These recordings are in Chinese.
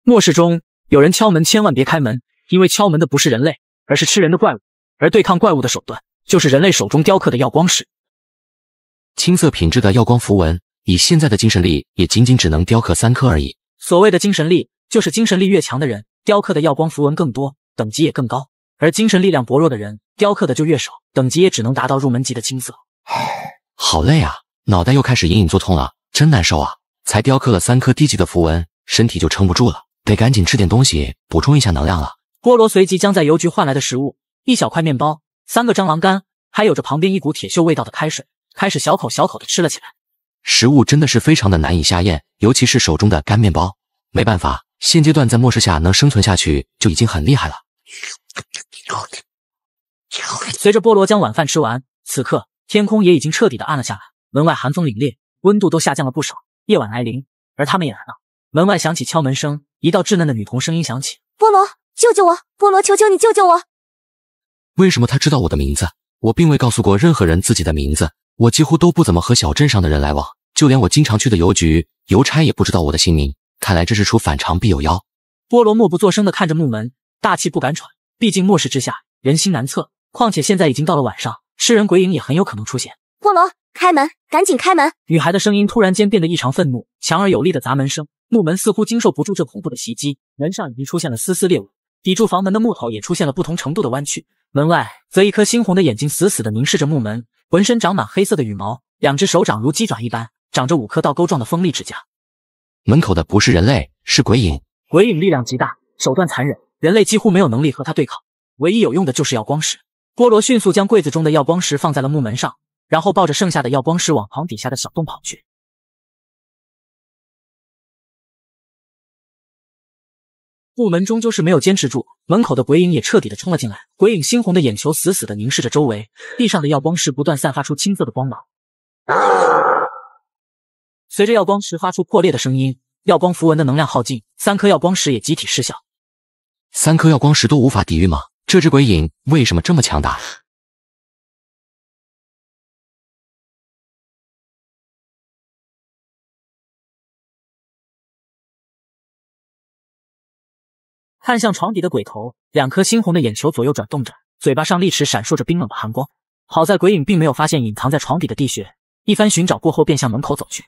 末世中有人敲门，千万别开门，因为敲门的不是人类，而是吃人的怪物。而对抗怪物的手段，就是人类手中雕刻的耀光石。青色品质的耀光符文，以现在的精神力，也仅仅只能雕刻3颗而已。所谓的精神力，就是精神力越强的人，雕刻的耀光符文更多，等级也更高；而精神力量薄弱的人，雕刻的就越少，等级也只能达到入门级的青色。好累啊，脑袋又开始隐隐作痛了，真难受啊！才雕刻了3颗低级的符文，身体就撑不住了，得赶紧吃点东西补充一下能量了。菠萝随即将在邮局换来的食物，1小块面包，3个蟑螂干，还有着旁边一股铁锈味道的开水，开始小口小口的吃了起来。食物真的是非常的难以下咽，尤其是手中的干面包。没办法，现阶段在末世下能生存下去就已经很厉害了。随着菠萝将晚饭吃完，此刻天空也已经彻底的暗了下来，门外寒风凛冽，温度都下降了不少，夜晚来临，而他们也来了。门外响起敲门声，一道稚嫩的女童声音响起：菠萝，救救我！菠萝，求求你救救我！为什么他知道我的名字？我并未告诉过任何人自己的名字，我几乎都不怎么和小镇上的人来往，就连我经常去的邮局，邮差也不知道我的姓名。看来这是出反常必有妖。菠萝默不作声地看着木门，大气不敢喘，毕竟末世之下，人心难测，况且现在已经到了晚上，吃人鬼影也很有可能出现。菠萝，开门，赶紧开门！女孩的声音突然间变得异常愤怒，强而有力的砸门声，木门似乎经受不住这恐怖的袭击，门上已经出现了丝丝裂纹，抵住房门的木头也出现了不同程度的弯曲。门外则一颗猩红的眼睛死死地凝视着木门，浑身长满黑色的羽毛，2只手掌如鸡爪一般，长着5颗倒钩状的锋利指甲。门口的不是人类，是鬼影。鬼影力量极大，手段残忍，人类几乎没有能力和他对抗，唯一有用的就是耀光石。菠萝迅速将柜子中的耀光石放在了木门上，然后抱着剩下的耀光石往床底下的小洞跑去。木门终究是没有坚持住，门口的鬼影也彻底的冲了进来。鬼影猩红的眼球死死的凝视着周围，地上的耀光石不断散发出青色的光芒。随着耀光石发出破裂的声音，耀光符文的能量耗尽，3颗耀光石也集体失效。3颗耀光石都无法抵御吗？这只鬼影为什么这么强大？看向床底的鬼头，2颗猩红的眼球左右转动着，嘴巴上利齿闪烁着冰冷的寒光。好在鬼影并没有发现隐藏在床底的地穴，一番寻找过后便向门口走去。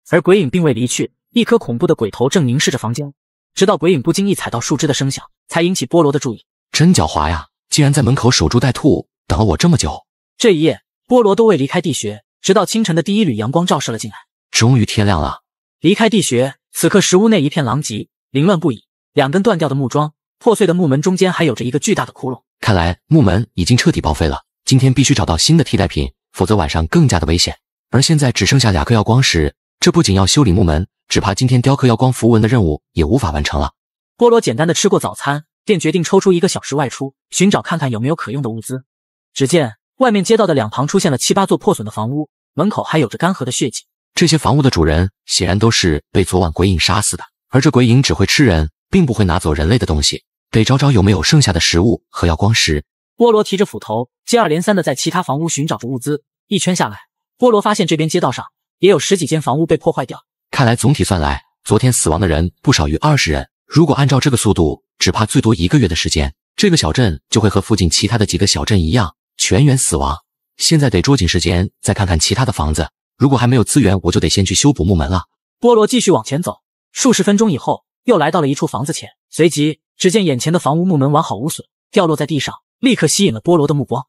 而鬼影并未离去，一颗恐怖的鬼头正凝视着房间，直到鬼影不经意踩到树枝的声响，才引起菠萝的注意。真狡猾呀，竟然在门口守株待兔，等了我这么久。这一夜，菠萝都未离开地穴，直到清晨的第一缕阳光照射了进来。终于天亮了。离开地穴，此刻石屋内一片狼藉，凌乱不已，2根断掉的木桩，破碎的木门中间还有着一个巨大的窟窿。看来木门已经彻底报废了，今天必须找到新的替代品，否则晚上更加的危险。而现在只剩下2颗耀光石，这不仅要修理木门，只怕今天雕刻耀光符文的任务也无法完成了。菠萝简单的吃过早餐，便决定抽出1个小时外出，寻找看看有没有可用的物资。只见外面街道的2旁出现了7、8座破损的房屋，门口还有着干涸的血迹。这些房屋的主人显然都是被昨晚鬼影杀死的，而这鬼影只会吃人，并不会拿走人类的东西。得找找有没有剩下的食物和耀光石。菠萝提着斧头，接二连三的在其他房屋寻找着物资。一圈下来，菠萝发现这边街道上也有10几间房屋被破坏掉。看来总体算来，昨天死亡的人不少于20人。如果按照这个速度，只怕最多1个月的时间，这个小镇就会和附近其他的几个小镇一样，全员死亡。现在得捉紧时间，再看看其他的房子。如果还没有资源，我就得先去修补木门了。菠萝继续往前走，数十分钟以后，又来到了一处房子前，随即只见眼前的房屋木门完好无损，掉落在地上，立刻吸引了菠萝的目光。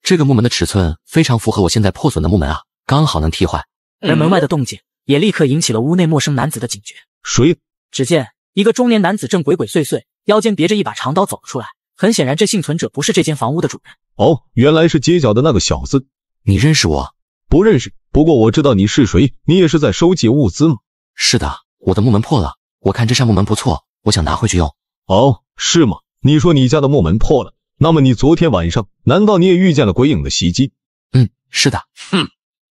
这个木门的尺寸非常符合我现在破损的木门啊，刚好能替换。而门外的动静也立刻引起了屋内陌生男子的警觉。谁？只见一个中年男子正鬼鬼祟祟，腰间别着一把长刀走了出来。很显然，这幸存者不是这间房屋的主人。哦，原来是街角的那个小子。你认识我？不认识，不过我知道你是谁。你也是在收集物资吗？是的，我的木门破了，我看这扇木门不错，我想拿回去用。哦，是吗？你说你家的木门破了，那么你昨天晚上难道你也遇见了鬼影的袭击？是的。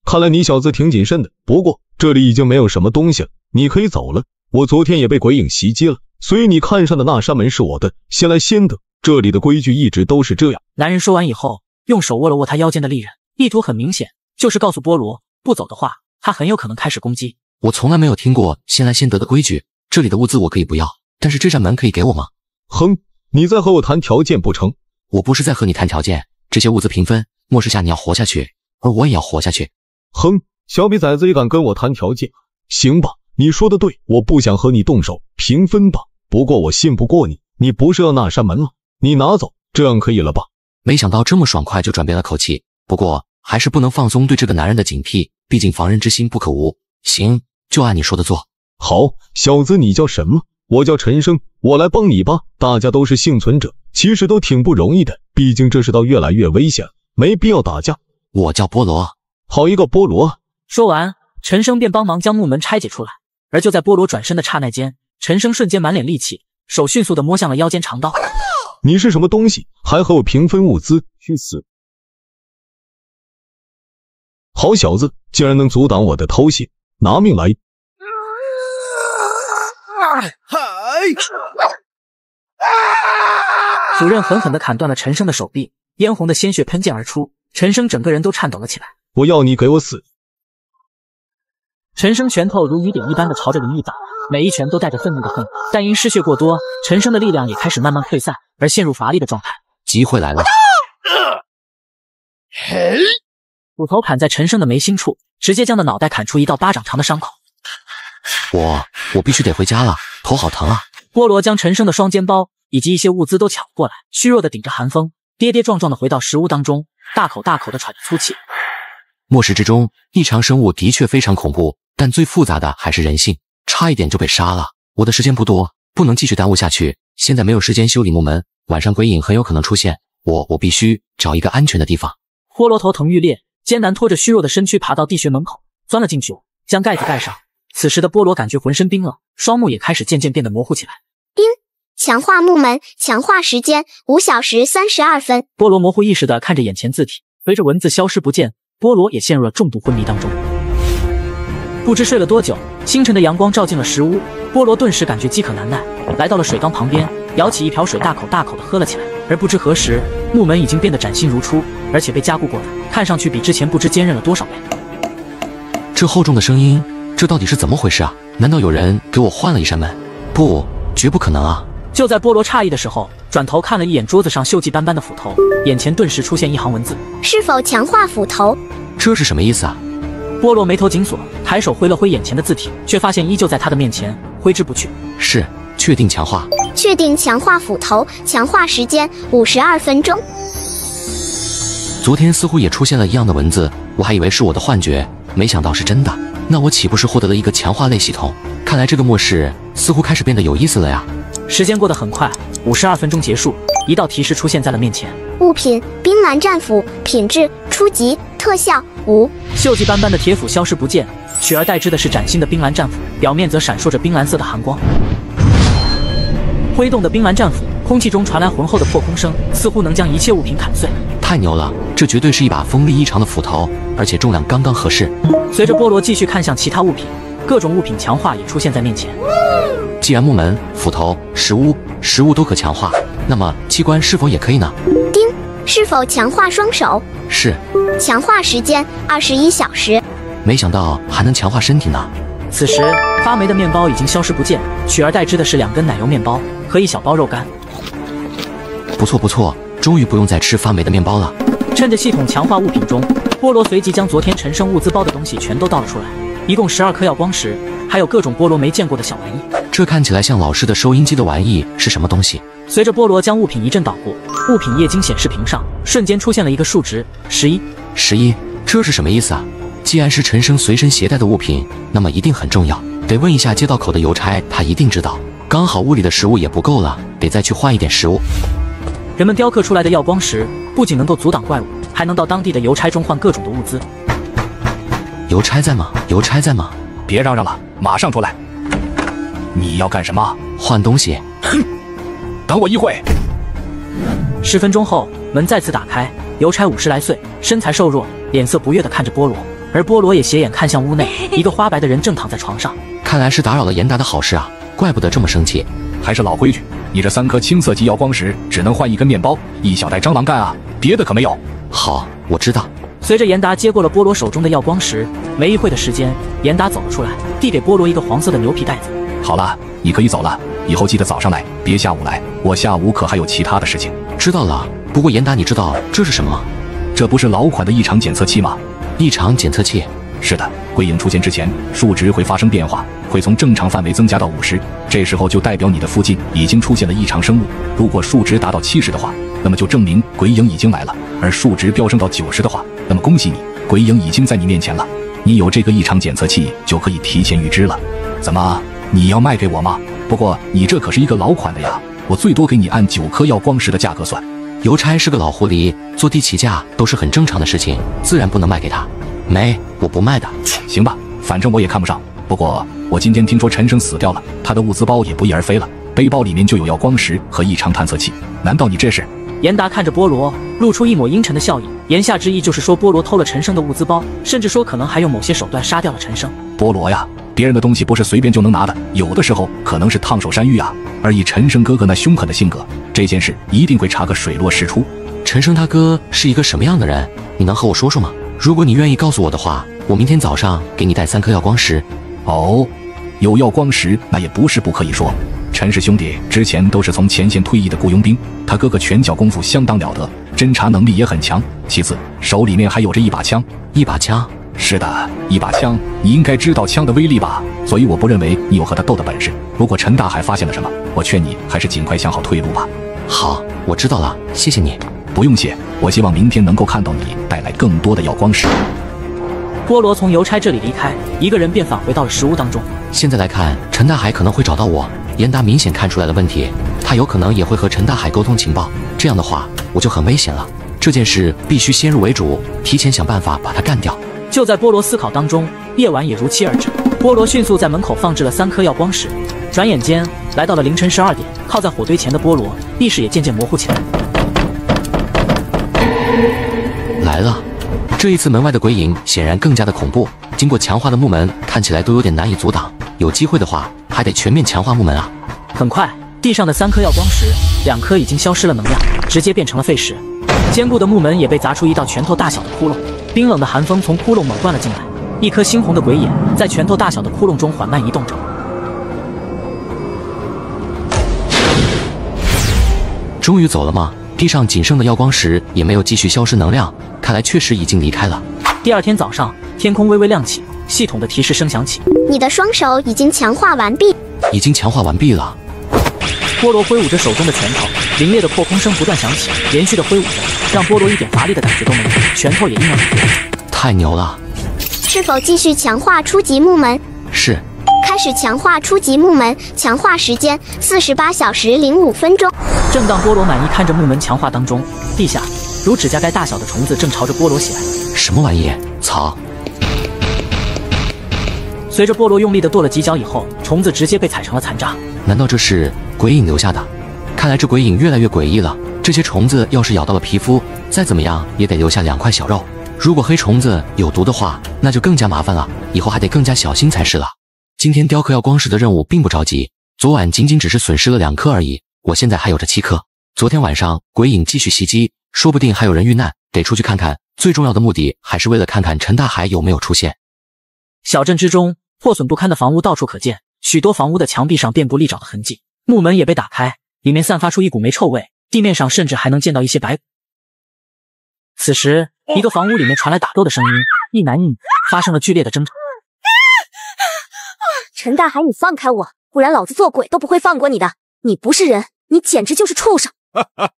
看来你小子挺谨慎的。不过这里已经没有什么东西了，你可以走了。我昨天也被鬼影袭击了，所以你看上的那扇门是我的，先来先得。这里的规矩一直都是这样。男人说完以后，用手握了握他腰间的利刃，意图很明显，就是告诉菠萝，不走的话，他很有可能开始攻击。我从来没有听过先来先得的规矩，这里的物资我可以不要，但是这扇门可以给我吗？哼，你在和我谈条件不成？我不是在和你谈条件，这些物资平分，末世下你要活下去，而我也要活下去。哼，小痞崽子也敢跟我谈条件？行吧，你说的对，我不想和你动手，平分吧。不过我信不过你，你不是要那扇门了？你拿走，这样可以了吧？没想到这么爽快就转变了口气，不过还是不能放松对这个男人的警惕，毕竟防人之心不可无。行，就按你说的做。好，小子你叫什么？我叫陈生，我来帮你吧。大家都是幸存者，其实都挺不容易的，毕竟这世道越来越危险，没必要打架。我叫菠萝。好一个菠萝！说完，陈生便帮忙将木门拆解出来。而就在菠萝转身的刹那间，陈生瞬间满脸戾气，手迅速地摸向了腰间长刀。你是什么东西，还和我平分物资？去死！好小子，竟然能阻挡我的偷袭，拿命来！斧刃狠狠地砍断了陈生的手臂，嫣红的鲜血喷溅而出，陈生整个人都颤抖了起来。我要你给我死！陈生拳头如雨点一般的朝着林毅打，每一拳都带着愤怒的恨，但因失血过多，陈生的力量也开始慢慢溃散，而陷入乏力的状态。机会来了！斧头砍在陈生的眉心处，直接将的脑袋砍出一道巴掌长的伤口。我必须得回家了，头好疼啊！菠萝将陈生的双肩包以及一些物资都抢过来，虚弱的顶着寒风，跌跌撞撞的回到食屋当中，大口大口的喘着粗气。末世之中，异常生物的确非常恐怖，但最复杂的还是人性，差一点就被杀了。我的时间不多，不能继续耽误下去，现在没有时间修理木门，晚上鬼影很有可能出现，我必须找一个安全的地方。菠萝头疼欲裂，艰难拖着虚弱的身躯爬到地穴门口，钻了进去，将盖子盖上。此时的菠萝感觉浑身冰冷，双目也开始渐渐变得模糊起来。叮，强化木门，强化时间5小时32分。菠萝模糊意识地看着眼前字体，随着文字消失不见，菠萝也陷入了重度昏迷当中。不知睡了多久，清晨的阳光照进了食屋，菠萝顿时感觉饥渴难耐，来到了水缸旁边，舀起一瓢水，大口大口地喝了起来。而不知何时，木门已经变得崭新如初，而且被加固过的，看上去比之前不知坚韧了多少倍。这厚重的声音，这到底是怎么回事啊？难道有人给我换了一扇门？不，绝不可能啊！就在菠萝诧异的时候，转头看了一眼桌子上锈迹斑斑的斧头，眼前顿时出现一行文字：是否强化斧头？这是什么意思啊？菠萝眉头紧锁，抬手挥了挥眼前的字体，却发现依旧在他的面前挥之不去。是，确定强化。确定强化斧头，强化时间52分钟。昨天似乎也出现了一样的文字，我还以为是我的幻觉，没想到是真的。那我岂不是获得了一个强化类系统？看来这个末世似乎开始变得有意思了呀。时间过得很快，52分钟结束，一道提示出现在了面前。物品：冰蓝战斧，品质：初级，特效5。锈迹斑斑的铁斧消失不见，取而代之的是崭新的冰蓝战斧，表面则闪烁着冰蓝色的寒光。挥动的冰蓝战斧，空气中传来浑厚的破空声，似乎能将一切物品砍碎。太牛了，这绝对是一把锋利异常的斧头，而且重量刚刚合适。随着菠萝继续看向其他物品，各种物品强化也出现在面前。既然木门、斧头、食物都可强化，那么机关是否也可以呢？叮，是否强化双手？是。强化时间21小时。没想到还能强化身体呢。此时发霉的面包已经消失不见，取而代之的是2根奶油面包和一小包肉干。不错不错，终于不用再吃发霉的面包了。趁着系统强化物品中，菠萝随即将昨天陈生物资包的东西全都倒了出来，一共12颗耀光石，还有各种菠萝没见过的小玩意。这看起来像老式的收音机的玩意，是什么东西？随着菠萝将物品一阵捣鼓，物品液晶显示屏上瞬间出现了一个数值11，这是什么意思啊？既然是陈生随身携带的物品，那么一定很重要，得问一下街道口的邮差，他一定知道。刚好屋里的食物也不够了，得再去换一点食物。人们雕刻出来的耀光石不仅能够阻挡怪物，还能到当地的邮差中换各种的物资。邮差在吗？邮差在吗？别嚷嚷了，马上出来！你要干什么？换东西。哼，等我一会。10分钟后，门再次打开，邮差50来岁，身材瘦弱，脸色不悦地看着菠萝，而菠萝也斜眼看向屋内，一个花白的人正躺在床上。看来是打扰了严达的好事啊，怪不得这么生气。还是老规矩，你这3颗青色级耀光石只能换1根面包，1小袋蟑螂干啊，别的可没有。好，我知道。随着严达接过了菠萝手中的耀光石，没一会的时间，严达走了出来，递给菠萝一个黄色的牛皮袋子。好了，你可以走了，以后记得早上来，别下午来，我下午可还有其他的事情。知道了。不过严达，你知道这是什么吗？这不是老款的异常检测器吗？异常检测器。是的，鬼影出现之前，数值会发生变化，会从正常范围增加到50，这时候就代表你的附近已经出现了异常生物。如果数值达到70的话，那么就证明鬼影已经来了；而数值飙升到90的话，那么恭喜你，鬼影已经在你面前了。你有这个异常检测器，就可以提前预知了。怎么，你要卖给我吗？不过你这可是一个老款的呀，我最多给你按9颗耀光石的价格算。邮差是个老狐狸，坐地起价都是很正常的事情，自然不能卖给他。没，我不卖的。行吧，反正我也看不上。不过我今天听说陈生死掉了，他的物资包也不翼而飞了，背包里面就有耀光石和异常探测器。难道你这是？严达看着菠萝，露出一抹阴沉的笑意，言下之意就是说菠萝偷了陈生的物资包，甚至说可能还用某些手段杀掉了陈生。菠萝呀，别人的东西不是随便就能拿的，有的时候可能是烫手山芋啊。而以陈生哥哥那凶狠的性格，这件事一定会查个水落石出。陈生他哥是一个什么样的人？你能和我说说吗？如果你愿意告诉我的话，我明天早上给你带3颗耀光石。哦，有耀光石那也不是不可以说。陈氏兄弟之前都是从前线退役的雇佣兵，他哥哥拳脚功夫相当了得，侦查能力也很强。其次，手里面还有着一把枪。一把枪？是的，一把枪。你应该知道枪的威力吧？所以我不认为你有和他斗的本事。如果陈大海发现了什么，我劝你还是尽快想好退路吧。好，我知道了，谢谢你。不用谢，我希望明天能够看到你带来更多的耀光石。菠萝从邮差这里离开，一个人便返回到了石屋当中。现在来看，陈大海可能会找到我。严达明显看出来了问题，他有可能也会和陈大海沟通情报，这样的话我就很危险了。这件事必须先入为主，提前想办法把他干掉。就在菠萝思考当中，夜晚也如期而至。菠萝迅速在门口放置了3颗耀光石，转眼间来到了凌晨12点。靠在火堆前的菠萝，意识也渐渐模糊起来。来了，这一次门外的鬼影显然更加的恐怖，经过强化的木门看起来都有点难以阻挡。有机会的话，还得全面强化木门啊！很快，地上的3颗耀光石，2颗已经消失了能量，直接变成了废石。坚固的木门也被砸出一道拳头大小的窟窿，冰冷的寒风从窟窿猛灌了进来。一颗猩红的鬼眼在拳头大小的窟窿中缓慢移动着。终于走了吗？地上仅剩的耀光石也没有继续消失能量，看来确实已经离开了。第二天早上，天空微微亮起，系统的提示声响起：你的双手已经强化完毕。已经强化完毕了。菠萝挥舞着手中的拳头，凛冽的破空声不断响起，连续的挥舞着，让菠萝一点乏力的感觉都没有，拳头也硬了很多。太牛了！是否继续强化初级木门？是。开始强化初级木门，强化时间48小时05分钟。正当菠萝满意看着木门强化当中，地下如指甲盖大小的虫子正朝着菠萝袭来。什么玩意？草！随着菠萝用力的跺了几脚以后，虫子直接被踩成了残渣。难道这是鬼影留下的？看来这鬼影越来越诡异了。这些虫子要是咬到了皮肤，再怎么样也得留下2块小肉。如果黑虫子有毒的话，那就更加麻烦了，以后还得更加小心才是了。今天雕刻耀光石的任务并不着急，昨晚仅仅只是损失了2颗而已，我现在还有着7颗。昨天晚上鬼影继续袭击，说不定还有人遇难，得出去看看。最重要的目的还是为了看看陈大海有没有出现。小镇之中，破损不堪的房屋到处可见，许多房屋的墙壁上遍布利爪的痕迹，木门也被打开，里面散发出一股霉臭味，地面上甚至还能见到一些白。此时，一个房屋里面传来打斗的声音，一男一女发生了剧烈的争吵。陈大海，你放开我，不然老子做鬼都不会放过你的！你不是人，你简直就是畜生！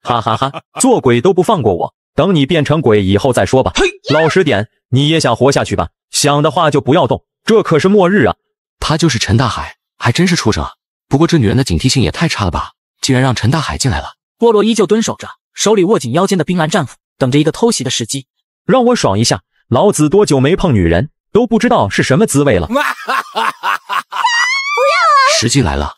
哈哈哈，做鬼都不放过我，等你变成鬼以后再说吧。老实点，你也想活下去吧？想的话就不要动，这可是末日啊！他就是陈大海，还真是畜生啊！不过这女人的警惕性也太差了吧，竟然让陈大海进来了。菠萝依旧蹲守着，手里握紧腰间的冰蓝战斧，等着一个偷袭的时机。让我爽一下，老子多久没碰女人，都不知道是什么滋味了。不要啊！时机来了。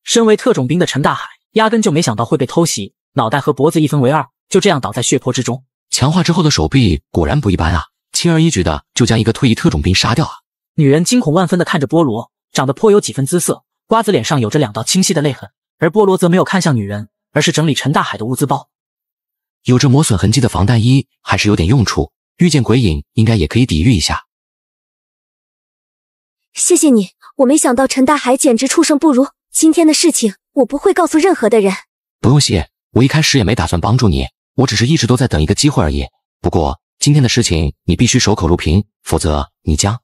身为特种兵的陈大海压根就没想到会被偷袭，脑袋和脖子一分为二，就这样倒在血泊之中。强化之后的手臂果然不一般啊，轻而易举的就将一个退役特种兵杀掉啊！女人惊恐万分的看着菠萝，长得颇有几分姿色，瓜子脸上有着2道清晰的泪痕，而菠萝则没有看向女人，而是整理陈大海的物资包。有着磨损痕迹的防弹衣还是有点用处，遇见鬼影应该也可以抵御一下。谢谢你，我没想到陈大海简直畜生不如。今天的事情我不会告诉任何的人。不用谢，我一开始也没打算帮助你，我只是一直都在等一个机会而已。不过今天的事情你必须守口如瓶，否则你将……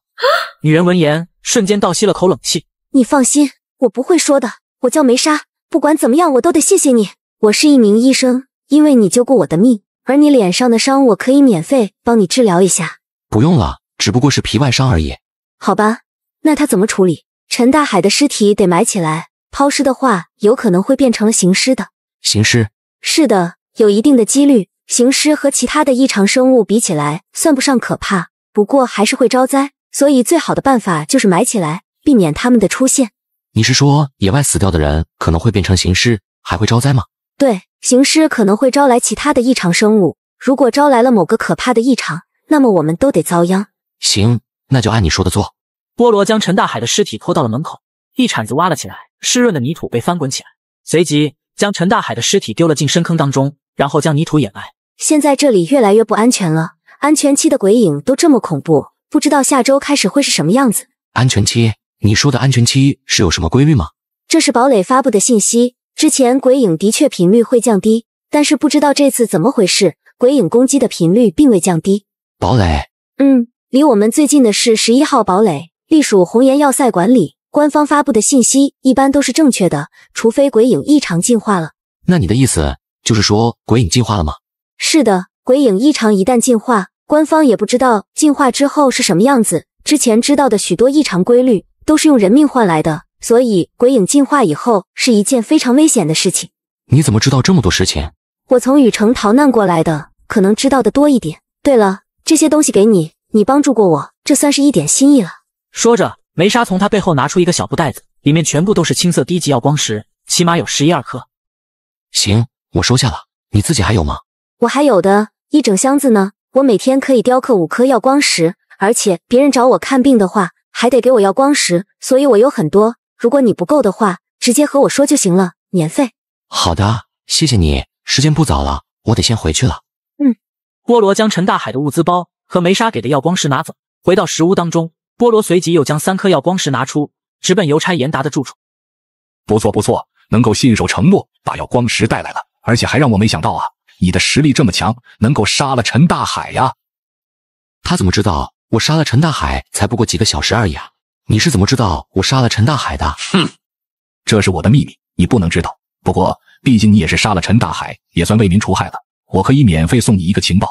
女人闻言瞬间倒吸了口冷气。你放心，我不会说的。我叫梅莎，不管怎么样我都得谢谢你。我是一名医生，因为你救过我的命，而你脸上的伤我可以免费帮你治疗一下。不用了，只不过是皮外伤而已。好吧，那他怎么处理？陈大海的尸体得埋起来，抛尸的话有可能会变成了行尸的。行尸？是的，有一定的几率。行尸和其他的异常生物比起来算不上可怕，不过还是会招灾，所以最好的办法就是埋起来，避免它们的出现。你是说野外死掉的人可能会变成行尸，还会招灾吗？对，行尸可能会招来其他的异常生物，如果招来了某个可怕的异常，那么我们都得遭殃。行，那就按你说的做。菠萝将陈大海的尸体拖到了门口，一铲子挖了起来，湿润的泥土被翻滚起来，随即将陈大海的尸体丢了进深坑当中，然后将泥土掩埋。现在这里越来越不安全了，安全期的鬼影都这么恐怖，不知道下周开始会是什么样子。安全期？你说的安全期是有什么规律吗？这是堡垒发布的信息，之前鬼影的确频率会降低，但是不知道这次怎么回事，鬼影攻击的频率并未降低。堡垒？离我们最近的是11号堡垒，隶属红岩要塞管理，官方发布的信息一般都是正确的，除非鬼影异常进化了。那你的意思就是说鬼影进化了吗？是的，鬼影异常一旦进化，官方也不知道进化之后是什么样子，之前知道的许多异常规律都是用人命换来的，所以鬼影进化以后是一件非常危险的事情。你怎么知道这么多事情？我从雨城逃难过来的，可能知道的多一点。对了，这些东西给你，你帮助过我，这算是一点心意了。说着，梅莎从她背后拿出一个小布袋子，里面全部都是青色低级耀光石，起码有11-12颗。行，我收下了。你自己还有吗？我还有的，一整箱子呢。我每天可以雕刻5颗耀光石，而且别人找我看病的话，还得给我耀光石，所以我有很多。如果你不够的话，直接和我说就行了，免费。好的，谢谢你。时间不早了，我得先回去了。菠萝将陈大海的物资包和梅莎给的耀光石拿走，回到石屋当中，菠萝随即又将3颗耀光石拿出，直奔邮差严达的住处。不错不错，能够信守承诺，把耀光石带来了，而且还让我没想到啊，你的实力这么强，能够杀了陈大海呀。他怎么知道我杀了陈大海才不过几个小时而已啊？你是怎么知道我杀了陈大海的？这是我的秘密，你不能知道。不过毕竟你也是杀了陈大海，也算为民除害了，我可以免费送你一个情报。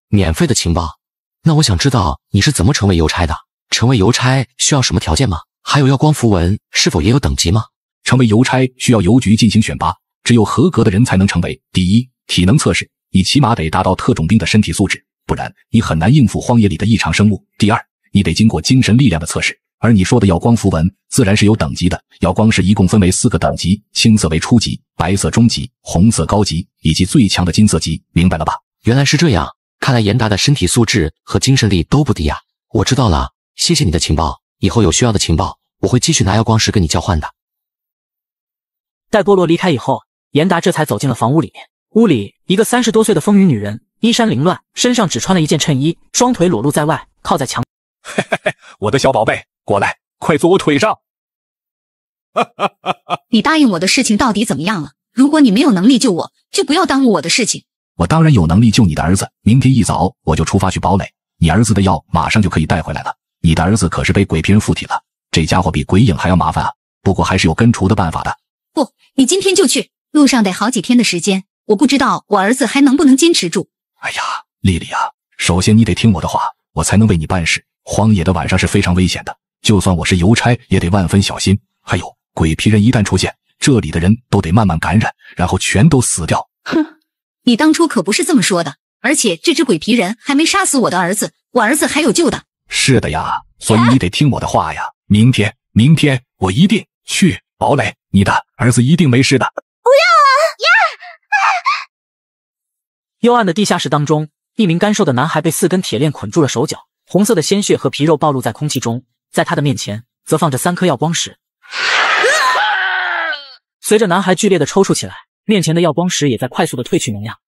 免费的情报？那我想知道你是怎么成为邮差的？成为邮差需要什么条件吗？还有耀光符文是否也有等级吗？成为邮差需要邮局进行选拔，只有合格的人才能成为。第一，体能测试，你起码得达到特种兵的身体素质，不然你很难应付荒野里的异常生物。第二，你得经过精神力量的测试，而你说的耀光符文自然是有等级的。耀光石一共分为4个等级，青色为初级，白色中级，红色高级，以及最强的金色级，明白了吧？原来是这样，看来严达的身体素质和精神力都不低啊。我知道了，谢谢你的情报，以后有需要的情报我会继续拿耀光石跟你交换的。待菠萝离开以后，严达这才走进了房屋里面。屋里一个30多岁的风云女人，衣衫凌乱，身上只穿了一件衬衣，双腿裸露在外，靠在墙。嘿嘿嘿，我的小宝贝，过来，快坐我腿上。你答应我的事情到底怎么样了？如果你没有能力救我，就不要耽误我的事情。我当然有能力救你的儿子，明天一早我就出发去堡垒，你儿子的药马上就可以带回来了。你的儿子可是被鬼皮人附体了，这家伙比鬼影还要麻烦啊，不过还是有根除的办法的。不，你今天就去，路上得好几天的时间，我不知道我儿子还能不能坚持住。哎呀，丽丽啊，首先你得听我的话，我才能为你办事。荒野的晚上是非常危险的，就算我是邮差也得万分小心。还有，鬼皮人一旦出现，这里的人都得慢慢感染，然后全都死掉。哼，你当初可不是这么说的，而且这只鬼皮人还没杀死我的儿子，我儿子还有救的。是的呀，所以你得听我的话呀。明天我一定去堡垒，你的儿子一定没事的。不要啊！幽暗的地下室当中，一名干瘦的男孩被4根铁链捆住了手脚，红色的鲜血和皮肉暴露在空气中，在他的面前则放着3颗耀光石。随着男孩剧烈的抽搐起来，面前的耀光石也在快速的褪去能量。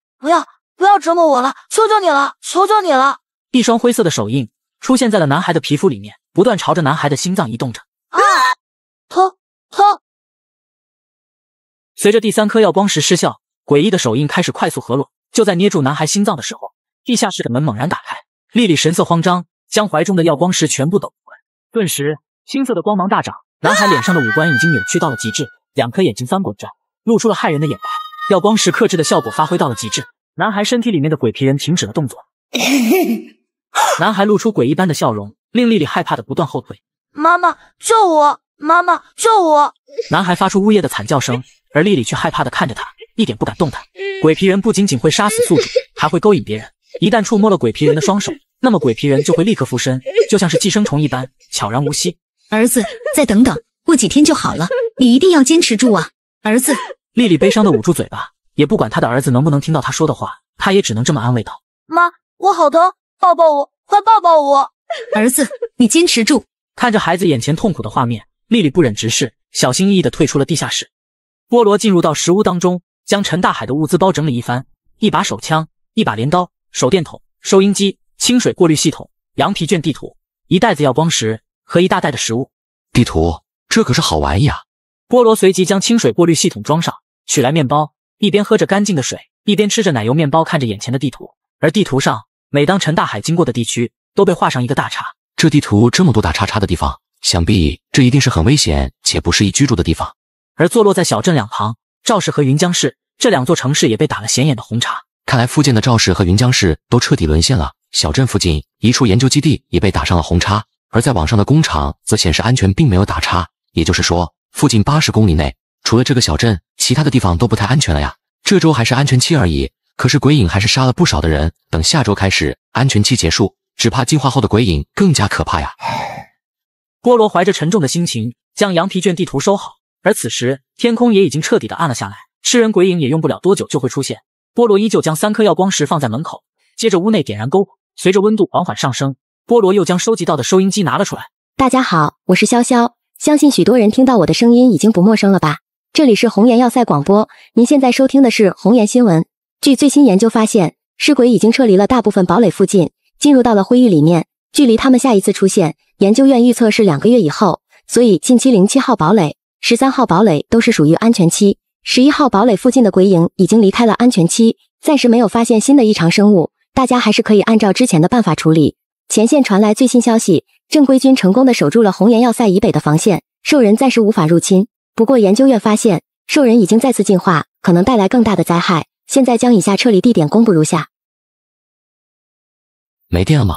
不要折磨我了，求求你了，求求你了！一双灰色的手印出现在了男孩的皮肤里面，不断朝着男孩的心脏移动着。痛！随着第3颗耀光石失效，诡异的手印开始快速合拢。就在捏住男孩心脏的时候，地下室的门猛然打开，莉莉神色慌张，将怀中的耀光石全部抖出来。顿时，青色的光芒大涨，男孩脸上的五官已经扭曲到了极致，2颗眼睛翻滚着，露出了骇人的眼白。耀光石克制的效果发挥到了极致，男孩身体里面的鬼皮人停止了动作。男孩露出诡异般的笑容，令莉莉害怕的不断后退。妈妈，救我！妈妈，救我！男孩发出呜咽的惨叫声，而莉莉却害怕的看着他，一点不敢动弹。鬼皮人不仅仅会杀死宿主，还会勾引别人。一旦触摸了鬼皮人的双手，那么鬼皮人就会立刻附身，就像是寄生虫一般，悄然无息。儿子，再等等，过几天就好了，你一定要坚持住啊，儿子。莉莉悲伤的捂住嘴巴，也不管他的儿子能不能听到他说的话，他也只能这么安慰道：妈，我好疼，抱抱我，快抱抱我！儿子，你坚持住。看着孩子眼前痛苦的画面，莉莉不忍直视，小心翼翼地退出了地下室。菠萝进入到石屋当中，将陈大海的物资包整理一番，一把手枪，一把镰刀，手电筒，收音机，清水过滤系统，羊皮卷地图，一袋子耀光石和一大袋的食物。地图，这可是好玩呀！菠萝随即将清水过滤系统装上，取来面包，一边喝着干净的水，一边吃着奶油面包，看着眼前的地图。而地图上，每当陈大海经过的地区都被画上一个大叉。这地图这么多大叉叉的地方，想必这一定是很危险且不适宜居住的地方。而坐落在小镇两旁，赵氏和云江市这2座城市也被打了显眼的红叉。看来附近的赵氏和云江市都彻底沦陷了。小镇附近一处研究基地也被打上了红叉，而在网上的工厂则显示安全，并没有打叉。也就是说，附近80公里内，除了这个小镇，其他的地方都不太安全了呀。这周还是安全期而已，可是鬼影还是杀了不少的人。等下周开始，安全期结束，只怕进化后的鬼影更加可怕呀。菠萝怀着沉重的心情将羊皮卷地图收好，而此时天空也已经彻底的暗了下来，吃人鬼影也用不了多久就会出现。菠萝依旧将3颗耀光石放在门口，接着屋内点燃篝火，随着温度缓缓上升，菠萝又将收集到的收音机拿了出来。大家好，我是潇潇，相信许多人听到我的声音已经不陌生了吧？这里是红颜要塞广播，您现在收听的是红颜新闻。据最新研究发现，尸鬼已经撤离了大部分堡垒附近，进入到了灰域里面，距离他们下一次出现，研究院预测是2个月以后，所以近期07号堡垒、13号堡垒都是属于安全期。11号堡垒附近的鬼影已经离开了安全期，暂时没有发现新的异常生物，大家还是可以按照之前的办法处理。前线传来最新消息，正规军成功的守住了红岩要塞以北的防线，兽人暂时无法入侵。不过研究院发现，兽人已经再次进化，可能带来更大的灾害。现在将以下撤离地点公布如下。没电了吗？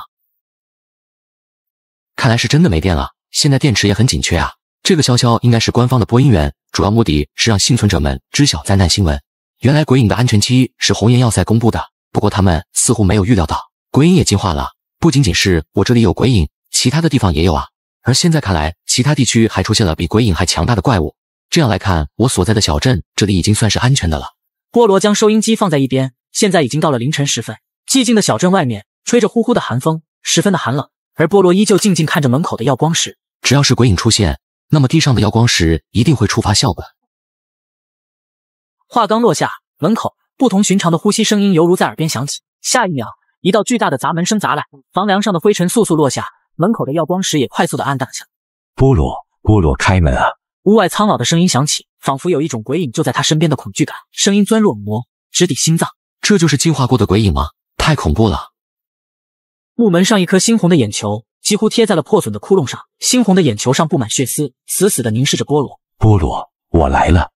看来是真的没电了，现在电池也很紧缺啊。这个潇潇应该是官方的播音员，主要目的是让幸存者们知晓灾难新闻。原来鬼影的安全期是红岩要塞公布的，不过他们似乎没有预料到，鬼影也进化了。不仅仅是我这里有鬼影，其他的地方也有啊。而现在看来，其他地区还出现了比鬼影还强大的怪物。这样来看，我所在的小镇这里已经算是安全的了。菠萝将收音机放在一边，现在已经到了凌晨时分，寂静的小镇外面吹着呼呼的寒风，十分的寒冷。而菠萝依旧静静看着门口的耀光石。只要是鬼影出现，那么地上的耀光石一定会触发效果。话刚落下，门口不同寻常的呼吸声音犹如在耳边响起。下一秒，一道巨大的砸门声砸来，房梁上的灰尘簌簌落下，门口的耀光石也快速的暗淡下。菠萝开门啊！屋外苍老的声音响起，仿佛有一种鬼影就在他身边的恐惧感，声音钻入耳膜，直抵心脏。这就是进化过的鬼影吗？太恐怖了！木门上一颗猩红的眼球几乎贴在了破损的窟窿上，猩红的眼球上布满血丝，死死地凝视着菠萝。菠萝，我来了，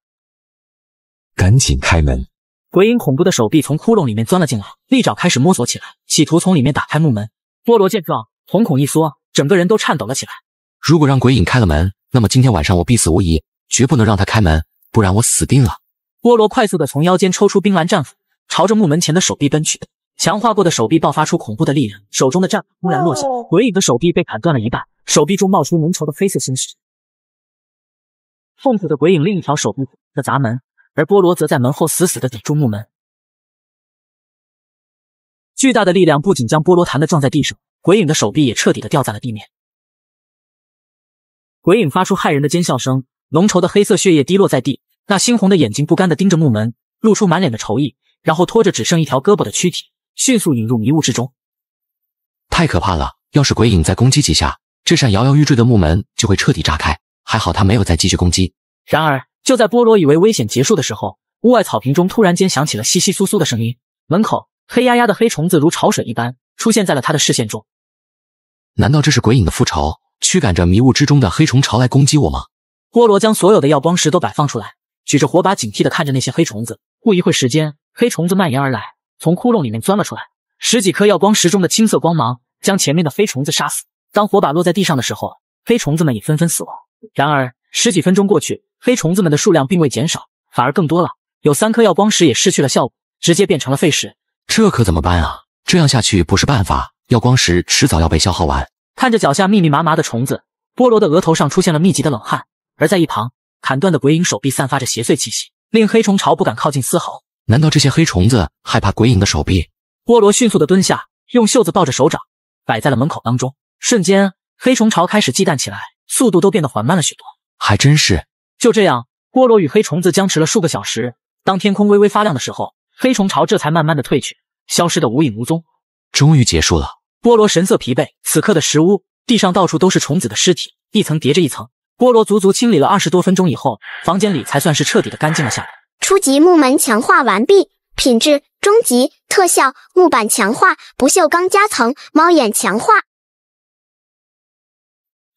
赶紧开门！鬼影恐怖的手臂从窟窿里面钻了进来，利爪开始摸索起来，企图从里面打开木门。菠萝见状，瞳孔一缩，整个人都颤抖了起来。如果让鬼影开了门，那么今天晚上我必死无疑，绝不能让他开门，不然我死定了。菠萝快速地从腰间抽出冰蓝战斧，朝着木门前的手臂奔去。强化过的手臂爆发出恐怖的力量，手中的战斧突然落下，鬼影的手臂被砍断了一半，手臂中冒出浓稠的黑色鲜血。痛苦的鬼影另一条手臂的砸门，而菠萝则在门后死死地抵住木门。巨大的力量不仅将菠萝弹得撞在地上，鬼影的手臂也彻底地掉在了地面。鬼影发出骇人的尖笑声，浓稠的黑色血液滴落在地，那猩红的眼睛不甘地盯着木门，露出满脸的愁意，然后拖着只剩一条胳膊的躯体迅速引入迷雾之中。太可怕了！要是鬼影再攻击几下，这扇摇摇欲坠的木门就会彻底炸开。还好他没有再继续攻击。然而，就在波罗以为危险结束的时候，屋外草坪中突然间响起了窸窸窣窣的声音，门口黑压压的黑虫子如潮水一般出现在了他的视线中。难道这是鬼影的复仇，驱赶着迷雾之中的黑虫潮来攻击我吗？波罗将所有的耀光石都摆放出来，举着火把警惕地看着那些黑虫子。不一会时间，黑虫子蔓延而来，从窟窿里面钻了出来。10几颗耀光石中的青色光芒将前面的黑虫子杀死。当火把落在地上的时候，黑虫子们也纷纷死亡。然而10几分钟过去，黑虫子们的数量并未减少，反而更多了。有3颗耀光石也失去了效果，直接变成了废石。这可怎么办啊？这样下去不是办法，耀光石迟早要被消耗完。看着脚下密密麻麻的虫子，波罗的额头上出现了密集的冷汗。而在一旁，砍断的鬼影手臂散发着邪祟气息，令黑虫巢不敢靠近丝毫。难道这些黑虫子害怕鬼影的手臂？波罗迅速地蹲下，用袖子抱着手掌，摆在了门口当中。瞬间，黑虫巢开始忌惮起来，速度都变得缓慢了许多。还真是。就这样，波罗与黑虫子僵持了数个小时。当天空微微发亮的时候，黑虫巢这才慢慢的退去，消失得无影无踪。终于结束了。波罗神色疲惫，此刻的石屋地上到处都是虫子的尸体，一层叠着一层。波罗足足清理了20多分钟以后，房间里才算是彻底的干净了下来。初级木门强化完毕，品质中级，特效木板强化，不锈钢夹层，猫眼强化。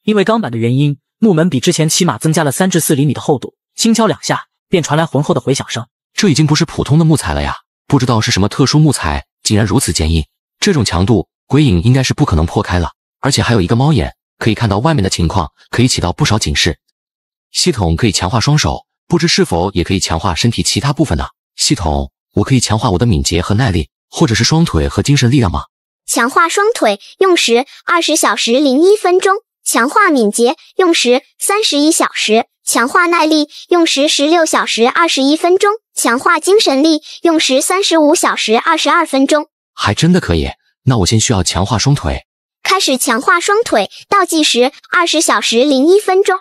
因为钢板的原因，木门比之前起码增加了3至4厘米的厚度，轻敲2下便传来浑厚的回响声。这已经不是普通的木材了呀，不知道是什么特殊木材，竟然如此坚硬。这种强度，鬼影应该是不可能破开了。而且还有一个猫眼，可以看到外面的情况，可以起到不少警示。系统可以强化双手，不知是否也可以强化身体其他部分呢？系统，我可以强化我的敏捷和耐力，或者是双腿和精神力量吗？强化双腿用时20小时01分钟，强化敏捷用时31小时，强化耐力用时16小时21分钟，强化精神力用时35小时22分钟。还真的可以，那我先需要强化双腿。开始强化双腿，倒计时20小时01分钟。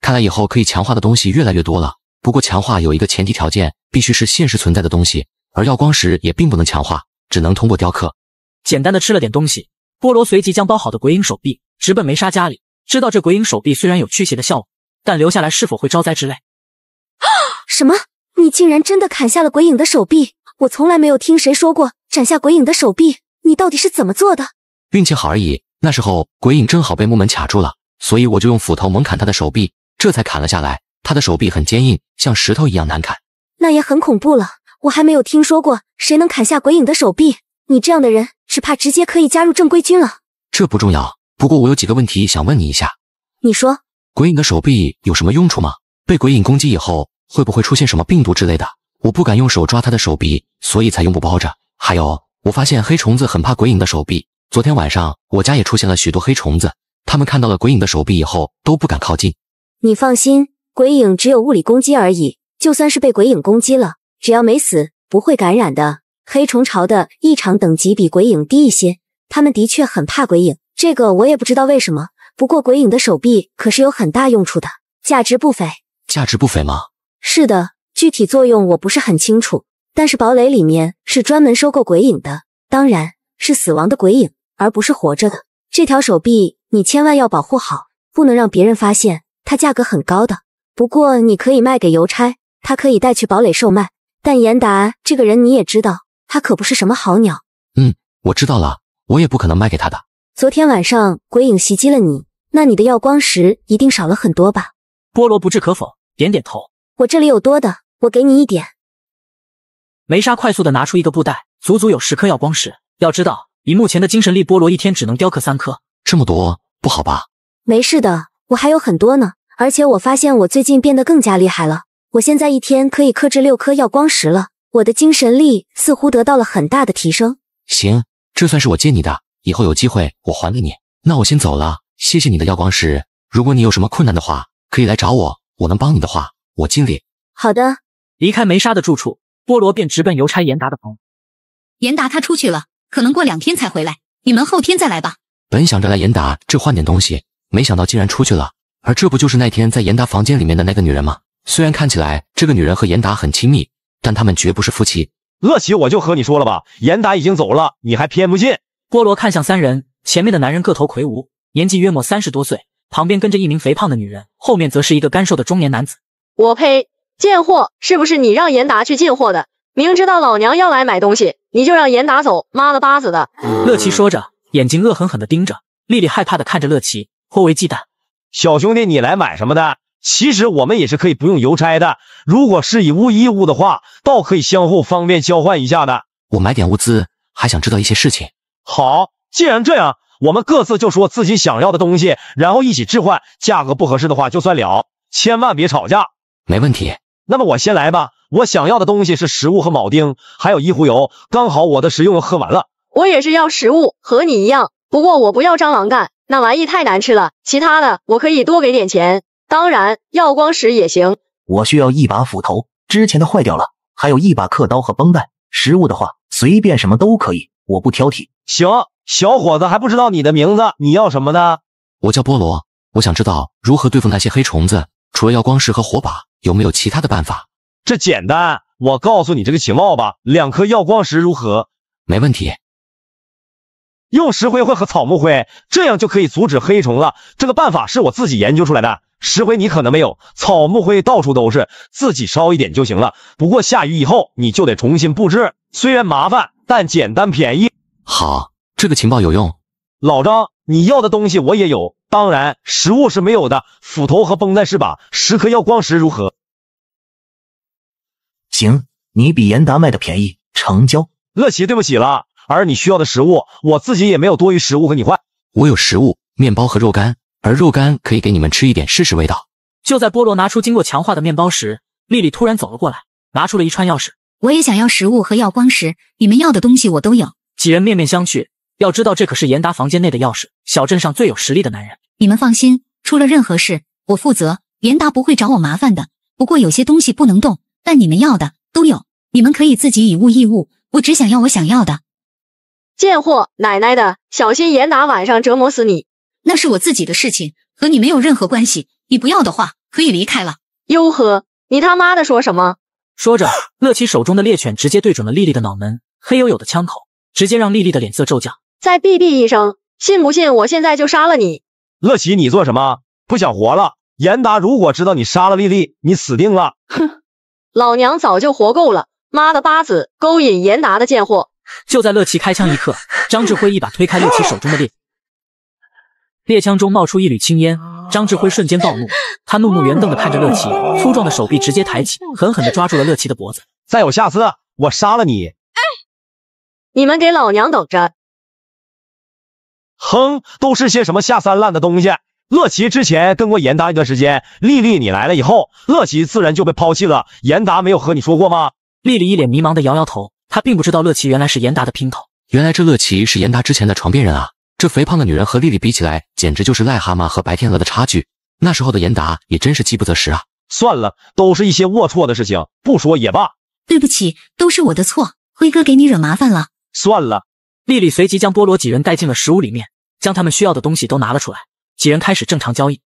看来以后可以强化的东西越来越多了。不过强化有一个前提条件，必须是现实存在的东西，而耀光石也并不能强化，只能通过雕刻。简单的吃了点东西，波罗随即将包好的鬼影手臂直奔梅莎家里。知道这鬼影手臂虽然有驱邪的效果，但留下来是否会招灾之类。什么？你竟然真的砍下了鬼影的手臂？我从来没有听谁说过斩下鬼影的手臂，你到底是怎么做的？运气好而已，那时候鬼影正好被木门卡住了，所以我就用斧头猛砍他的手臂，这才砍了下来。他的手臂很坚硬，像石头一样难砍。那也很恐怖了，我还没有听说过谁能砍下鬼影的手臂。你这样的人，只怕直接可以加入正规军了。这不重要，不过我有几个问题想问你一下。你说，鬼影的手臂有什么用处吗？被鬼影攻击以后，会不会出现什么病毒之类的？我不敢用手抓他的手臂，所以才用布包着。还有，我发现黑虫子很怕鬼影的手臂。昨天晚上我家也出现了许多黑虫子，他们看到了鬼影的手臂以后都不敢靠近。你放心，鬼影只有物理攻击而已，就算是被鬼影攻击了，只要没死，不会感染的。黑虫巢的异常等级比鬼影低一些，他们的确很怕鬼影，这个我也不知道为什么。不过鬼影的手臂可是有很大用处的，价值不菲。价值不菲吗？是的，具体作用我不是很清楚，但是堡垒里面是专门收购鬼影的，当然是死亡的鬼影，而不是活着的。这条手臂你千万要保护好，不能让别人发现，它价格很高的。不过你可以卖给邮差，他可以带去堡垒售卖。但严达这个人你也知道，他可不是什么好鸟。我知道了，我也不可能卖给他的。昨天晚上鬼影袭击了你，那你的耀光石一定少了很多吧？波罗不置可否，点点头。我这里有多的，我给你一点。梅莎快速地拿出一个布袋，足足有10颗耀光石。要知道，以目前的精神力，波罗一天只能雕刻3颗。这么多，不好吧？没事的，我还有很多呢。而且我发现我最近变得更加厉害了，我现在一天可以克制6颗耀光石了。我的精神力似乎得到了很大的提升。行，这算是我借你的，以后有机会我还给你。那我先走了，谢谢你的耀光石。如果你有什么困难的话，可以来找我，我能帮你的话，我尽力。好的。离开梅莎的住处，波罗便直奔邮差严达的房。严达他出去了，可能过2天才回来，你们后天再来吧。本想着来严达这换点东西，没想到竟然出去了。而这不就是那天在严达房间里面的那个女人吗？虽然看起来这个女人和严达很亲密，但他们绝不是夫妻。乐喜，我就和你说了吧，严达已经走了，你还偏不信。波罗看向3人，前面的男人个头魁梧，年纪约莫30多岁，旁边跟着一名肥胖的女人，后面则是一个干瘦的中年男子。我呸！贱货，是不是你让严达去进货的？明知道老娘要来买东西，你就让严达走，妈了巴子的！乐琪说着，眼睛恶狠狠地盯着丽丽，害怕地看着乐琪，颇为忌惮。小兄弟，你来买什么的？其实我们也是可以不用邮差的，如果是以物易物的话，倒可以相互方便交换一下的。我买点物资，还想知道一些事情。好，既然这样，我们各自就说自己想要的东西，然后一起置换，价格不合适的话就算了，千万别吵架。没问题。那么我先来吧，我想要的东西是食物和铆钉，还有一壶油，刚好我的食用喝完了。我也是要食物，和你一样，不过我不要蟑螂干，那玩意太难吃了，其他的我可以多给点钱。当然，耀光石也行。我需要一把斧头，之前的坏掉了，还有一把刻刀和绷带。食物的话，随便什么都可以，我不挑剔。行，小伙子还不知道你的名字，你要什么呢？我叫菠萝，我想知道如何对付那些黑虫子，除了耀光石和火把，有没有其他的办法？这简单，我告诉你这个情报吧，2颗耀光石如何？没问题。用石灰和草木灰，这样就可以阻止黑虫了。这个办法是我自己研究出来的。石灰你可能没有，草木灰到处都是，自己烧一点就行了。不过下雨以后你就得重新布置，虽然麻烦，但简单便宜。好，这个情报有用。老张，你要的东西我也有，当然食物是没有的，斧头和绷带是吧？10颗耀光石如何？行，你比严达卖的便宜，成交。乐琪，对不起了，而你需要的食物，我自己也没有多余食物和你换。我有食物，面包和肉干，而肉干可以给你们吃一点试试味道。就在菠萝拿出经过强化的面包时，丽丽突然走了过来，拿出了一串钥匙。我也想要食物和耀光石，你们要的东西我都有。几人面面相觑，要知道这可是严达房间内的钥匙，小镇上最有实力的男人。你们放心，出了任何事我负责，严达不会找我麻烦的。不过有些东西不能动，但你们要的都有，你们可以自己以物易物，我只想要我想要的。贱货，奶奶的，小心严达晚上折磨死你。那是我自己的事情，和你没有任何关系，你不要的话可以离开了。哟呵，你他妈的说什么？说着，乐琪手中的猎犬直接对准了丽丽的脑门，黑黝黝的枪口直接让丽丽的脸色骤降。再哔哔一声，信不信我现在就杀了你？乐琪，你做什么？不想活了？严达如果知道你杀了丽丽，你死定了。哼，老娘早就活够了，妈的巴子，勾引严达的贱货。就在乐琪开枪一刻，张志辉一把推开乐琪手中的猎枪中冒出一缕青烟，张志辉瞬间暴怒，他怒目圆瞪地看着乐琪，粗壮的手臂直接抬起，狠狠地抓住了乐琪的脖子。再有下次，我杀了你！你们给老娘等着！哼，都是些什么下三滥的东西！乐琪之前跟过严达一段时间，丽丽你来了以后，乐琪自然就被抛弃了。严达没有和你说过吗？丽丽一脸迷茫地摇摇头，她并不知道乐琪原来是严达的姘头。原来这乐琪是严达之前的床边人啊！这肥胖的女人和丽丽比起来，简直就是癞蛤蟆和白天鹅的差距。那时候的严达也真是饥不择食啊！算了，都是一些龌龊的事情，不说也罢。对不起，都是我的错，辉哥给你惹麻烦了。算了。丽丽随即将菠萝几人带进了食物里面，将他们需要的东西都拿了出来，几人开始正常交易。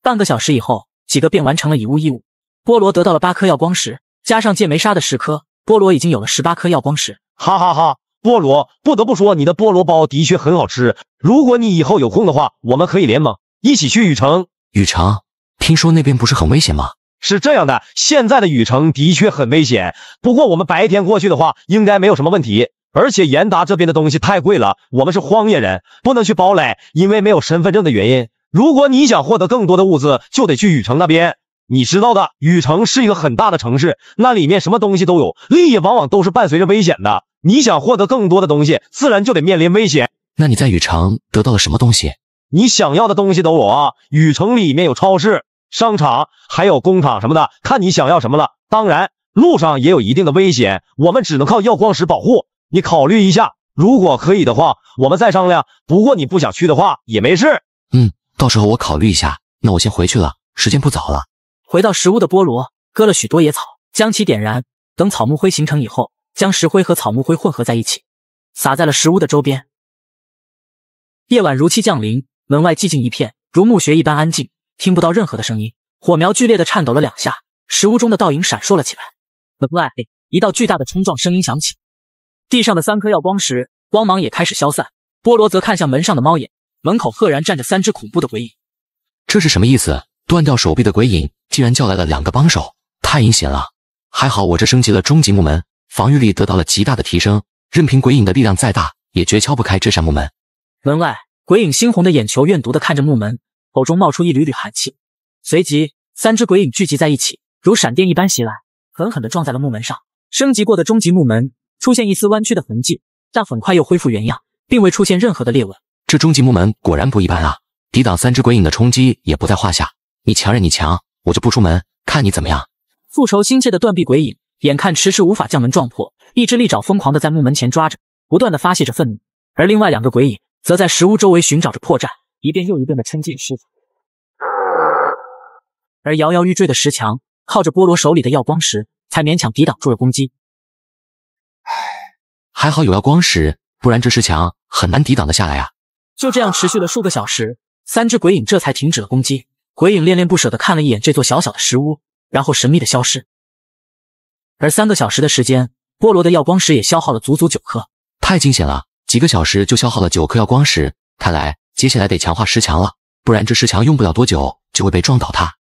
半个小时以后，几个便完成了以物易物。菠萝得到了8颗耀光石，加上剑眉鲨的10颗，菠萝已经有了18颗耀光石。哈哈哈，菠萝，不得不说你的菠萝包的确很好吃。如果你以后有空的话，我们可以联盟，一起去雨城。雨城？听说那边不是很危险吗？是这样的，现在的雨城的确很危险，不过我们白天过去的话，应该没有什么问题。而且严达这边的东西太贵了，我们是荒野人，不能去堡垒，因为没有身份证的原因。如果你想获得更多的物资，就得去雨城那边。你知道的，雨城是一个很大的城市，那里面什么东西都有，利益往往都是伴随着危险的。你想获得更多的东西，自然就得面临危险。那你在雨城得到了什么东西？你想要的东西都有啊，雨城里面有超市、商场，还有工厂什么的，看你想要什么了。当然，路上也有一定的危险，我们只能靠耀光石保护。你考虑一下，如果可以的话，我们再商量。不过你不想去的话，也没事。到时候我考虑一下。那我先回去了，时间不早了。回到石屋的菠萝，割了许多野草，将其点燃。等草木灰形成以后，将石灰和草木灰混合在一起，撒在了石屋的周边。夜晚如期降临，门外寂静一片，如墓穴一般安静，听不到任何的声音。火苗剧烈的颤抖了2下，石屋中的倒影闪烁了起来。门外一道巨大的冲撞声音响起，地上的3颗耀光石光芒也开始消散。菠萝则看向门上的猫眼，门口赫然站着3只恐怖的鬼影。这是什么意思？断掉手臂的鬼影竟然叫来了2个帮手，太阴险了！还好我这升级了终极木门，防御力得到了极大的提升，任凭鬼影的力量再大，也绝敲不开这扇木门。门外，鬼影猩红的眼球怨毒地看着木门，口中冒出一缕缕寒气。随即，3只鬼影聚集在一起，如闪电一般袭来，狠狠地撞在了木门上。升级过的终极木门出现一丝弯曲的痕迹，但很快又恢复原样，并未出现任何的裂纹。这终极木门果然不一般啊！抵挡3只鬼影的冲击也不在话下。你强人你强，我就不出门，看你怎么样！复仇心切的断臂鬼影眼看迟迟无法将门撞破，一只利爪疯狂地在木门前抓着，不断地发泄着愤怒。而另外2个鬼影则在石屋周围寻找着破绽，一遍又一遍地撑进石。而摇摇欲坠的石墙靠着菠萝手里的耀光石，才勉强抵挡住了攻击。还好有耀光石，不然这石墙很难抵挡得下来啊！就这样持续了数个小时，3只鬼影这才停止了攻击。鬼影恋恋不舍地看了一眼这座小小的石屋，然后神秘地消失。而3个小时的时间，菠萝的耀光石也消耗了足足9颗。太惊险了，几个小时就消耗了9颗耀光石，看来接下来得强化石墙了，不然这石墙用不了多久就会被撞倒塌。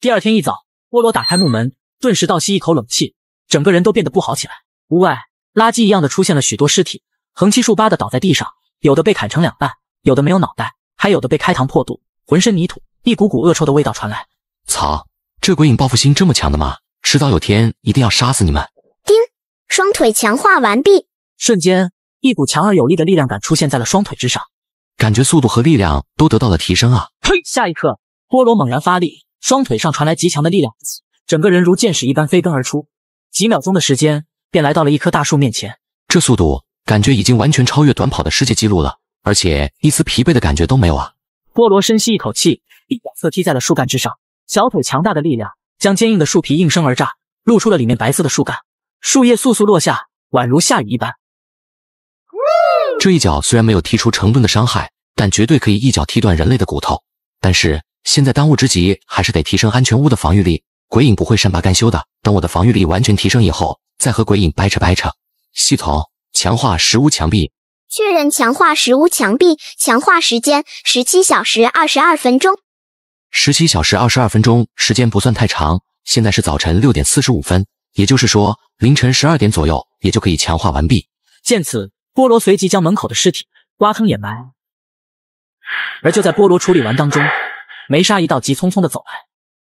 第二天一早，菠萝打开木门，顿时倒吸一口冷气，整个人都变得不好起来。屋外垃圾一样的出现了许多尸体，横七竖八的倒在地上，有的被砍成2半，有的没有脑袋，还有的被开膛破肚，浑身泥土，一股股恶臭的味道传来。操，这鬼影报复心这么强的吗？迟早有天一定要杀死你们！叮，双腿强化完毕。瞬间，一股强而有力的力量感出现在了双腿之上，感觉速度和力量都得到了提升啊！呸！下一刻，菠萝猛然发力，双腿上传来极强的力量，整个人如箭矢一般飞奔而出，几秒钟的时间便来到了一棵大树面前。这速度感觉已经完全超越短跑的世界纪录了，而且一丝疲惫的感觉都没有啊！菠萝深吸一口气，一脚侧踢在了树干之上，小腿强大的力量将坚硬的树皮应声而炸，露出了里面白色的树干，树叶簌簌落下，宛如下雨一般。这一脚虽然没有踢出成吨的伤害，但绝对可以一脚踢断人类的骨头。但是现在当务之急还是得提升安全屋的防御力，鬼影不会善罢甘休的，等我的防御力完全提升以后，再和鬼影掰扯掰扯。系统强化石屋墙壁，确认强化石屋墙壁，强化时间17小时22分钟。17小时22分钟，时间不算太长。现在是早晨6点45分，也就是说凌晨12点左右也就可以强化完毕。见此，菠萝随即将门口的尸体挖坑掩埋。而就在菠萝处理完当中，梅莎一道急匆匆地走来。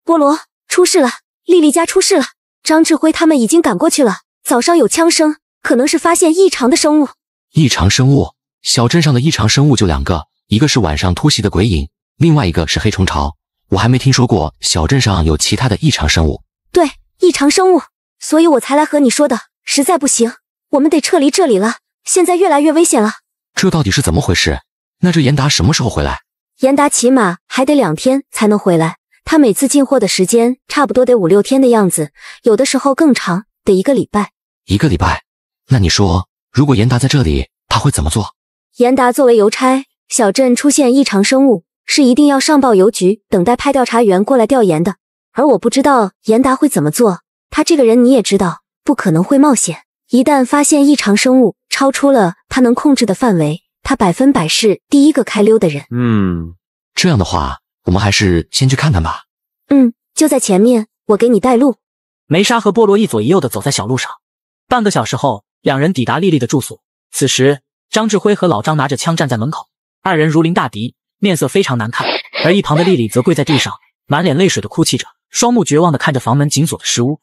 菠萝，出事了，丽丽家出事了，张志辉他们已经赶过去了，早上有枪声，可能是发现异常的生物。异常生物？小镇上的异常生物就2个，一个是晚上突袭的鬼影，另外一个是黑虫巢。我还没听说过小镇上有其他的异常生物。对，异常生物，所以我才来和你说的，实在不行，我们得撤离这里了，现在越来越危险了。这到底是怎么回事？那这严达什么时候回来？严达起码还得2天才能回来，他每次进货的时间差不多得5、6天的样子，有的时候更长，得1个礼拜。1个礼拜？那你说，如果严达在这里，他会怎么做？严达作为邮差，小镇出现异常生物，是一定要上报邮局，等待派调查员过来调研的。而我不知道严达会怎么做，他这个人你也知道，不可能会冒险。一旦发现异常生物超出了他能控制的范围，他100%是第一个开溜的人。这样的话，我们还是先去看看吧。就在前面，我给你带路。梅莎和菠萝一左一右的走在小路上。半个小时后，2人抵达丽丽的住所。此时，张志辉和老张拿着枪站在门口，2人如临大敌，面色非常难看。而一旁的丽丽则跪在地上，满脸泪水的哭泣着，双目绝望的看着房门紧锁的石屋。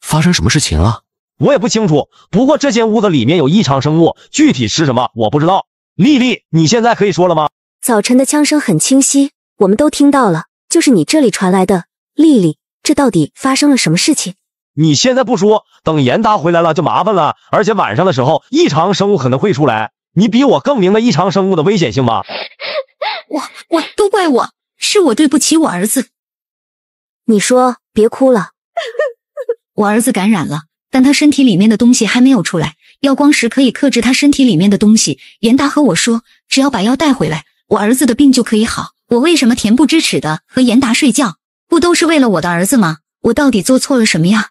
发生什么事情了？我也不清楚，不过这间屋子里面有异常生物，具体是什么我不知道。丽丽，你现在可以说了吗？早晨的枪声很清晰，我们都听到了，就是你这里传来的。丽丽，这到底发生了什么事情？你现在不说，等严达回来了就麻烦了，而且晚上的时候异常生物可能会出来，你比我更明白异常生物的危险性吧？我都怪我，是我对不起我儿子。你说，别哭了。我儿子感染了，但他身体里面的东西还没有出来，耀光石可以克制他身体里面的东西。严达和我说，只要把药带回来，我儿子的病就可以好。我为什么恬不知耻的和严达睡觉？不都是为了我的儿子吗？我到底做错了什么呀？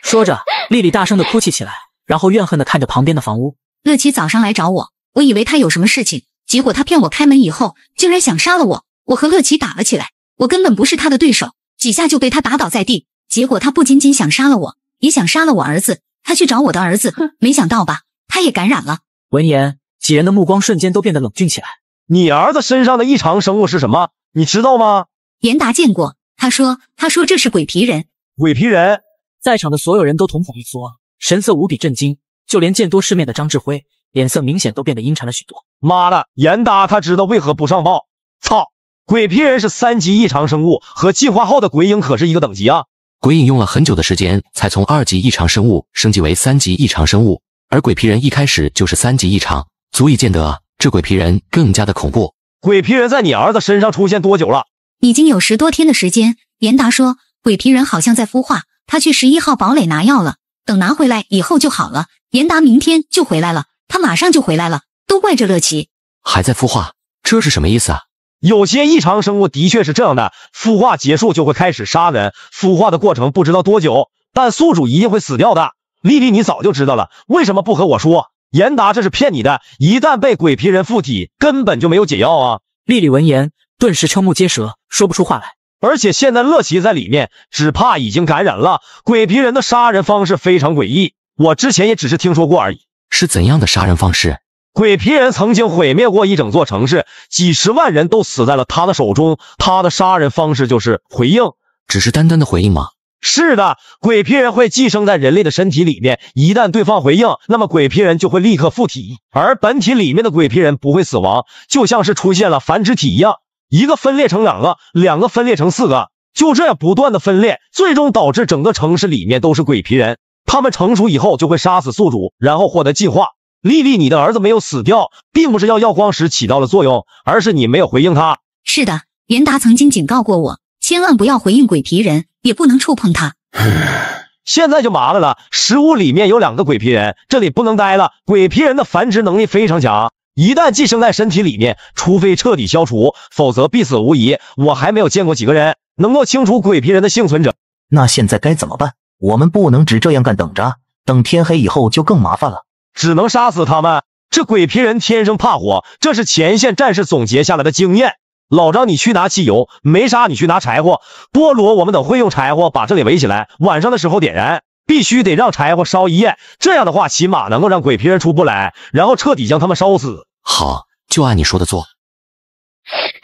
说着，丽丽大声的哭泣起来，然后怨恨的看着旁边的房屋。乐琪早上来找我我以为他有什么事情，结果他骗我开门以后，竟然想杀了我。我和乐琪打了起来，我根本不是他的对手，几下就被他打倒在地。结果他不仅仅想杀了我，也想杀了我儿子。他去找我的儿子，没想到吧，他也感染了。闻言，几人的目光瞬间都变得冷峻起来。你儿子身上的异常生物是什么？你知道吗？严达见过，他说这是鬼皮人。鬼皮人？在场的所有人都瞳孔一缩，神色无比震惊，就连见多世面的张志辉脸色明显都变得阴沉了许多。妈的，严达他知道为何不上报？操！鬼皮人是3级异常生物，和进化后的鬼影可是一个等级啊！鬼影用了很久的时间才从2级异常生物升级为3级异常生物，而鬼皮人一开始就是3级异常，足以见得这鬼皮人更加的恐怖。鬼皮人在你儿子身上出现多久了？已经有10多天的时间。严达说鬼皮人好像在孵化，他去11号堡垒拿药了，等拿回来以后就好了。严达明天就回来了，他马上就回来了，都怪这乐琪。还在孵化，这是什么意思啊？有些异常生物的确是这样的，孵化结束就会开始杀人，孵化的过程不知道多久，但宿主一定会死掉的。丽丽，你早就知道了，为什么不和我说？严达这是骗你的，一旦被鬼皮人附体，根本就没有解药啊！丽丽闻言，顿时瞠目结舌，说不出话来。而且现在乐琪在里面，只怕已经感染了。鬼皮人的杀人方式非常诡异，我之前也只是听说过而已。是怎样的杀人方式？鬼皮人曾经毁灭过一整座城市，几十万人都死在了他的手中。他的杀人方式就是回应。只是单单的回应吗？是的，鬼皮人会寄生在人类的身体里面，一旦对方回应，那么鬼皮人就会立刻附体，而本体里面的鬼皮人不会死亡，就像是出现了繁殖体一样，一个分裂成2个，2个分裂成4个，就这样不断的分裂，最终导致整个城市里面都是鬼皮人。他们成熟以后就会杀死宿主，然后获得进化。丽丽，你的儿子没有死掉，并不是耀光石起到了作用，而是你没有回应他。是的，严达曾经警告过我，千万不要回应鬼皮人，也不能触碰他。现在就麻烦了，食物里面有2个鬼皮人，这里不能待了。鬼皮人的繁殖能力非常强，一旦寄生在身体里面，除非彻底消除，否则必死无疑。我还没有见过几个人能够清除鬼皮人的幸存者。那现在该怎么办？我们不能只这样干等着，等天黑以后就更麻烦了。只能杀死他们。这鬼皮人天生怕火，这是前线战士总结下来的经验。老张，你去拿汽油，没啥你去拿柴火。菠萝，我们等会用柴火把这里围起来，晚上的时候点燃，必须得让柴火烧一夜，这样的话起码能够让鬼皮人出不来，然后彻底将他们烧死。好，就按你说的做。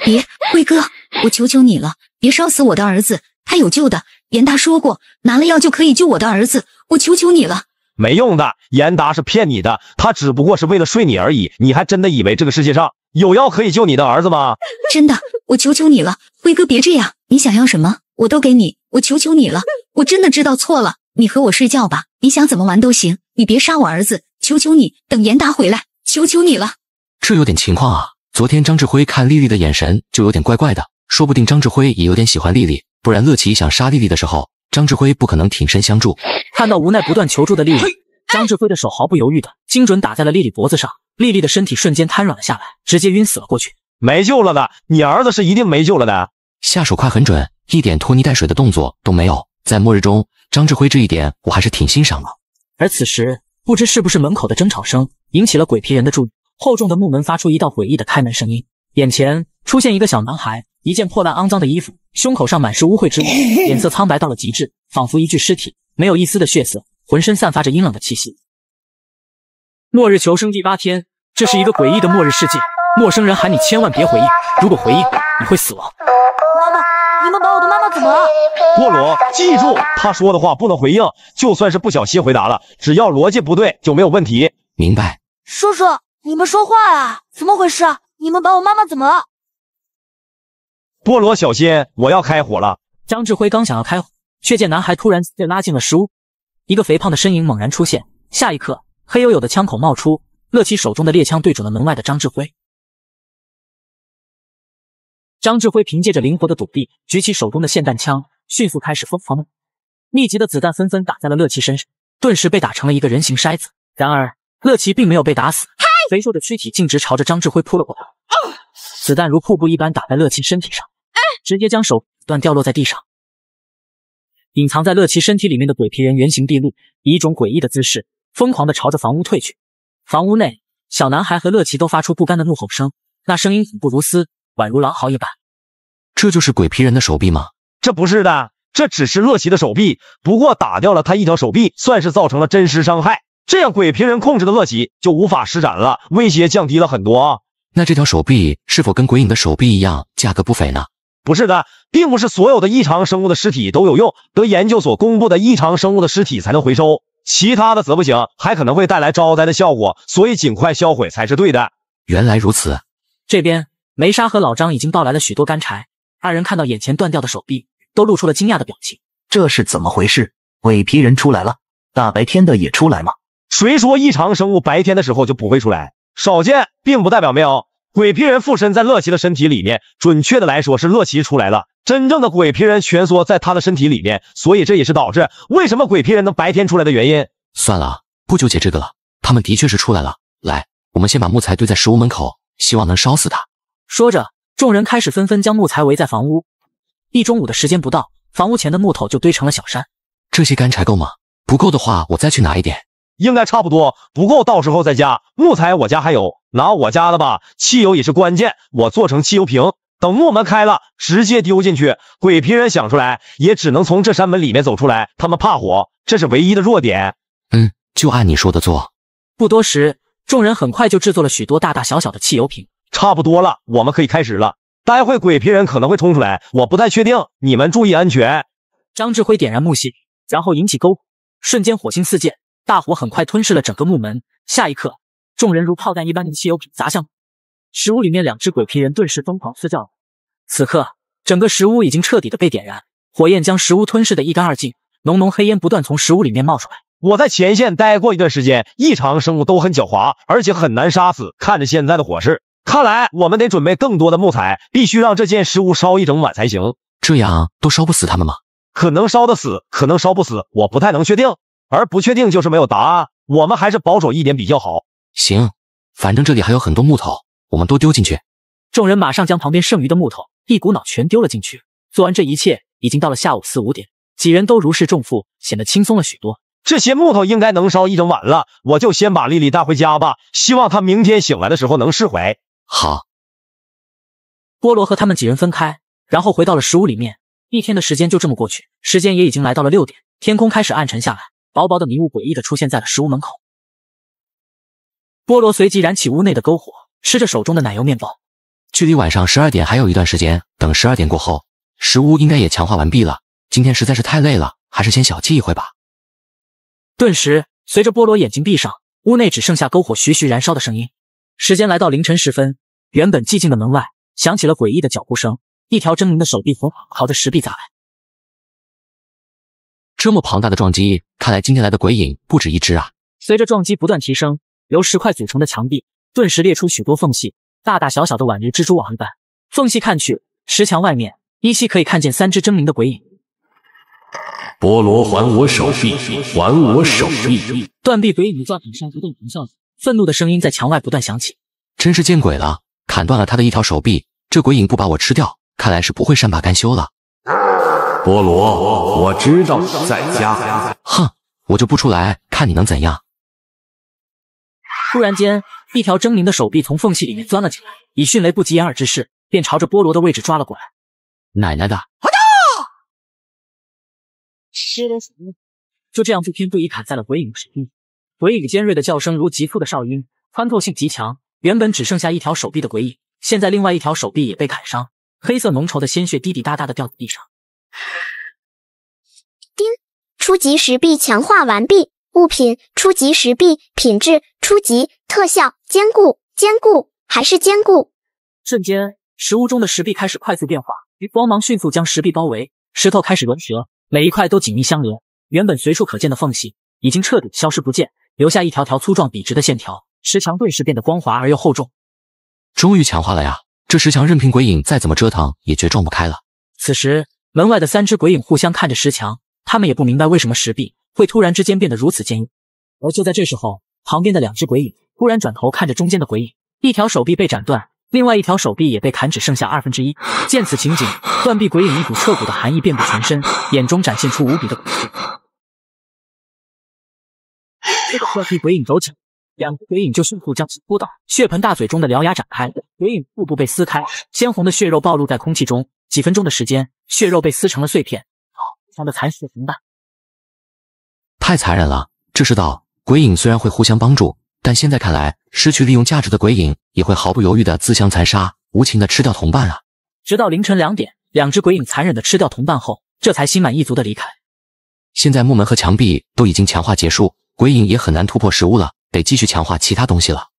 别，辉哥，我求求你了，别烧死我的儿子，他有救的。严达说过，拿了药就可以救我的儿子，我求求你了。没用的，严达是骗你的，他只不过是为了睡你而已。你还真的以为这个世界上有药可以救你的儿子吗？真的，我求求你了，辉哥别这样，你想要什么我都给你，我求求你了，我真的知道错了，你和我睡觉吧，你想怎么玩都行，你别杀我儿子，求求你，等严达回来，求求你了。这有点情况啊，昨天张志辉看丽丽的眼神就有点怪怪的，说不定张志辉也有点喜欢丽丽，不然乐琪想杀丽丽的时候，张志辉不可能挺身相助。看到无奈不断求助的丽丽，张志辉的手毫不犹豫的精准打在了丽丽脖子上，丽丽的身体瞬间瘫软了下来，直接晕死了过去。没救了的，你儿子是一定没救了的。下手快很准，一点拖泥带水的动作都没有。在末日中，张志辉这一点我还是挺欣赏的。而此时，不知是不是门口的争吵声引起了鬼皮人的注意，厚重的木门发出一道诡异的开门声音，眼前出现一个小男孩，一件破烂肮脏的衣服，胸口上满是污秽之物，脸色苍白到了极致，仿佛一具尸体，没有一丝的血色，浑身散发着阴冷的气息。末日求生第8天，这是一个诡异的末日世界，陌生人喊你千万别回应，如果回应，你会死亡。妈妈，你们把我的妈妈怎么了？菠萝，记住，他说的话不能回应，就算是不小心回答了，只要逻辑不对就没有问题。明白。叔叔，你们说话啊，怎么回事？你们把我妈妈怎么了？菠萝小心，我要开火了。张志辉刚想要开火，却见男孩突然被拉进了食屋，一个肥胖的身影猛然出现，下一刻黑黝黝的枪口冒出，乐琪手中的猎枪对准了门外的张志辉。张志辉凭借着灵活的躲避，举起手中的霰弹枪，迅速开始疯狂，密集的子弹纷纷打在了乐琪身上，顿时被打成了一个人形筛子。然而乐琪并没有被打死，肥硕的躯体径直朝着张志辉扑了过来，子弹如瀑布一般打在乐琪身体上，直接将手断掉落在地上。隐藏在乐琪身体里面的鬼皮人原形毕露，以一种诡异的姿势疯狂地朝着房屋退去。房屋内，小男孩和乐奇都发出不甘的怒吼声，那声音恐怖如斯，宛如狼嚎一般。这就是鬼皮人的手臂吗？这不是的，这只是乐奇的手臂，不过打掉了他一条手臂，算是造成了真实伤害。这样鬼皮人控制的乐奇就无法施展了，威胁降低了很多。那这条手臂是否跟鬼影的手臂一样价格不菲呢？不是的，并不是所有的异常生物的尸体都有用，得研究所公布的异常生物的尸体才能回收，其他的则不行，还可能会带来招灾的效果，所以尽快销毁才是对的。原来如此。这边梅莎和老张已经抱来了许多干柴，二人看到眼前断掉的手臂，都露出了惊讶的表情。这是怎么回事？鬼皮人出来了？大白天的也出来吗？谁说异常生物白天的时候就不会出来？少见并不代表没有。鬼皮人附身在乐奇的身体里面，准确的来说是乐奇出来了，真正的鬼皮人蜷缩在他的身体里面，所以这也是导致为什么鬼皮人能白天出来的原因。算了，不纠结这个了，他们的确是出来了。来，我们先把木材堆在石屋门口，希望能烧死他。说着，众人开始纷纷将木材围在房屋。1中午的时间不到，房屋前的木头就堆成了小山。这些干柴够吗？不够的话，我再去拿一点。应该差不多，不够到时候再加。木材我家还有，拿我家的吧。汽油也是关键，我做成汽油瓶，等木门开了，直接丢进去。鬼皮人想出来，也只能从这山门里面走出来，他们怕火，这是唯一的弱点。就按你说的做。不多时，众人很快就制作了许多大大小小的汽油瓶。差不多了，我们可以开始了。待会鬼皮人可能会冲出来，我不太确定，你们注意安全。张志辉点燃木屑，然后引起篝火，瞬间火星四溅，大火很快吞噬了整个木门。下一刻，众人如炮弹一般的汽油瓶砸向石屋里面，2只鬼皮人顿时疯狂嘶叫。此刻，整个石屋已经彻底的被点燃，火焰将石屋吞噬得一干二净，浓浓黑烟不断从石屋里面冒出来。我在前线待过一段时间，异常生物都很狡猾，而且很难杀死。看着现在的火势，看来我们得准备更多的木材，必须让这件石屋烧一整晚才行。这样都烧不死他们吗？可能烧得死，可能烧不死，我不太能确定。而不确定就是没有答案，我们还是保守一点比较好。行，反正这里还有很多木头，我们都丢进去。众人马上将旁边剩余的木头一股脑全丢了进去。做完这一切，已经到了下午4、5点，几人都如释重负，显得轻松了许多。这些木头应该能烧一整晚了，我就先把丽丽带回家吧，希望她明天醒来的时候能释怀。好。菠萝和他们几人分开，然后回到了石屋里面。一天的时间就这么过去，时间也已经来到了6点，天空开始暗沉下来，薄薄的迷雾诡异的出现在了石屋门口。菠萝随即燃起屋内的篝火，吃着手中的奶油面包。距离晚上12点还有一段时间，等12点过后，石屋应该也强化完毕了。今天实在是太累了，还是先小憩一会吧。顿时，随着菠萝眼睛闭上，屋内只剩下篝火徐徐燃烧的声音。时间来到凌晨时分，原本寂静的门外响起了诡异的脚步声，一条狰狞的手臂朝着石壁砸来。这么庞大的撞击，看来今天来的鬼影不止一只啊！随着撞击不断提升，由石块组成的墙壁顿时裂出许多缝隙，大大小小的宛如蜘蛛网一般。缝隙看去，石墙外面依稀可以看见3只狰狞的鬼影。菠萝，还我手臂！还我手臂！断臂鬼影的抓砍上不断咆哮，愤怒的声音在墙外不断响起。真是见鬼了，砍断了他的一条手臂，这鬼影不把我吃掉，看来是不会善罢甘休了。菠萝，我知道你在家。哼，我就不出来，看你能怎样。突然间，一条狰狞的手臂从缝隙里面钻了进来，以迅雷不及掩耳之势，便朝着菠萝的位置抓了过来。奶奶的！就这样不偏不倚砍在了鬼影的手臂。鬼影尖锐的叫声如急促的哨音，穿透性极强。原本只剩下一条手臂的鬼影，现在另外一条手臂也被砍伤，黑色浓稠的鲜血滴滴答答的掉在地上。丁，初级石壁强化完毕。物品：初级石壁，品质：初级，特效：坚固，坚固，还是坚固。瞬间，石屋中的石壁开始快速变化，光芒迅速将石壁包围，石头开始轮折，每一块都紧密相连。原本随处可见的缝隙已经彻底消失不见，留下一条条粗壮笔直的线条。石墙顿时变得光滑而又厚重。终于强化了呀！这石墙任凭鬼影再怎么折腾也绝撞不开了。此时，门外的3只鬼影互相看着石墙，他们也不明白为什么石壁会突然之间变得如此坚硬。而就在这时候，旁边的2只鬼影突然转头看着中间的鬼影，一条手臂被斩断，另外一条手臂也被砍只剩下1/2。见此情景，断臂鬼影一股彻骨的寒意遍布全身，眼中展现出无比的恐惧。这个断臂鬼影走起来，两个鬼影就迅速将其扑倒，血盆大嘴中的獠牙展开，鬼影腹部被撕开，鲜红的血肉暴露在空气中。几分钟的时间，血肉被撕成了碎片，非常的残血横弹。太残忍了！这世道，鬼影虽然会互相帮助，但现在看来，失去利用价值的鬼影也会毫不犹豫的自相残杀，无情的吃掉同伴啊！直到凌晨2点，两只鬼影残忍的吃掉同伴后，这才心满意足的离开。现在木门和墙壁都已经强化结束，鬼影也很难突破食物了，得继续强化其他东西了。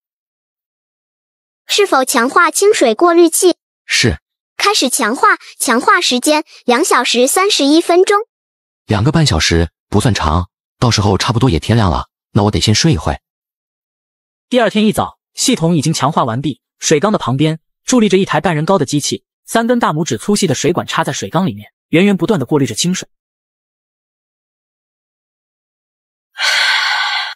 是否强化清水过滤器？是。开始强化，强化时间2小时31分钟。2个半小时不算长，到时候差不多也天亮了，那我得先睡一会。第二天一早，系统已经强化完毕，水缸的旁边伫立着一台半人高的机器，3根大拇指粗细的水管插在水缸里面，源源不断的过滤着清水。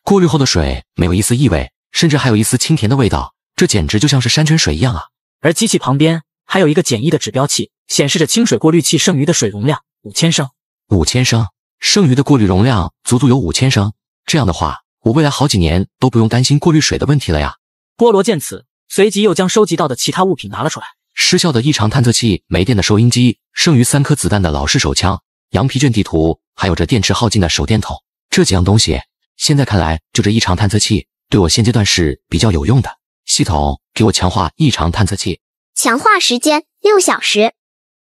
过滤后的水没有一丝异味，甚至还有一丝清甜的味道，这简直就像是山泉水一样啊！而机器旁边还有一个简易的指标器，显示着清水过滤器剩余的水容量5000升。5000升，剩余的过滤容量足足有5000升。这样的话，我未来好几年都不用担心过滤水的问题了呀。菠萝见此，随即又将收集到的其他物品拿了出来：失效的异常探测器、没电的收音机、剩余3颗子弹的老式手枪、羊皮卷地图，还有这电池耗尽的手电筒。这几样东西，现在看来，就这异常探测器对我现阶段是比较有用的。系统给我强化异常探测器。强化时间6小时。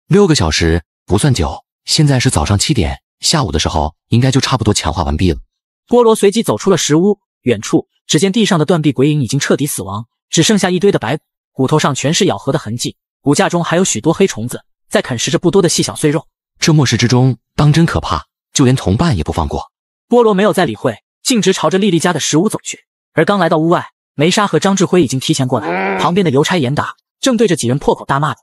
6个小时不算久，现在是早上7点，下午的时候应该就差不多强化完毕了。菠萝随即走出了石屋，远处只见地上的断臂鬼影已经彻底死亡，只剩下一堆的白骨，骨头上全是咬合的痕迹，骨架中还有许多黑虫子在啃食着不多的细小碎肉。这末世之中当真可怕，就连同伴也不放过。菠萝没有再理会，径直朝着莉莉家的石屋走去。而刚来到屋外，梅莎和张志辉已经提前过来，旁边的邮差严达正对着几人破口大骂着：“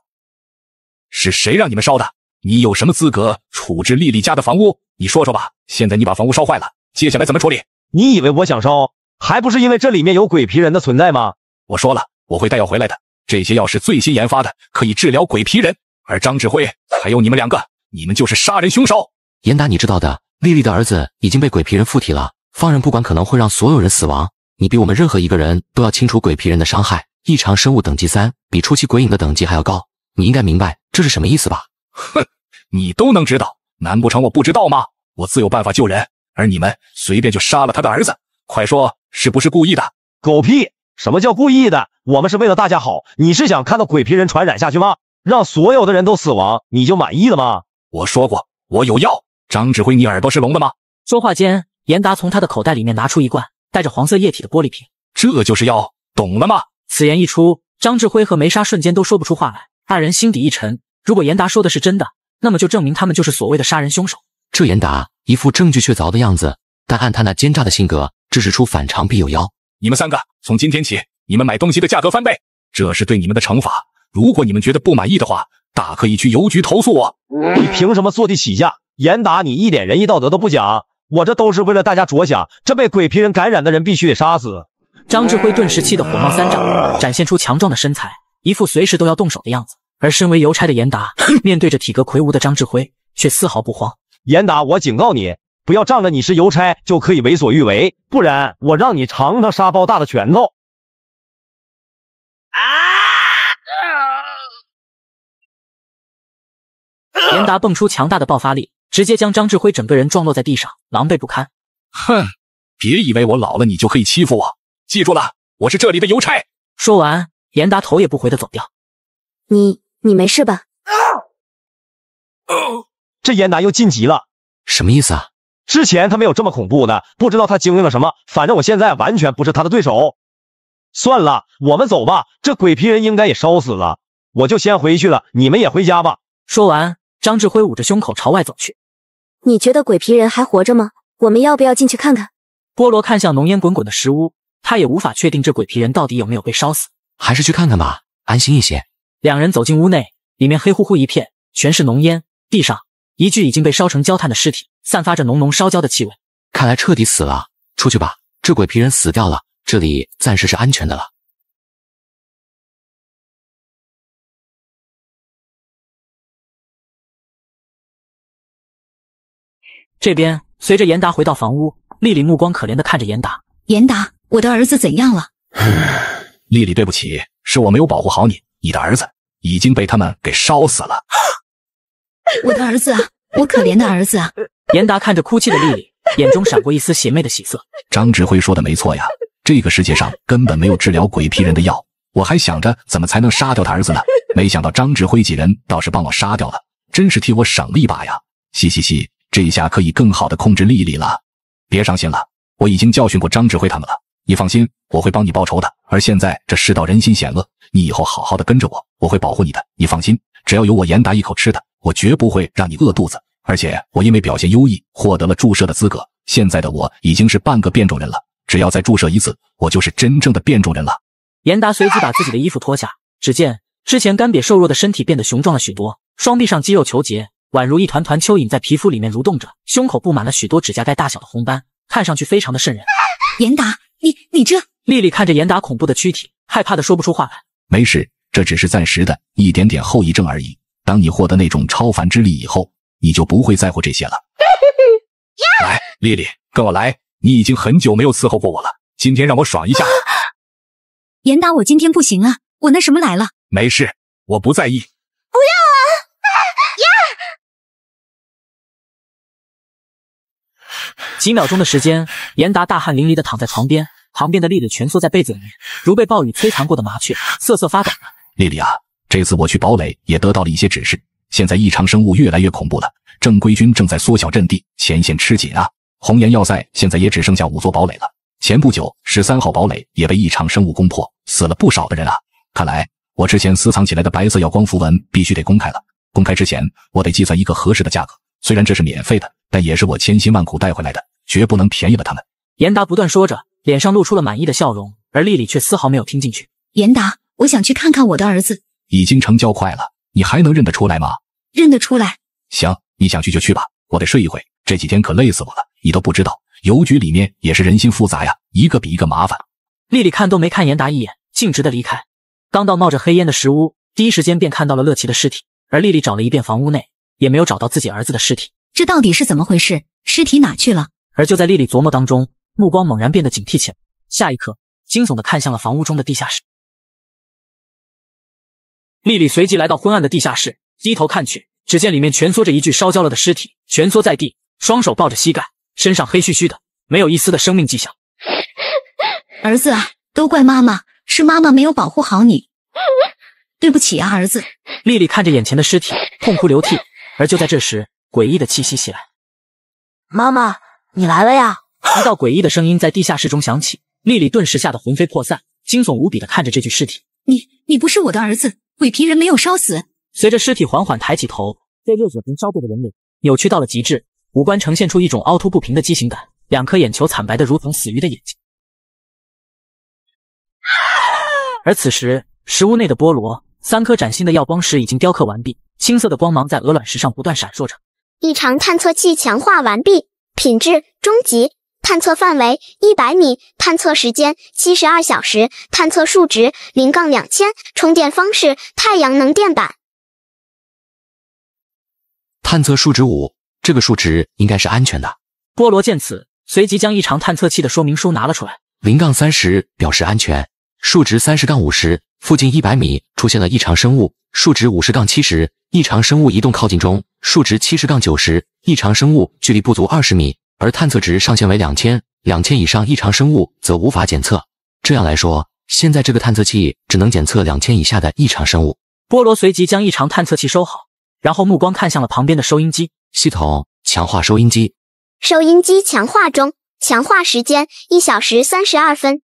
是谁让你们烧的？你有什么资格处置莉莉家的房屋？你说说吧。现在你把房屋烧坏了，接下来怎么处理？你以为我想烧，还不是因为这里面有鬼皮人的存在吗？我说了，我会带药回来的。这些药是最新研发的，可以治疗鬼皮人。而张志辉还有你们2个，你们就是杀人凶手。严达，你知道的，莉莉的儿子已经被鬼皮人附体了，放任不管可能会让所有人死亡。你比我们任何一个人都要清除鬼皮人的伤害。异常生物等级3，比初期鬼影的等级还要高。你应该明白这是什么意思吧？哼，你都能知道，难不成我不知道吗？我自有办法救人，而你们随便就杀了他的儿子，快说是不是故意的？狗屁！什么叫故意的？我们是为了大家好，你是想看到鬼皮人传染下去吗？让所有的人都死亡，你就满意了吗？我说过，我有药。张指挥，你耳朵是聋的吗？说话间，严达从他的口袋里面拿出一罐带着黄色液体的玻璃瓶。这就是药，懂了吗？此言一出，张志辉和梅莎瞬间都说不出话来，二人心底一沉。如果严达说的是真的，那么就证明他们就是所谓的杀人凶手。这严达一副证据确凿的样子，但按他那奸诈的性格，这是出反常必有妖。你们3个，从今天起，你们买东西的价格翻倍，这是对你们的惩罚。如果你们觉得不满意的话，大可以去邮局投诉我。你凭什么坐地起价？严达，你一点仁义道德都不讲，我这都是为了大家着想，这被鬼皮人感染的人必须得杀死。张志辉顿时气得火冒三丈，展现出强壮的身材，一副随时都要动手的样子。而身为邮差的严达，面对着体格魁梧的张志辉，却丝毫不慌。严达，我警告你，不要仗着你是邮差就可以为所欲为，不然我让你尝尝沙包大的拳头。严达蹦出强大的爆发力，直接将张志辉整个人撞落在地上，狼狈不堪。哼，别以为我老了你就可以欺负我，记住了，我是这里的邮差。说完，严达头也不回地走掉。你没事吧？这严达又晋级了，什么意思啊？之前他没有这么恐怖的，不知道他经历了什么，反正我现在完全不是他的对手。算了，我们走吧，这鬼皮人应该也烧死了，我就先回去了，你们也回家吧。说完，张志辉捂着胸口朝外走去。你觉得鬼皮人还活着吗？我们要不要进去看看？菠萝看向浓烟滚滚的石屋，他也无法确定这鬼皮人到底有没有被烧死，还是去看看吧，安心一些。两人走进屋内，里面黑乎乎一片，全是浓烟，地上一具已经被烧成焦炭的尸体，散发着浓浓烧焦的气味。看来彻底死了，出去吧，这鬼皮人死掉了，这里暂时是安全的了。这边随着严达回到房屋，丽丽目光可怜地看着严达。严达，我的儿子怎样了？丽丽，对不起，是我没有保护好你，你的儿子已经被他们给烧死了。我的儿子啊，我可怜的儿子啊！严达看着哭泣的丽丽，眼中闪过一丝邪魅的喜色。张指挥说的没错呀，这个世界上根本没有治疗鬼皮人的药，我还想着怎么才能杀掉他儿子呢，没想到张指挥几人倒是帮我杀掉了，真是替我省了一把呀！嘻嘻嘻，这下可以更好的控制丽丽了。别伤心了，我已经教训过张指挥他们了，你放心，我会帮你报仇的。而现在这世道人心险恶，你以后好好的跟着我，我会保护你的，你放心，只要有我严达一口吃的，我绝不会让你饿肚子。而且我因为表现优异，获得了注射的资格，现在的我已经是半个变种人了，只要再注射一次，我就是真正的变种人了。严达随即把自己的衣服脱下，只见之前干瘪瘦弱的身体变得雄壮了许多，双臂上肌肉虬结，宛如一团团蚯蚓在皮肤里面蠕动着，胸口布满了许多指甲盖大小的红斑，看上去非常的瘆人。严达，你这……丽丽看着严达恐怖的躯体，害怕的说不出话来。没事，这只是暂时的一点点后遗症而已，当你获得那种超凡之力以后，你就不会在乎这些了。来，丽丽，跟我来，你已经很久没有伺候过我了，今天让我爽一下。严达，我今天不行啊，我那什么来了。没事，我不在意。不要啊！几秒钟的时间，严达大汗淋漓的躺在床边，旁边的丽丽蜷缩在被子里面，如被暴雨摧残过的麻雀，瑟瑟发抖。丽丽啊，这次我去堡垒也得到了一些指示，现在异常生物越来越恐怖了，正规军正在缩小阵地，前线吃紧啊。红岩要塞现在也只剩下5座堡垒了，前不久13号堡垒也被异常生物攻破，死了不少的人啊。看来我之前私藏起来的白色耀光符文必须得公开了，公开之前我得计算一个合适的价格，虽然这是免费的，但也是我千辛万苦带回来的，绝不能便宜了他们。严达不断说着，脸上露出了满意的笑容，而丽丽却丝毫没有听进去。严达，我想去看看我的儿子。已经成交快了，你还能认得出来吗？认得出来。行，你想去就去吧，我得睡一会，这几天可累死我了。你都不知道，邮局里面也是人心复杂呀，一个比一个麻烦。丽丽看都没看严达一眼，径直的离开。刚到冒着黑烟的石屋，第一时间便看到了乐琪的尸体，而丽丽找了一遍房屋内，也没有找到自己儿子的尸体。这到底是怎么回事？尸体哪去了？而就在丽丽琢磨当中，目光猛然变得警惕起来，下一刻惊悚的看向了房屋中的地下室。丽丽随即来到昏暗的地下室，低头看去，只见里面蜷缩着一具烧焦了的尸体，蜷缩在地，双手抱着膝盖，身上黑黢黢的，没有一丝的生命迹象。儿子啊，都怪妈妈，是妈妈没有保护好你，对不起啊，儿子。丽丽看着眼前的尸体，痛哭流涕。而就在这时，诡异的气息袭来。妈妈，你来了呀！一道诡异的声音在地下室中响起，丽丽顿时吓得魂飞魄散，惊悚无比的看着这具尸体。你不是我的儿子，鬼皮人没有烧死。随着尸体缓缓抬起头，在热血瓶烧过的人脸扭曲到了极致，五官呈现出一种凹凸不平的畸形感，两颗眼球惨白的如同死鱼的眼睛。而此时，石屋内的菠萝，3颗崭新的耀光石已经雕刻完毕，青色的光芒在鹅卵石上不断闪烁着。异常探测器强化完毕，品质中级，探测范围100米，探测时间72小时，探测数值0-2000，充电方式太阳能电板。探测数值5，这个数值应该是安全的。菠萝见此，随即将异常探测器的说明书拿了出来。0-30表示安全，数值30-50，附近100米出现了异常生物，数值50-70，异常生物移动靠近中，数值70-90，异常生物距离不足20米，而探测值上限为2000，2000以上异常生物则无法检测。这样来说，现在这个探测器只能检测2000以下的异常生物。菠萝随即将异常探测器收好，然后目光看向了旁边的收音机。系统强化收音机。收音机强化中，强化时间1小时32分。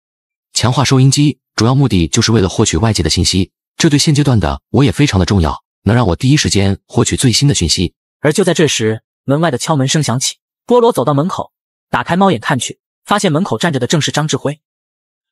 强化收音机主要目的就是为了获取外界的信息，这对现阶段的我也非常的重要，能让我第一时间获取最新的讯息。而就在这时，门外的敲门声响起，菠萝走到门口，打开猫眼看去，发现门口站着的正是张志辉。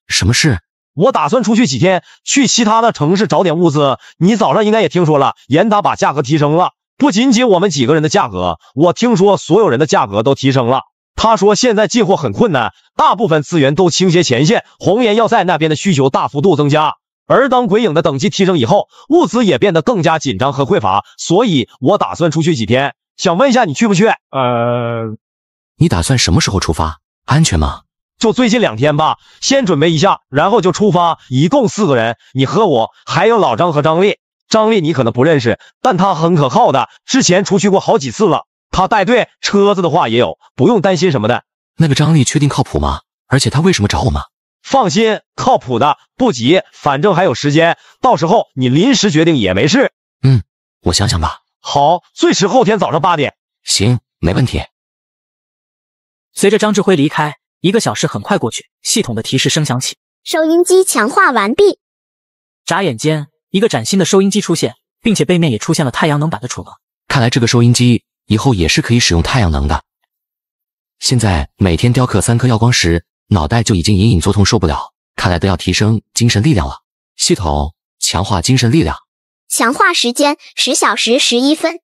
什么事？我打算出去几天，去其他的城市找点物资。你早上应该也听说了，严达把价格提升了，不仅仅我们几个人的价格，我听说所有人的价格都提升了。他说现在进货很困难，大部分资源都倾斜前线，红岩要塞那边的需求大幅度增加。而当鬼影的等级提升以后，物资也变得更加紧张和匮乏，所以我打算出去几天，想问一下你去不去？你打算什么时候出发？安全吗？就最近2天吧，先准备一下，然后就出发，一共4个人，你和我，还有老张和张丽。张丽你可能不认识，但他很可靠的，之前出去过好几次了。他带队，车子的话也有，不用担心什么的。那个张丽确定靠谱吗？而且他为什么找我们？放心，靠谱的，不急，反正还有时间，到时候你临时决定也没事。我想想吧。好，最迟后天早上8点。行，没问题。随着张志辉离开，1个小时很快过去，系统的提示声响起，收音机强化完毕。眨眼间，一个崭新的收音机出现，并且背面也出现了太阳能板的储能。看来这个收音机以后也是可以使用太阳能的。现在每天雕刻3颗耀光石，脑袋就已经隐隐作痛受不了，看来都要提升精神力量了。系统强化精神力量，强化时间10小时11分。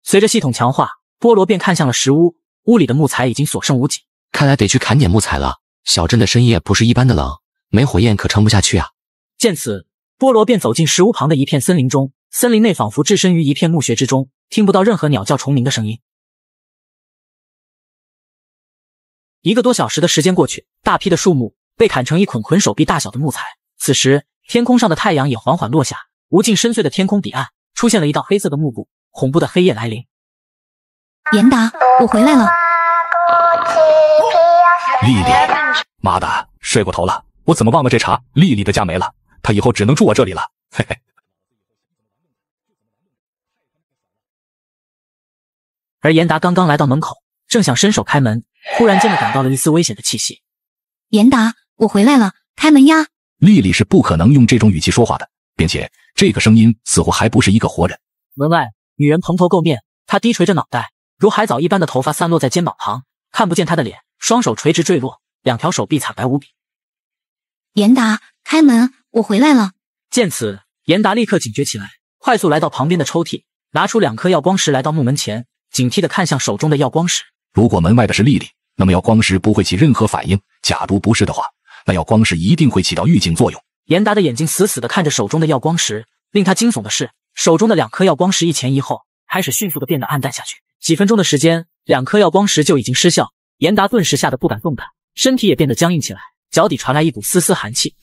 随着系统强化，菠萝便看向了石屋，屋里的木材已经所剩无几，看来得去砍点木材了。小镇的深夜不是一般的冷，没火焰可撑不下去啊。见此，菠萝便走进石屋旁的一片森林中，森林内仿佛置身于一片墓穴之中，听不到任何鸟叫虫鸣的声音。1个多小时的时间过去，大批的树木被砍成一捆捆手臂大小的木材。此时，天空上的太阳也缓缓落下，无尽深邃的天空彼岸出现了一道黑色的幕布，恐怖的黑夜来临。严达，我回来了。丽丽，妈的，睡过头了，我怎么忘了这茬？丽丽的家没了，她以后只能住我这里了，嘿嘿。而严达刚刚来到门口，正想伸手开门，忽然间的感到了一丝危险的气息。严达，我回来了，开门呀！丽丽是不可能用这种语气说话的，并且这个声音似乎还不是一个活人。门外，女人蓬头垢面，她低垂着脑袋，如海藻一般的头发散落在肩膀旁，看不见她的脸，双手垂直坠落，2条手臂惨白无比。严达，开门，我回来了。见此，严达立刻警觉起来，快速来到旁边的抽屉，拿出2颗耀光石，来到木门前，警惕地看向手中的耀光石。如果门外的是丽丽，那么耀光石不会起任何反应，假如不是的话，那耀光石一定会起到预警作用。严达的眼睛死死地看着手中的耀光石，令他惊悚的是，手中的2颗耀光石一前一后，开始迅速地变得暗淡下去。几分钟的时间，2颗耀光石就已经失效，严达顿时吓得不敢动弹，身体也变得僵硬起来，脚底传来一股丝丝寒气。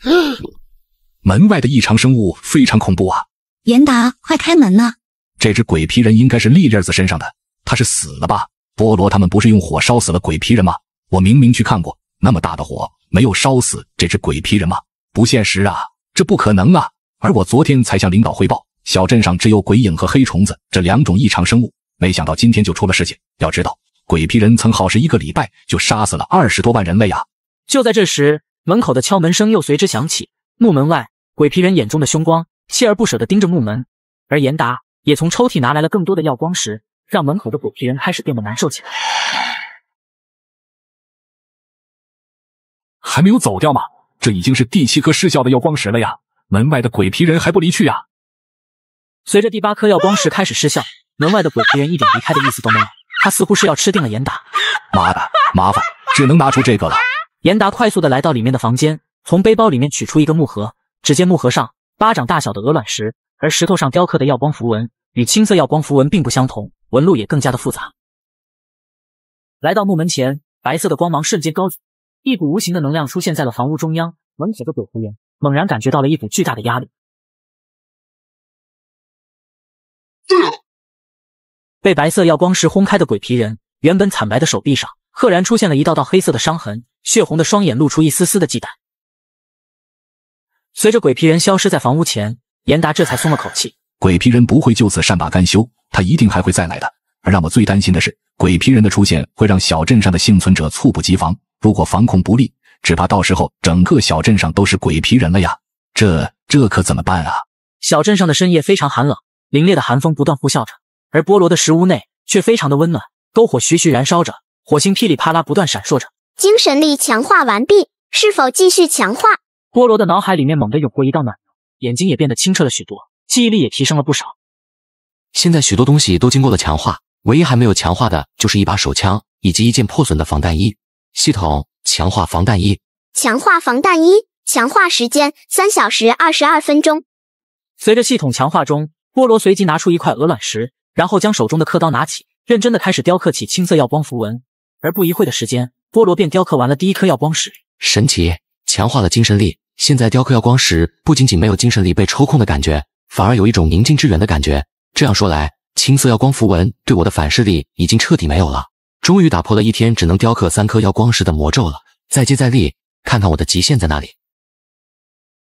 门外的异常生物非常恐怖啊！严达，快开门呐！这只鬼皮人应该是丽丽儿子身上的，他是死了吧？菠萝他们不是用火烧死了鬼皮人吗？我明明去看过，那么大的火没有烧死这只鬼皮人吗？不现实啊，这不可能啊！而我昨天才向领导汇报，小镇上只有鬼影和黑虫子这2种异常生物，没想到今天就出了事情。要知道，鬼皮人曾耗时1个礼拜就杀死了20多万人类啊！就在这时，门口的敲门声又随之响起。木门外，鬼皮人眼中的凶光锲而不舍地盯着木门，而严达也从抽屉拿来了更多的耀光石，让门口的鬼皮人开始变得难受起来。还没有走掉吗？这已经是第7颗失效的耀光石了呀！门外的鬼皮人还不离去啊！随着第8颗耀光石开始失效，门外的鬼皮人一点离开的意思都没有，他似乎是要吃定了严达。妈的，麻烦，只能拿出这个了。严达快速地来到里面的房间，从背包里面取出一个木盒，只见木盒上巴掌大小的鹅卵石，而石头上雕刻的耀光符文与青色耀光符文并不相同，纹路也更加的复杂。来到木门前，白色的光芒瞬间高举，一股无形的能量出现在了房屋中央，门口的鬼仆人猛然感觉到了一股巨大的压力。被白色耀光石轰开的鬼皮人，原本惨白的手臂上赫然出现了一道道黑色的伤痕，血红的双眼露出一丝丝的忌惮。随着鬼皮人消失在房屋前，严达这才松了口气。鬼皮人不会就此善罢甘休，他一定还会再来的。而让我最担心的是，鬼皮人的出现会让小镇上的幸存者猝不及防，如果防控不力，只怕到时候整个小镇上都是鬼皮人了呀！这可怎么办啊？小镇上的深夜非常寒冷，凛冽的寒风不断呼啸着，而菠萝的石屋内却非常的温暖，篝火徐徐燃烧着，火星噼里啪啦不断闪烁着。精神力强化完毕，是否继续强化？菠萝的脑海里面猛地涌过一道暖流，眼睛也变得清澈了许多，记忆力也提升了不少。现在许多东西都经过了强化，唯一还没有强化的就是一把手枪以及一件破损的防弹衣。系统强化防弹衣，强化防弹衣，强化时间3小时22分钟。随着系统强化中，菠萝随即拿出一块鹅卵石，然后将手中的刻刀拿起，认真的开始雕刻起青色耀光符文。而不一会的时间，菠萝便雕刻完了第1颗耀光石。神奇，强化了精神力。现在雕刻耀光时，不仅仅没有精神力被抽空的感觉，反而有一种宁静致远的感觉。这样说来，青色耀光符文对我的反噬力已经彻底没有了。终于打破了一天只能雕刻3颗耀光石的魔咒了。再接再厉，看看我的极限在哪里。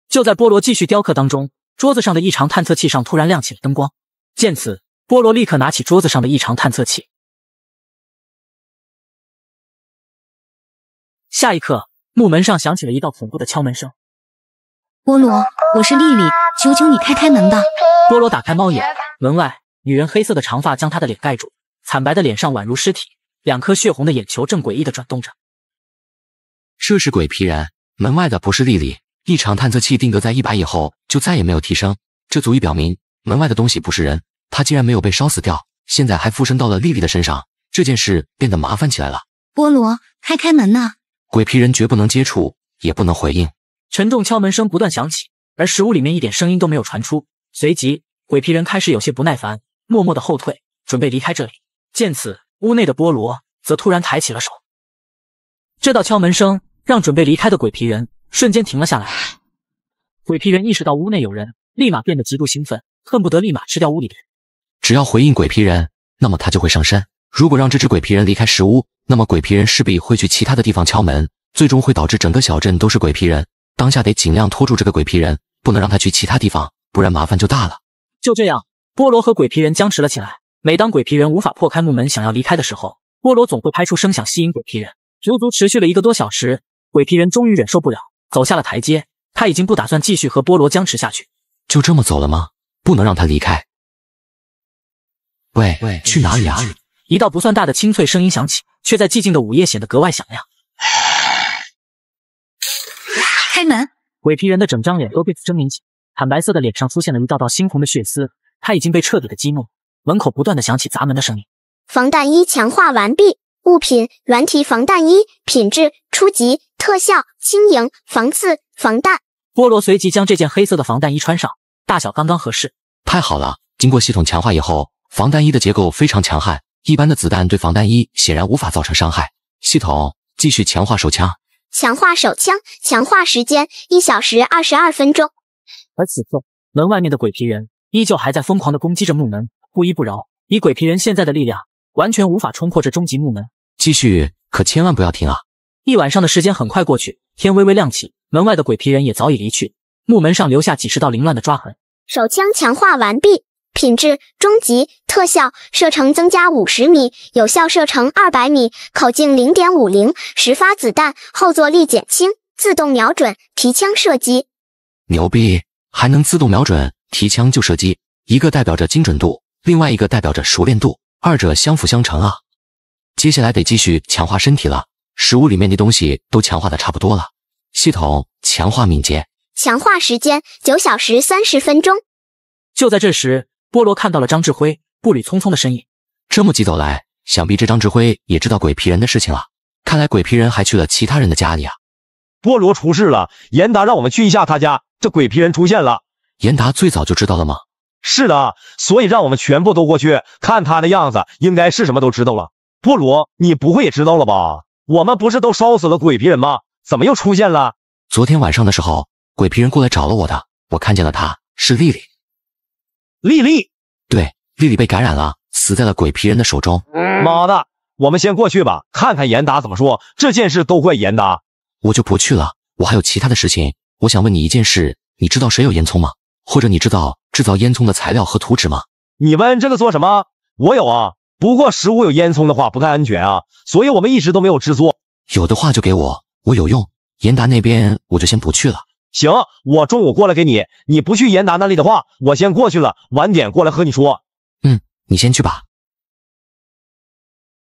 就在菠萝继续雕刻当中，桌子上的异常探测器上突然亮起了灯光。见此，菠萝立刻拿起桌子上的异常探测器。下一刻，木门上响起了一道恐怖的敲门声。菠萝，我是丽丽，求求你开门吧。菠萝打开猫眼，门外女人黑色的长发将她的脸盖住，惨白的脸上宛如尸体，2颗血红的眼球正诡异地转动着。这是鬼皮人，门外的不是丽丽。异常探测器定格在100以后就再也没有提升，这足以表明门外的东西不是人。他竟然没有被烧死掉，现在还附身到了丽丽的身上，这件事变得麻烦起来了。菠萝，开门呐！鬼皮人绝不能接触，也不能回应。沉重敲门声不断响起，而石屋里面一点声音都没有传出。随即，鬼皮人开始有些不耐烦，默默的后退，准备离开这里。见此，屋内的菠萝则突然抬起了手。这道敲门声让准备离开的鬼皮人瞬间停了下来。鬼皮人意识到屋内有人，立马变得极度兴奋，恨不得立马吃掉屋里的人。只要回应鬼皮人，那么他就会上身。如果让这只鬼皮人离开石屋，那么鬼皮人势必会去其他的地方敲门，最终会导致整个小镇都是鬼皮人。当下得尽量拖住这个鬼皮人，不能让他去其他地方，不然麻烦就大了。就这样，菠萝和鬼皮人僵持了起来。每当鬼皮人无法破开木门想要离开的时候，菠萝总会拍出声响吸引鬼皮人。足足持续了1个多小时，鬼皮人终于忍受不了，走下了台阶。他已经不打算继续和菠萝僵持下去。就这么走了吗？不能让他离开。喂，去哪里啊？一道不算大的清脆声音响起，却在寂静的午夜显得格外响亮。开门！鬼皮人的整张脸都被狰狞起，惨白色的脸上出现了一道道猩红的血丝，他已经被彻底的激怒。门口不断的响起砸门的声音。防弹衣强化完毕，物品软体防弹衣，品质初级，特效轻盈，防刺防弹。菠萝随即将这件黑色的防弹衣穿上，大小刚刚合适。太好了，经过系统强化以后，防弹衣的结构非常强悍，一般的子弹对防弹衣显然无法造成伤害。系统继续强化手枪。强化手枪，强化时间1小时22分钟。而此刻，门外面的鬼皮人依旧还在疯狂地攻击着木门，不依不饶。以鬼皮人现在的力量，完全无法冲破这终极木门。继续，可千万不要停啊！一晚上的时间很快过去，天微微亮起，门外的鬼皮人也早已离去，木门上留下几十道凌乱的抓痕。手枪强化完毕，品质中级，特效射程增加50米，有效射程200米，口径0.50，10发子弹，后坐力减轻，自动瞄准，提枪射击。牛逼，还能自动瞄准，提枪就射击，一个代表着精准度，另外一个代表着熟练度，二者相辅相成啊。接下来得继续强化身体了，食物里面的东西都强化的差不多了。系统强化敏捷，强化时间9小时30分钟。就在这时，菠萝看到了张志辉步履匆匆的身影。这么急走来，想必这张志辉也知道鬼皮人的事情了。看来鬼皮人还去了其他人的家里啊。菠萝出事了，严达让我们去一下他家，这鬼皮人出现了。严达最早就知道了吗？是的，所以让我们全部都过去，看他的样子，应该是什么都知道了。菠萝，你不会也知道了吧？我们不是都烧死了鬼皮人吗？怎么又出现了？昨天晚上的时候，鬼皮人过来找了我的，我看见了他，是丽丽。丽丽？对，丽丽被感染了，死在了鬼皮人的手中。妈的，我们先过去吧，看看严达怎么说。这件事都怪严达。我就不去了，我还有其他的事情。我想问你一件事，你知道谁有烟囱吗？或者你知道制造烟囱的材料和图纸吗？你问这个做什么？我有啊，不过食物有烟囱的话不太安全啊，所以我们一直都没有制作。有的话就给我，我有用。严达那边我就先不去了。行，我中午过来给你。你不去严达那里的话，我先过去了，晚点过来和你说。你先去吧。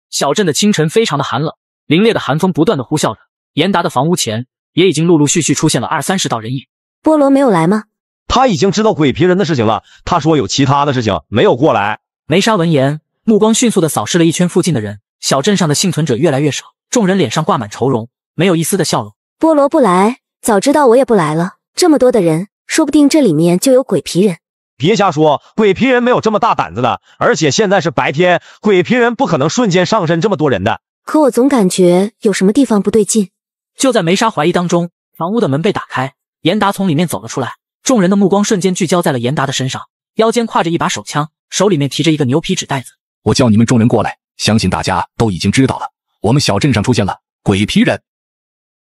小镇的清晨非常的寒冷，凛冽的寒风不断的呼啸着。严达的房屋前也已经陆陆续续出现了20-30道人影。菠萝没有来吗？他已经知道鬼皮人的事情了，他说有其他的事情，没有过来。梅莎闻言，目光迅速的扫视了一圈附近的人，小镇上的幸存者越来越少，众人脸上挂满愁容，没有一丝的笑容。菠萝不来，早知道我也不来了。这么多的人，说不定这里面就有鬼皮人。别瞎说，鬼皮人没有这么大胆子的，而且现在是白天，鬼皮人不可能瞬间上身这么多人的。可我总感觉有什么地方不对劲。就在梅莎怀疑当中，房屋的门被打开，严达从里面走了出来。众人的目光瞬间聚焦在了严达的身上，腰间挎着一把手枪，手里面提着一个牛皮纸袋子。我叫你们众人过来，相信大家都已经知道了，我们小镇上出现了鬼皮人。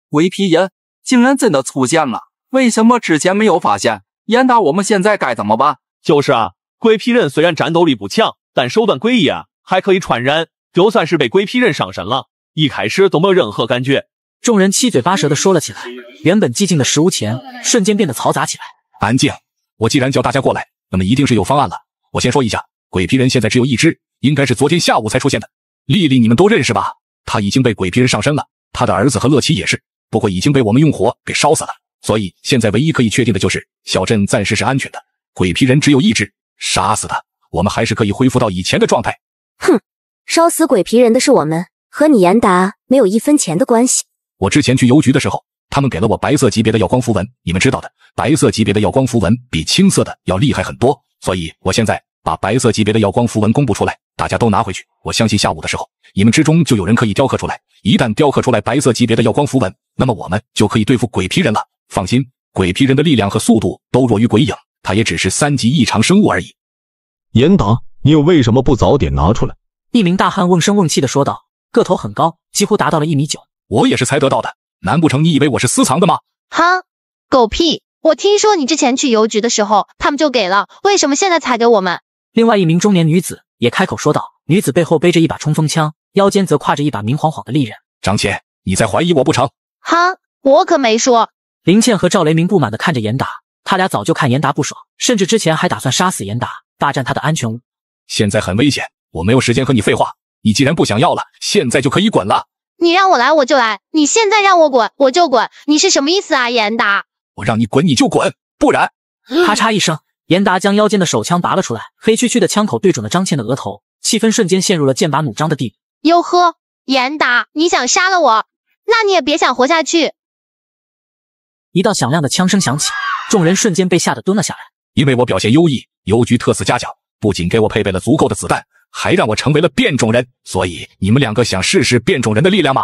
鬼皮人竟然真的出现了，为什么之前没有发现？严达，我们现在该怎么办？就是啊，鬼皮人虽然战斗力不强，但手段诡异啊，还可以传染。就算是被鬼皮人上身了，一开始都没有任何感觉。众人七嘴八舌地说了起来，原本寂静的石屋前瞬间变得嘈杂起来。安静！我既然叫大家过来，那么一定是有方案了。我先说一下，鬼皮人现在只有一只，应该是昨天下午才出现的。丽丽你们都认识吧？她已经被鬼皮人上身了，她的儿子和乐奇也是，不过已经被我们用火给烧死了。所以现在唯一可以确定的就是小镇暂时是安全的。鬼皮人只有一只，杀死他，我们还是可以恢复到以前的状态。哼，烧死鬼皮人的是我们，和你严达没有1分钱的关系。我之前去邮局的时候，他们给了我白色级别的耀光符文，你们知道的，白色级别的耀光符文比青色的要厉害很多，所以我现在把白色级别的耀光符文公布出来，大家都拿回去。我相信下午的时候，你们之中就有人可以雕刻出来。一旦雕刻出来白色级别的耀光符文，那么我们就可以对付鬼皮人了。放心，鬼皮人的力量和速度都弱于鬼影，他也只是3级异常生物而已。严达，你又为什么不早点拿出来？一名大汉瓮声瓮气地说道，个头很高，几乎达到了1.9米。我也是才得到的，难不成你以为我是私藏的吗？哈，狗屁！我听说你之前去邮局的时候，他们就给了，为什么现在才给我们？另外一名中年女子也开口说道，女子背后背着一把冲锋枪，腰间则挎着一把明晃晃的利刃。张倩，你在怀疑我不成？哈，我可没说。林倩和赵雷鸣不满地看着严达，他俩早就看严达不爽，甚至之前还打算杀死严达，霸占他的安全屋。现在很危险，我没有时间和你废话，你既然不想要了，现在就可以滚了。你让我来我就来，你现在让我滚我就滚，你是什么意思啊，严达？我让你滚你就滚，不然……咔嚓一声，严达将腰间的手枪拔了出来，黑黢黢的枪口对准了张倩的额头，气氛瞬间陷入了剑拔弩张的地步。哟呵，严达，你想杀了我，那你也别想活下去。一道响亮的枪声响起，众人瞬间被吓得蹲了下来。因为我表现优异，邮局特此嘉奖，不仅给我配备了足够的子弹，还让我成为了变种人，所以你们2个想试试变种人的力量吗？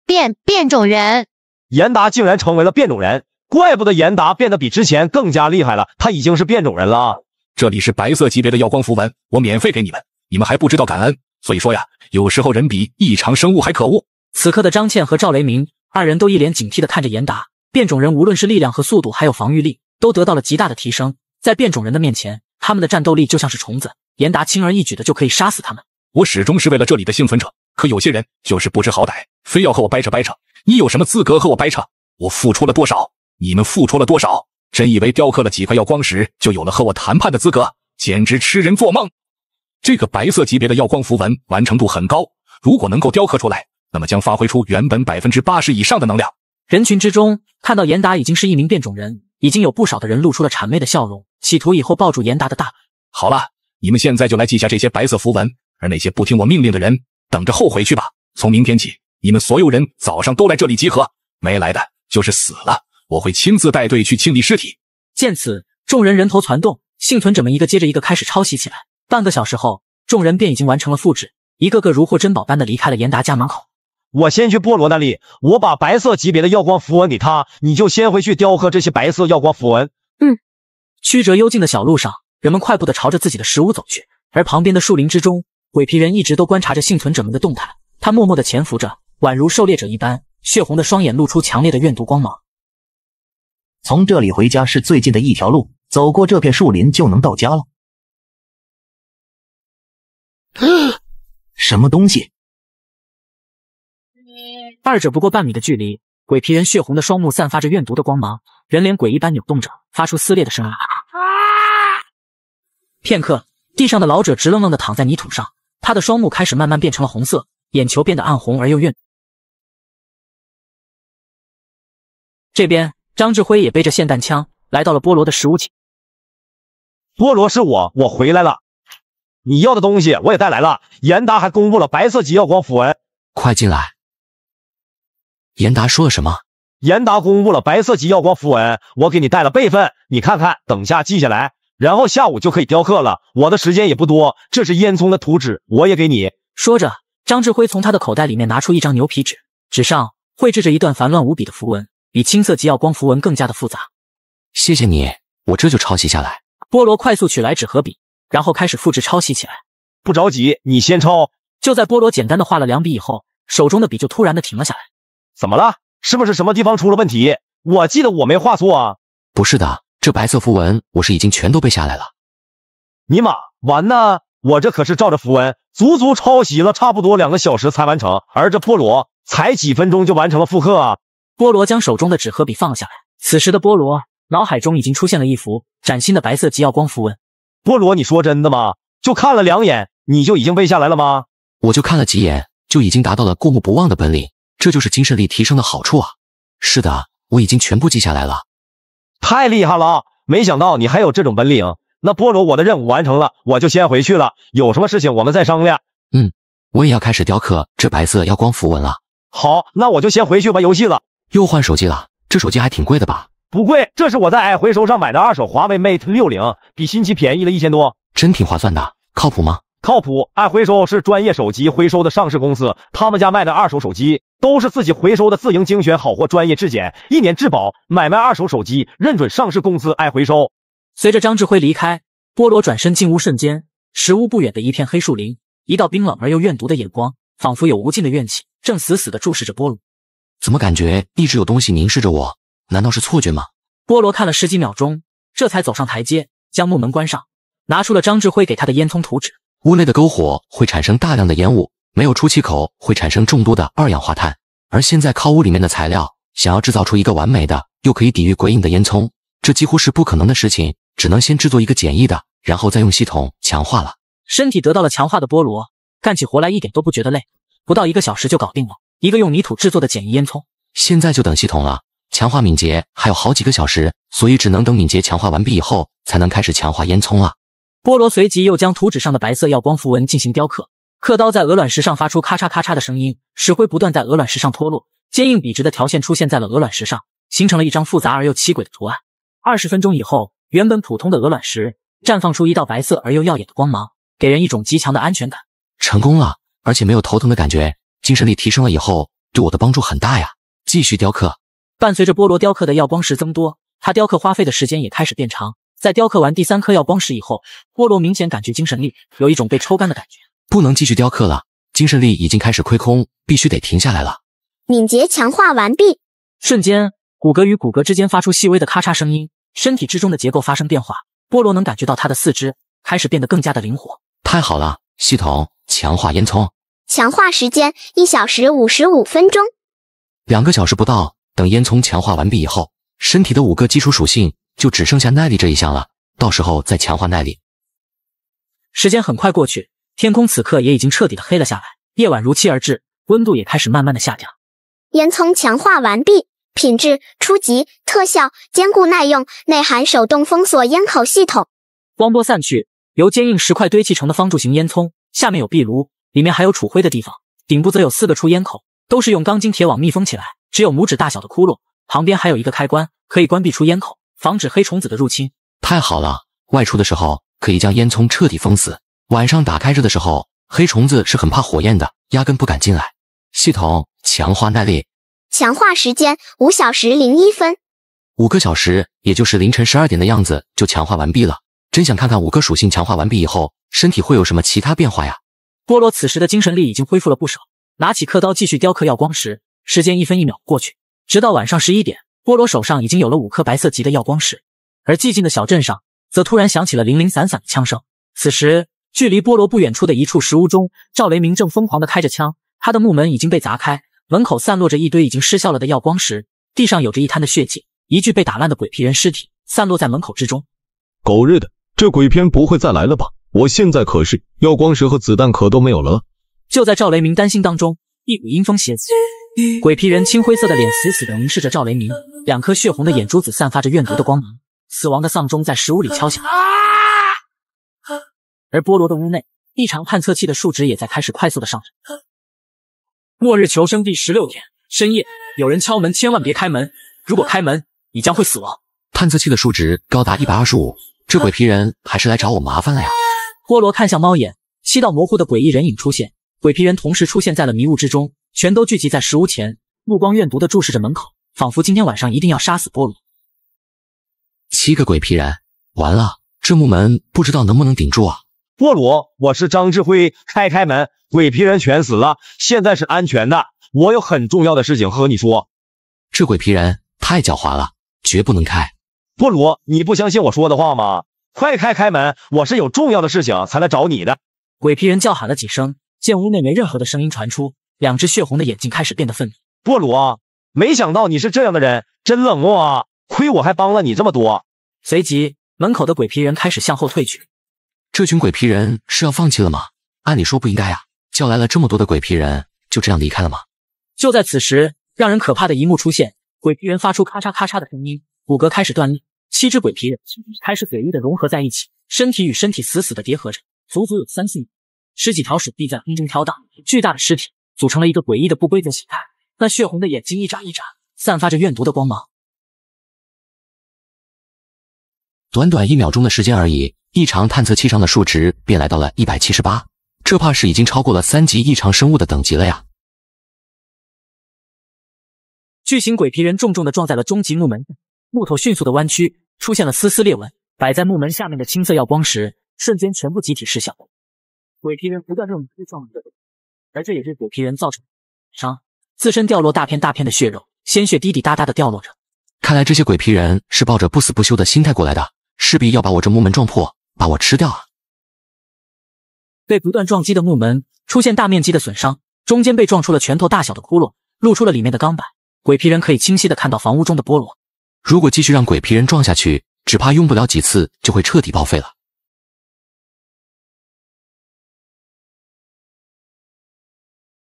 变种人，严达竟然成为了变种人，怪不得严达变得比之前更加厉害了，他已经是变种人了。这里是白色级别的耀光符文，我免费给你们，你们还不知道感恩，所以说呀，有时候人比异常生物还可恶。此刻的张倩和赵雷鸣2人都一脸警惕地看着严达，变种人无论是力量和速度还有防御力都得到了极大的提升，在变种人的面前，他们的战斗力就像是虫子，严达轻而易举的就可以杀死他们。我始终是为了这里的幸存者，可有些人就是不知好歹，非要和我掰扯掰扯。你有什么资格和我掰扯？我付出了多少？你们付出了多少？真以为雕刻了几块耀光石就有了和我谈判的资格？简直痴人做梦！这个白色级别的耀光符文完成度很高，如果能够雕刻出来，那么将发挥出原本80%以上的能量。人群之中，看到严达已经是一名变种人，已经有不少的人露出了谄媚的笑容，企图以后抱住严达的大腿。好了，你们现在就来记下这些白色符文，而那些不听我命令的人，等着后悔去吧。从明天起，你们所有人早上都来这里集合，没来的就是死了，我会亲自带队去清理尸体。见此，众人人头攒动，幸存者们一个接着一个开始抄袭起来。半个小时后，众人便已经完成了复制，一个个如获珍宝般的离开了严达家门口。我先去菠萝那里，我把白色级别的耀光符文给他，你就先回去雕刻这些白色耀光符文。曲折幽静的小路上，人们快步地朝着自己的石屋走去，而旁边的树林之中，鬼皮人一直都观察着幸存者们的动态，他默默地潜伏着，宛如狩猎者一般，血红的双眼露出强烈的怨毒光芒。从这里回家是最近的一条路，走过这片树林就能到家了。什么东西？二者不过半米的距离，鬼皮人血红的双目散发着怨毒的光芒，人脸鬼一般扭动着，发出撕裂的声音。片刻，地上的老者直愣愣地躺在泥土上，他的双目开始慢慢变成了红色，眼球变得暗红而又怨。这边，张志辉也背着霰弹枪来到了菠萝的石屋前。菠萝是我回来了，你要的东西我也带来了。严达还公布了白色级耀光符文，快进来。严达说了什么？严达公布了白色级耀光符文，我给你带了备份，你看看，等下记下来，然后下午就可以雕刻了。我的时间也不多，这是烟囱的图纸，我也给你。说着，张志辉从他的口袋里面拿出一张牛皮纸，纸上绘制着一段繁乱无比的符文，比青色极耀光符文更加的复杂。谢谢你，我这就抄袭下来。菠萝快速取来纸和笔，然后开始复制抄袭起来。不着急，你先抄。就在菠萝简单的画了2笔以后，手中的笔就突然的停了下来。怎么了？是不是什么地方出了问题？我记得我没画错啊。不是的，这白色符文我是已经全都背下来了。尼玛，完呢！我这可是照着符文，足足抄袭了差不多2个小时才完成，而这菠萝才几分钟就完成了复刻啊！菠萝将手中的纸和笔放了下来，此时的菠萝脑海中已经出现了一幅崭新的白色极耀光符文。菠萝，你说真的吗？就看了2眼，你就已经背下来了吗？我就看了几眼，就已经达到了过目不忘的本领，这就是精神力提升的好处啊！是的，我已经全部记下来了。太厉害了！没想到你还有这种本领。那菠萝，我的任务完成了，我就先回去了。有什么事情我们再商量。我也要开始雕刻这白色耀光符文了。好，那我就先回去玩游戏了。又换手机了？这手机还挺贵的吧？不贵，这是我在爱回收上买的2手华为 Mate 60，比新机便宜了1000多。真挺划算的，靠谱吗？靠谱。爱回收是专业手机回收的上市公司，他们家卖的2手手机都是自己回收的自营精选好货，专业质检，1年质保。买卖2手手机认准上市公司爱回收。随着张志辉离开，菠萝转身进屋，瞬间石屋不远的一片黑树林，一道冰冷而又怨毒的眼光，仿佛有无尽的怨气，正死死地注视着菠萝。怎么感觉一直有东西凝视着我？难道是错觉吗？菠萝看了10几秒钟，这才走上台阶，将木门关上，拿出了张志辉给他的烟囱图纸。屋内的篝火会产生大量的烟雾，没有出气口会产生众多的2氧化碳，而现在靠屋里面的材料，想要制造出一个完美的又可以抵御鬼影的烟囱，这几乎是不可能的事情，只能先制作一个简易的，然后再用系统强化了。身体得到了强化的菠萝干起活来一点都不觉得累，不到1个小时就搞定了一个用泥土制作的简易烟囱。现在就等系统了，强化敏捷还有好几个小时，所以只能等敏捷强化完毕以后才能开始强化烟囱了。菠萝随即又将图纸上的白色耀光符文进行雕刻，刻刀在鹅卵石上发出咔嚓咔嚓的声音，石灰不断在鹅卵石上脱落，坚硬笔直的条线出现在了鹅卵石上，形成了一张复杂而又奇诡的图案。20分钟以后，原本普通的鹅卵石绽放出一道白色而又耀眼的光芒，给人一种极强的安全感。成功了，而且没有头疼的感觉，精神力提升了以后对我的帮助很大呀。继续雕刻。伴随着菠萝雕刻的耀光石增多，他雕刻花费的时间也开始变长。在雕刻完第3颗耀光石以后，菠萝明显感觉精神力有一种被抽干的感觉，不能继续雕刻了，精神力已经开始亏空，必须得停下来了。敏捷强化完毕。瞬间，骨骼与骨骼之间发出细微的咔嚓声音，身体之中的结构发生变化，菠萝能感觉到他的四肢开始变得更加的灵活。太好了，系统强化烟囱。强化时间1小时55分钟。2个小时不到，等烟囱强化完毕以后，身体的5个基础属性就只剩下耐力这一项了，到时候再强化耐力。时间很快过去，天空此刻也已经彻底的黑了下来，夜晚如期而至，温度也开始慢慢的下降。烟囱强化完毕，品质初级，特效坚固耐用，内含手动封锁烟口系统。光波散去，由坚硬石块堆砌成的方柱形烟囱，下面有壁炉，里面还有储灰的地方，顶部则有4个出烟口，都是用钢筋铁网密封起来，只有拇指大小的窟窿，旁边还有一个开关，可以关闭出烟口，防止黑虫子的入侵。太好了，外出的时候可以将烟囱彻底封死，晚上打开着的时候，黑虫子是很怕火焰的，压根不敢进来。系统强化耐力。强化时间5小时01分。5个小时，也就是凌晨12点的样子就强化完毕了。真想看看5个属性强化完毕以后，身体会有什么其他变化呀？菠萝此时的精神力已经恢复了不少，拿起刻刀继续雕刻耀光石。时间1分1秒过去，直到晚上11点，菠萝手上已经有了5颗白色级的耀光石。而寂静的小镇上，则突然响起了零零散散的枪声。此时，距离菠萝不远处的一处石屋中，赵雷鸣正疯狂地开着枪，他的木门已经被砸开，门口散落着一堆已经失效了的耀光石，地上有着一滩的血迹，一具被打烂的鬼皮人尸体散落在门口之中。狗日的，这鬼片不会再来了吧？我现在可是耀光石和子弹可都没有了。就在赵雷鸣担心当中，一股阴风袭来，鬼皮人青灰色的脸死死地凝视着赵雷鸣，2颗血红的眼珠子散发着怨毒的光芒，死亡的丧钟在石屋里敲响。而菠萝的屋内，异常探测器的数值也在开始快速的上升。末日求生第16天，深夜，有人敲门，千万别开门，如果开门，你将会死亡。探测器的数值高达125，这鬼皮人还是来找我麻烦了呀。菠萝看向猫眼，7道模糊的诡异人影出现，鬼皮人同时出现在了迷雾之中，全都聚集在石屋前。目光怨毒地注视着门口，仿佛今天晚上一定要杀死波罗。7个鬼皮人，完了，这木门不知道能不能顶住啊！波罗，我是张志辉，开门，鬼皮人全死了，现在是安全的。我有很重要的事情和你说。这鬼皮人太狡猾了，绝不能开。波罗，你不相信我说的话吗？快开门，我是有重要的事情才来找你的。鬼皮人叫喊了几声，见屋内没任何的声音传出，两只血红的眼睛开始变得愤怒。波罗，没想到你是这样的人，真冷漠啊！亏我还帮了你这么多。随即，门口的鬼皮人开始向后退去。这群鬼皮人是要放弃了吗？按理说不应该啊，叫来了这么多的鬼皮人，就这样离开了吗？就在此时，让人可怕的一幕出现，鬼皮人发出咔嚓咔嚓的声音，骨骼开始断裂，7只鬼皮人开始随意的融合在一起，身体与身体死死的叠合着，足足有3-4米。十几条手臂在空中飘荡，巨大的尸体组成了一个诡异的不规则形态，那血红的眼睛一眨一眨，散发着怨毒的光芒。短短1秒钟的时间而已，异常探测器上的数值便来到了178，这怕是已经超过了3级异常生物的等级了呀！巨型鬼皮人重重地撞在了终极木门上，木头迅速的弯曲，出现了丝丝裂纹，摆在木门下面的青色耀光石瞬间全部集体失效。鬼皮人不断用力撞着，而这也是鬼皮人造成的伤，自身掉落大片大片的血肉，鲜血滴滴答答的掉落着。看来这些鬼皮人是抱着不死不休的心态过来的，势必要把我这木门撞破，把我吃掉啊！被不断撞击的木门出现大面积的损伤，中间被撞出了拳头大小的窟窿，露出了里面的钢板。鬼皮人可以清晰的看到房屋中的菠萝。如果继续让鬼皮人撞下去，只怕用不了几次就会彻底报废了。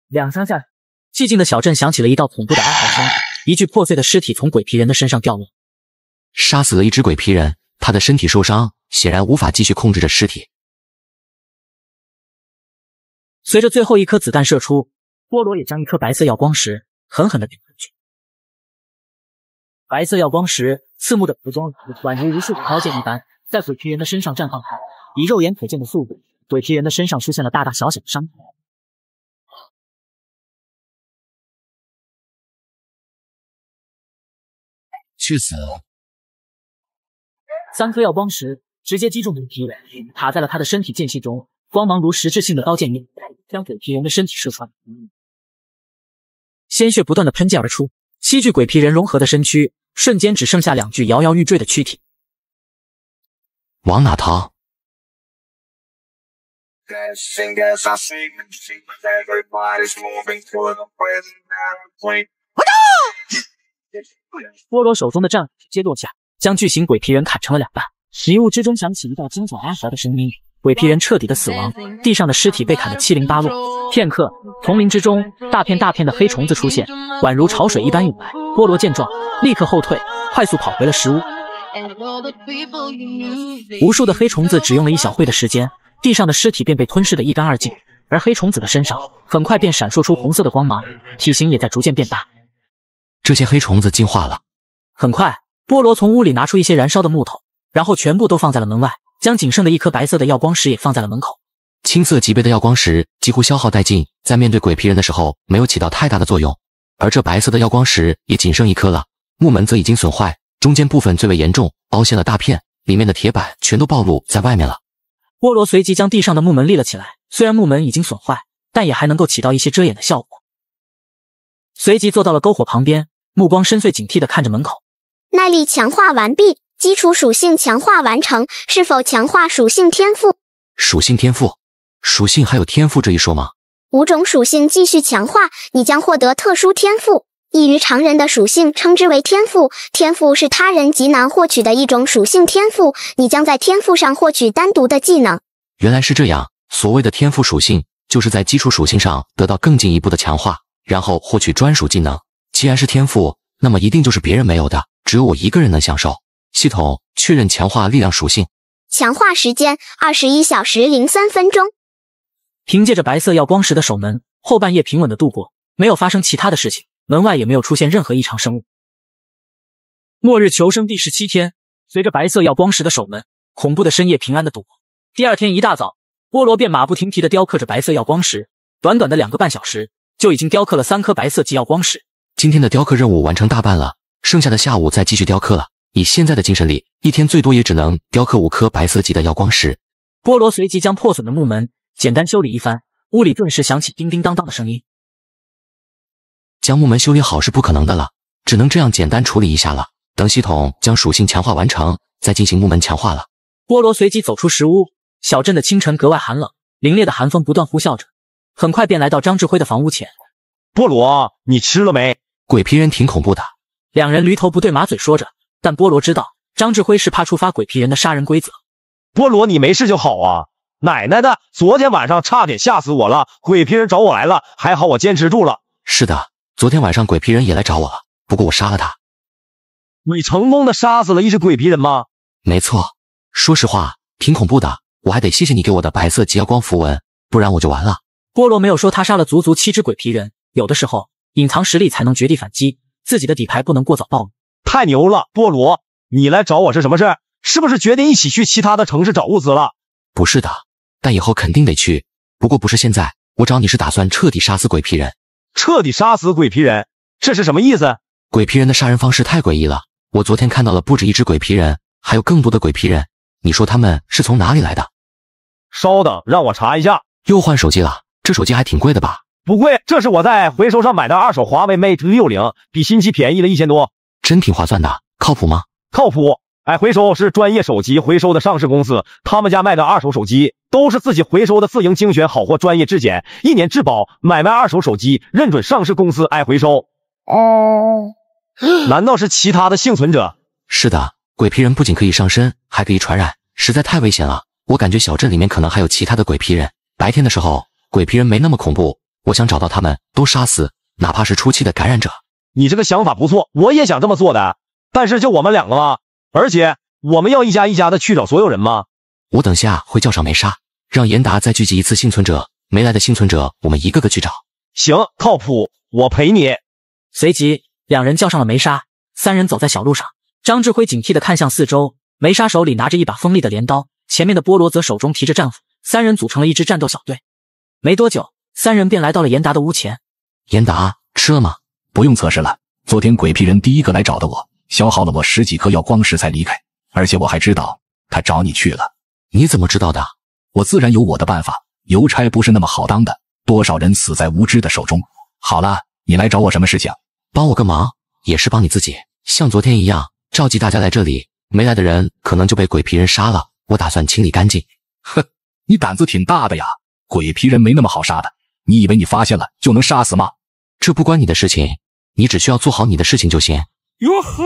2三下，寂静的小镇响起了一道恐怖的哀嚎声，一具破碎的尸体从鬼皮人的身上掉落。杀死了1只鬼皮人，他的身体受伤，显然无法继续控制着尸体。随着最后一颗子弹射出，菠萝也将一颗白色耀光石狠狠地顶回去。白色耀光石刺目的服装宛如无数的刀剑一般，在鬼皮人的身上绽放开，以肉眼可见的速度，鬼皮人的身上出现了大大小小的伤痕。去死！3颗耀光石直接击中鬼皮人，卡在了他的身体间隙中，光芒如实质性的刀剑一样，将鬼皮人的身体射穿。鲜血不断的喷溅而出，7具鬼皮人融合的身躯瞬间只剩下2具摇摇欲坠的躯体。往哪逃？菠萝手中的战斧直接落下，将巨型鬼皮人砍成了2半。迷雾之中响起一道惊悚哀嚎的声音，鬼皮人彻底的死亡，地上的尸体被砍得七零八落。片刻，丛林之中大片大片的黑虫子出现，宛如潮水一般涌来。菠萝见状，立刻后退，快速跑回了石屋。无数的黑虫子只用了1小会的时间，地上的尸体便被吞噬得一干二净，而黑虫子的身上很快便闪烁出红色的光芒，体型也在逐渐变大。这些黑虫子进化了。很快，菠萝从屋里拿出一些燃烧的木头，然后全部都放在了门外，将仅剩的1颗白色的耀光石也放在了门口。青色级别的耀光石几乎消耗殆尽，在面对鬼皮人的时候没有起到太大的作用，而这白色的耀光石也仅剩1颗了。木门则已经损坏，中间部分最为严重，凹陷了大片，里面的铁板全都暴露在外面了。菠萝随即将地上的木门立了起来，虽然木门已经损坏，但也还能够起到一些遮掩的效果。随即坐到了篝火旁边，目光深邃警惕地看着门口。耐力强化完毕，基础属性强化完成，是否强化属性天赋？属性天赋？属性还有天赋这一说吗？5种属性继续强化，你将获得特殊天赋。异于常人的属性称之为天赋，天赋是他人极难获取的一种属性天赋，你将在天赋上获取单独的技能。原来是这样，所谓的天赋属性，就是在基础属性上得到更进一步的强化，然后获取专属技能。既然是天赋，那么一定就是别人没有的，只有我一个人能享受。系统确认强化力量属性。强化时间21小时03分钟。凭借着白色耀光石的守门，后半夜平稳的度过，没有发生其他的事情，门外也没有出现任何异常生物。末日求生第17天，随着白色耀光石的守门，恐怖的深夜平安的度过。第2天一大早，菠萝便马不停蹄地雕刻着白色耀光石，短短的2个半小时就已经雕刻了3颗白色级耀光石。今天的雕刻任务完成大半了，剩下的下午再继续雕刻了。以现在的精神力，一天最多也只能雕刻5颗白色级的耀光石。菠萝随即将破损的木门简单修理一番，屋里顿时响起叮叮当当的声音。将木门修理好是不可能的了，只能这样简单处理一下了。等系统将属性强化完成，再进行木门强化了。菠萝随即走出石屋，小镇的清晨格外寒冷，凛冽的寒风不断呼啸着，很快便来到张志辉的房屋前。菠萝，你吃了没？鬼皮人挺恐怖的。两人驴头不对马嘴说着，但菠萝知道张志辉是怕触发鬼皮人的杀人规则。菠萝，你没事就好啊！奶奶的，昨天晚上差点吓死我了，鬼皮人找我来了，还好我坚持住了。是的，昨天晚上鬼皮人也来找我了，不过我杀了他。你成功的杀死了一只鬼皮人吗？没错，说实话挺恐怖的，我还得谢谢你给我的白色极耀光符文，不然我就完了。菠萝没有说他杀了足足7只鬼皮人，有的时候隐藏实力才能绝地反击，自己的底牌不能过早暴露。太牛了，菠萝，你来找我是什么事？是不是决定一起去其他的城市找物资了？不是的，但以后肯定得去，不过不是现在。我找你是打算彻底杀死鬼皮人。彻底杀死鬼皮人，这是什么意思？鬼皮人的杀人方式太诡异了，我昨天看到了不止1只鬼皮人，还有更多的鬼皮人。你说他们是从哪里来的？稍等，让我查一下。又换手机了？这手机还挺贵的吧？不贵，这是我在回收上买的2手华为 Mate 60，比新机便宜了1000多。真挺划算的，靠谱吗？靠谱。回收是专业手机回收的上市公司，他们家卖的2手手机都是自己回收的自营精选好货，专业质检，1年质保，买卖2手手机认准上市公司回收。难道是其他的幸存者？是的，鬼皮人不仅可以上身，还可以传染，实在太危险了。我感觉小镇里面可能还有其他的鬼皮人。白天的时候，鬼皮人没那么恐怖，我想找到他们都杀死，哪怕是初期的感染者。你这个想法不错，我也想这么做的，但是就我们2个吗？而且我们要一家一家的去找所有人吗？我等下会叫上梅莎，让严达再聚集一次幸存者，没来的幸存者我们一个个去找。行，靠谱，我陪你。随即两人叫上了梅莎，3人走在小路上。张志辉警惕地看向四周，梅莎手里拿着一把锋利的镰刀，前面的菠萝则手中提着战斧，3人组成了一支战斗小队。没多久，3人便来到了严达的屋前。严达，吃了吗？不用测试了，昨天鬼皮人第一个来找的我，消耗了我10几颗耀光石才离开，而且我还知道他找你去了。你怎么知道的？我自然有我的办法，邮差不是那么好当的，多少人死在无知的手中。好了，你来找我什么事情？帮我个忙，也是帮你自己，像昨天一样召集大家来这里，没来的人可能就被鬼皮人杀了，我打算清理干净。哼，你胆子挺大的呀，鬼皮人没那么好杀的，你以为你发现了就能杀死吗？这不关你的事情，你只需要做好你的事情就行。哟呵，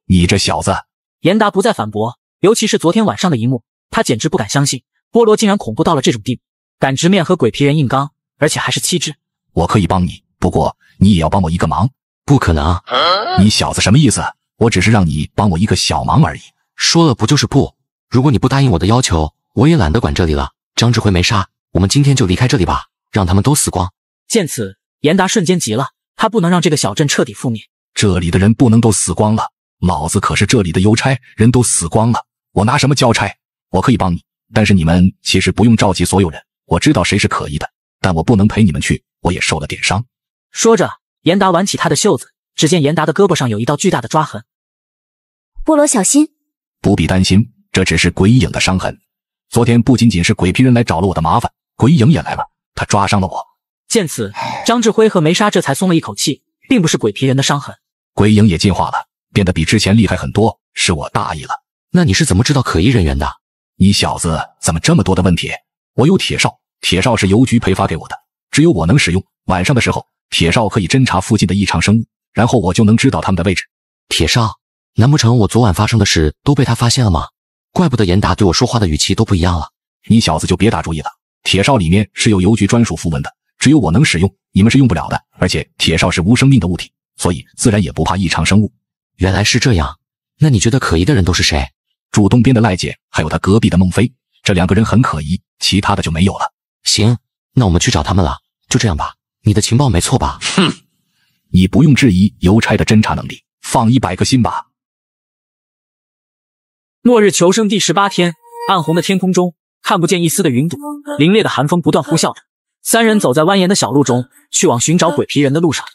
你这小子！严达不再反驳，尤其是昨天晚上的一幕，他简直不敢相信菠萝竟然恐怖到了这种地步，敢直面和鬼皮人硬刚，而且还是7只。我可以帮你，不过你也要帮我一个忙。不可能！你小子什么意思？我只是让你帮我一个小忙而已。说了不就是不？如果你不答应我的要求，我也懒得管这里了。张志辉没杀，我们今天就离开这里吧，让他们都死光。见此，严达瞬间急了，他不能让这个小镇彻底覆灭。这里的人不能都死光了，老子可是这里的邮差，人都死光了，我拿什么交差？我可以帮你，但是你们其实不用召集所有人，我知道谁是可疑的，但我不能陪你们去，我也受了点伤。说着，严达挽起他的袖子，只见严达的胳膊上有一道巨大的抓痕。菠萝小心，不必担心，这只是鬼影的伤痕。昨天不仅仅是鬼皮人来找了我的麻烦，鬼影也来了，他抓伤了我。见此，张志辉和梅莎这才松了一口气，并不是鬼皮人的伤痕。鬼影也进化了，变得比之前厉害很多，是我大意了。那你是怎么知道可疑人员的？你小子怎么这么多的问题？我有铁哨，铁哨是邮局配发给我的，只有我能使用。晚上的时候，铁哨可以侦查附近的异常生物，然后我就能知道他们的位置。铁哨？难不成我昨晚发生的事都被他发现了吗？怪不得严达对我说话的语气都不一样了。你小子就别打主意了，铁哨里面是有邮局专属符文的，只有我能使用，你们是用不了的。而且铁哨是无生命的物体，所以自然也不怕异常生物。原来是这样，那你觉得可疑的人都是谁？住东边的赖姐，还有他隔壁的孟非，这2个人很可疑，其他的就没有了。行，那我们去找他们了。就这样吧，你的情报没错吧？哼，你不用质疑邮差的侦查能力，放100颗心吧。末日求生第18天，暗红的天空中看不见一丝的云朵，凛冽的寒风不断呼啸着。3人走在蜿蜒的小路中，去往寻找鬼皮人的路上。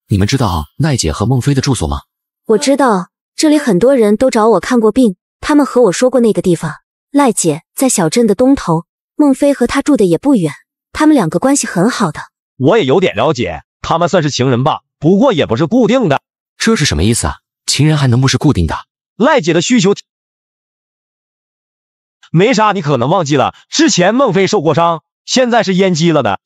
你们知道奈姐和孟非的住所吗？我知道，这里很多人都找我看过病，他们和我说过那个地方。赖姐在小镇的东头，孟非和她住的也不远，他们两个关系很好的。我也有点了解，他们算是情人吧，不过也不是固定的。这是什么意思啊？情人还能不是固定的？赖姐的需求没啥，你可能忘记了，之前孟非受过伤，现在是阉鸡了的。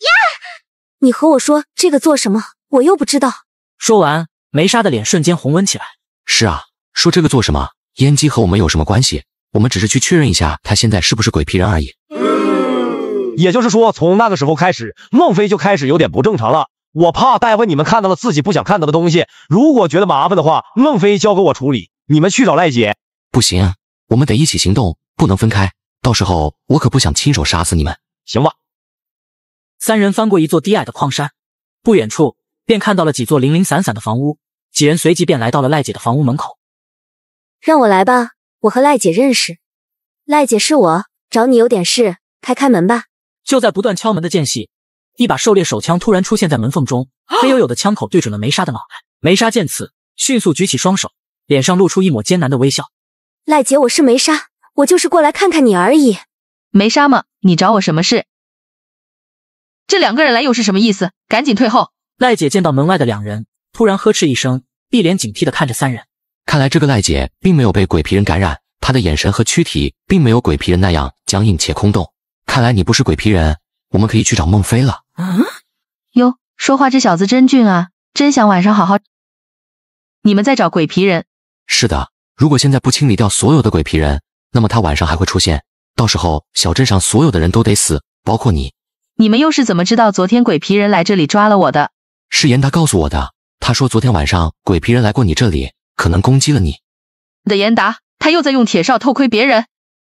你和我说这个做什么？我又不知道。说完，梅莎的脸瞬间红温起来。是啊，说这个做什么？阉鸡和我们有什么关系？我们只是去确认一下他现在是不是鬼皮人而已。也就是说，从那个时候开始，孟非就开始有点不正常了。我怕待会你们看到了自己不想看到的东西，如果觉得麻烦的话，孟非交给我处理，你们去找赖姐。不行，我们得一起行动，不能分开，到时候我可不想亲手杀死你们。行吧。三人翻过一座低矮的矿山，不远处便看到了几座零零散散的房屋，几人随即便来到了赖姐的房屋门口。让我来吧，我和赖姐认识。赖姐是我，找你有点事，开门吧。就在不断敲门的间隙，一把狩猎手枪突然出现在门缝中，黑黝黝的枪口对准了梅莎的脑袋。梅莎见此，迅速举起双手，脸上露出一抹艰难的微笑。赖姐，我是梅莎，我就是过来看看你而已。梅莎吗？你找我什么事？这两个人来又是什么意思？赶紧退后！赖姐见到门外的两人，突然呵斥一声，一脸警惕地看着三人。看来这个赖姐并没有被鬼皮人感染，她的眼神和躯体并没有鬼皮人那样僵硬且空洞。看来你不是鬼皮人，我们可以去找孟非了。哟，说话这小子真俊啊，真想晚上好好。你们在找鬼皮人？是的，如果现在不清理掉所有的鬼皮人，那么他晚上还会出现，到时候小镇上所有的人都得死，包括你。你们又是怎么知道昨天鬼皮人来这里抓了我的？是严达告诉我的，他说昨天晚上鬼皮人来过你这里，可能攻击了你。的严达，他又在用铁哨偷窥别人。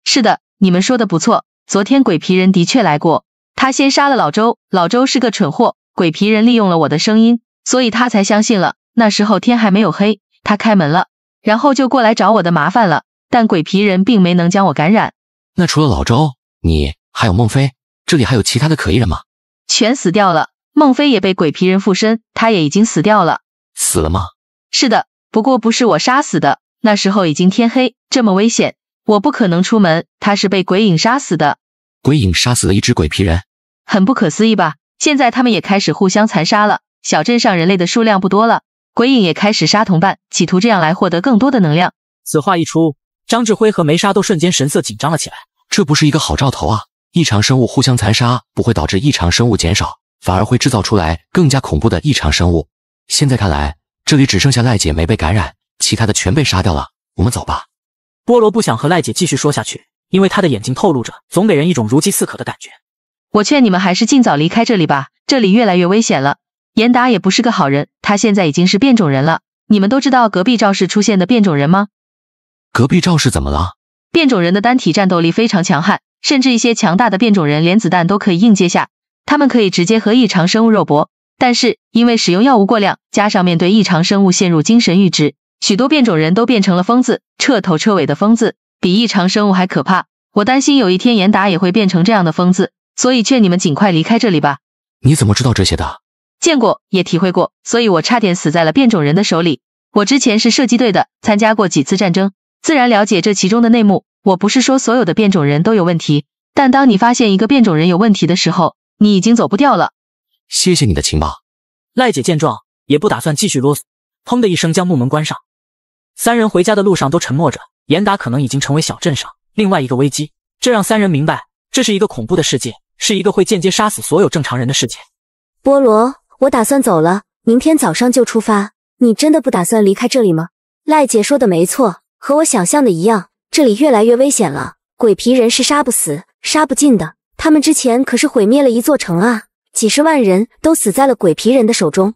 是的，你们说的不错，昨天鬼皮人的确来过，他先杀了老周，老周是个蠢货，鬼皮人利用了我的声音，所以他才相信了。那时候天还没有黑，他开门了，然后就过来找我的麻烦了，但鬼皮人并没能将我感染。那除了老周，你还有孟非，这里还有其他的可疑人吗？全死掉了，孟非也被鬼皮人附身，他也已经死掉了。死了吗？是的，不过不是我杀死的，那时候已经天黑，这么危险，我不可能出门，他是被鬼影杀死的。鬼影杀死了一只鬼皮人，很不可思议吧？现在他们也开始互相残杀了，小镇上人类的数量不多了，鬼影也开始杀同伴，企图这样来获得更多的能量。此话一出，张志辉和梅莎都瞬间神色紧张了起来。这不是一个好兆头啊！异常生物互相残杀不会导致异常生物减少，反而会制造出来更加恐怖的异常生物。现在看来，这里只剩下赖姐没被感染，其他的全被杀掉了。我们走吧。菠萝不想和赖姐继续说下去，因为她的眼睛透露着，总给人一种如饥似渴的感觉。我劝你们还是尽早离开这里吧，这里越来越危险了。严达也不是个好人，他现在已经是变种人了。你们都知道隔壁赵氏出现的变种人吗？隔壁赵氏怎么了？变种人的单体战斗力非常强悍，甚至一些强大的变种人连子弹都可以硬接下，他们可以直接和异常生物肉搏。但是因为使用药物过量，加上面对异常生物陷入精神阈值，许多变种人都变成了疯子，彻头彻尾的疯子，比异常生物还可怕。我担心有一天严达也会变成这样的疯子，所以劝你们尽快离开这里吧。你怎么知道这些的？见过，也体会过，所以我差点死在了变种人的手里。我之前是射击队的，参加过几次战争，自然了解这其中的内幕。我不是说所有的变种人都有问题，但当你发现一个变种人有问题的时候，你已经走不掉了。谢谢你的情报。赖姐见状，也不打算继续啰嗦，砰的一声将木门关上。三人回家的路上都沉默着，严达可能已经成为小镇上另外一个危机，这让三人明白，这是一个恐怖的世界，是一个会间接杀死所有正常人的世界。菠萝，我打算走了，明天早上就出发。你真的不打算离开这里吗？赖姐说的没错，和我想象的一样，这里越来越危险了，鬼皮人是杀不死、杀不尽的。他们之前可是毁灭了一座城啊，几十万人都死在了鬼皮人的手中。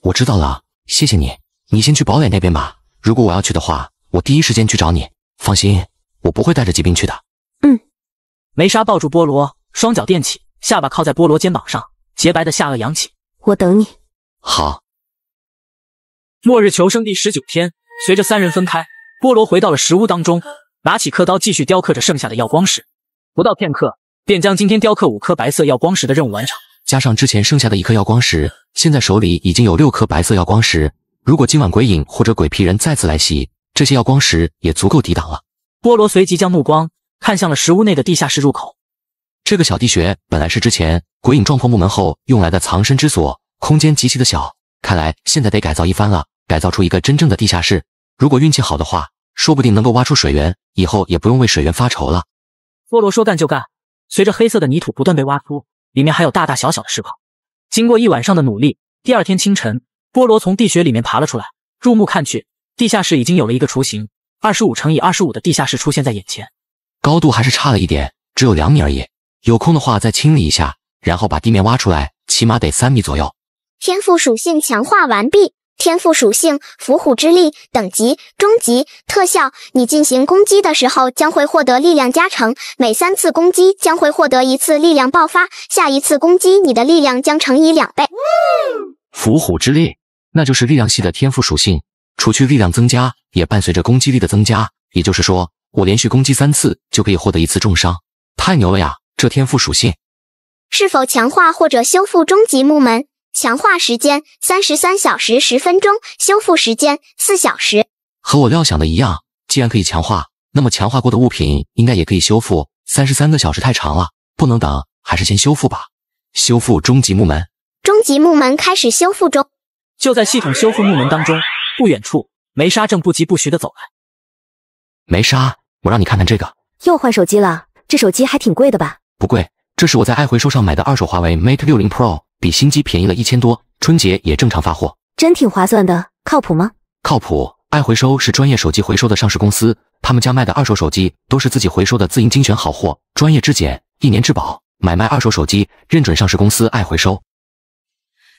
我知道了，谢谢你。你先去堡垒那边吧，如果我要去的话，我第一时间去找你。放心，我不会带着疾病去的。梅莎抱住菠萝，双脚垫起，下巴靠在菠萝肩膀上，洁白的下颚扬起。我等你。好。末日求生第19天，随着三人分开，菠萝回到了石屋当中，拿起刻刀继续雕刻着剩下的耀光石。不到片刻，便将今天雕刻5颗白色耀光石的任务完成。加上之前剩下的1颗耀光石，现在手里已经有6颗白色耀光石。如果今晚鬼影或者鬼皮人再次来袭，这些耀光石也足够抵挡了。波罗随即将目光看向了石屋内的地下室入口。这个小地穴本来是之前鬼影撞破木门后用来的藏身之所，空间极其的小，看来现在得改造一番了，改造出一个真正的地下室。如果运气好的话，说不定能够挖出水源，以后也不用为水源发愁了。波罗说干就干，随着黑色的泥土不断被挖出，里面还有大大小小的石块。经过一晚上的努力，第二天清晨，波罗从地穴里面爬了出来，入目看去，地下室已经有了一个雏形，25乘以25的地下室出现在眼前。高度还是差了一点，只有2米而已。有空的话再清理一下，然后把地面挖出来，起码得3米左右。天赋属性强化完毕。天赋属性伏虎之力等级终极特效，你进行攻击的时候将会获得力量加成，每3次攻击将会获得1次力量爆发，下一次攻击你的力量将乘以2倍。伏虎之力，那就是力量系的天赋属性，除去力量增加，也伴随着攻击力的增加。也就是说，我连续攻击3次就可以获得1次重伤，太牛了呀！这天赋属性是否强化或者修复终极木门？强化时间33小时10分钟，修复时间4小时。和我料想的一样，既然可以强化，那么强化过的物品应该也可以修复。33个小时太长了，不能等，还是先修复吧。修复终极木门。终极木门开始修复中。就在系统修复木门当中，不远处，梅莎正不疾不徐地走来。梅莎，我让你看看这个。又换手机了？这手机还挺贵的吧？不贵，这是我在爱回收上买的2手华为 Mate 60 Pro。比新机便宜了1000多，春节也正常发货，真挺划算的。靠谱吗？靠谱。爱回收是专业手机回收的上市公司，他们家卖的2手手机都是自己回收的自营精选好货，专业质检，1年质保。买卖2手手机认准上市公司爱回收。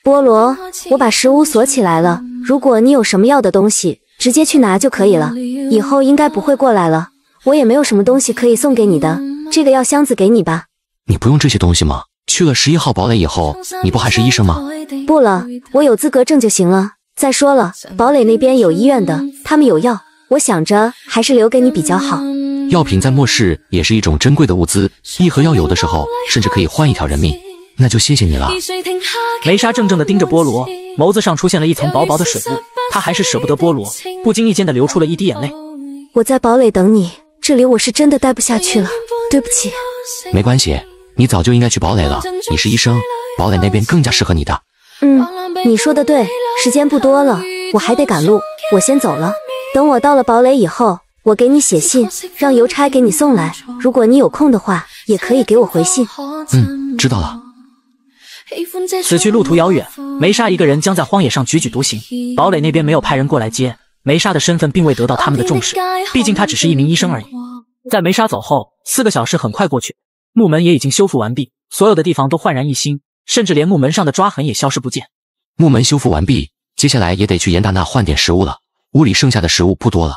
菠萝，我把石屋锁起来了，如果你有什么要的东西，直接去拿就可以了。以后应该不会过来了。我也没有什么东西可以送给你的，这个药箱子给你吧。你不用这些东西吗？去了11号堡垒以后，你不还是医生吗？不了，我有资格证就行了。再说了，堡垒那边有医院的，他们有药，我想着还是留给你比较好。药品在末世也是一种珍贵的物资，一盒药有的时候甚至可以换1条人命，那就谢谢你了。梅莎怔怔地盯着菠萝，眸子上出现了一层薄薄的水雾，她还是舍不得菠萝，不经意间地流出了一滴眼泪。我在堡垒等你，这里我是真的待不下去了，对不起。没关系，你早就应该去堡垒了，你是医生，堡垒那边更加适合你的。你说的对，时间不多了，我还得赶路，我先走了。等我到了堡垒以后，我给你写信，让邮差给你送来。如果你有空的话，也可以给我回信。知道了。此去路途遥远，梅莎一个人将在荒野上踽踽独行。堡垒那边没有派人过来接，梅莎的身份并未得到他们的重视，毕竟她只是一名医生而已。在梅莎走后，4个小时很快过去，木门也已经修复完毕，所有的地方都焕然一新，甚至连木门上的抓痕也消失不见。木门修复完毕，接下来也得去严达那换点食物了，屋里剩下的食物不多了。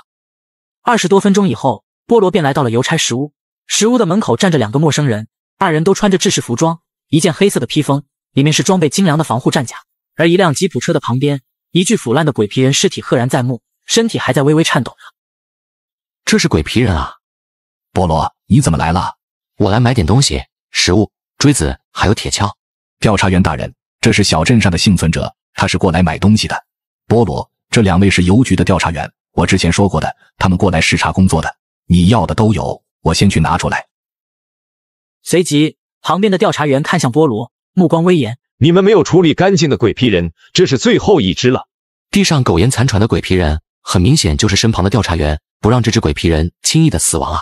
20多分钟以后，菠萝便来到了邮差石屋。石屋的门口站着2个陌生人，2人都穿着制式服装，一件黑色的披风，里面是装备精良的防护战甲，而一辆吉普车的旁边，一具腐烂的鬼皮人尸体赫然在目，身体还在微微颤抖着。这是鬼皮人啊！菠萝，你怎么来了？我来买点东西，食物、锥子还有铁锹。调查员大人，这是小镇上的幸存者，他是过来买东西的。菠萝，这2位是邮局的调查员，我之前说过的，他们过来视察工作的。你要的都有，我先去拿出来。随即，旁边的调查员看向菠萝，目光威严：你们没有处理干净的鬼皮人，这是最后一只了。地上苟延残喘的鬼皮人，很明显就是身旁的调查员不让这只鬼皮人轻易的死亡啊。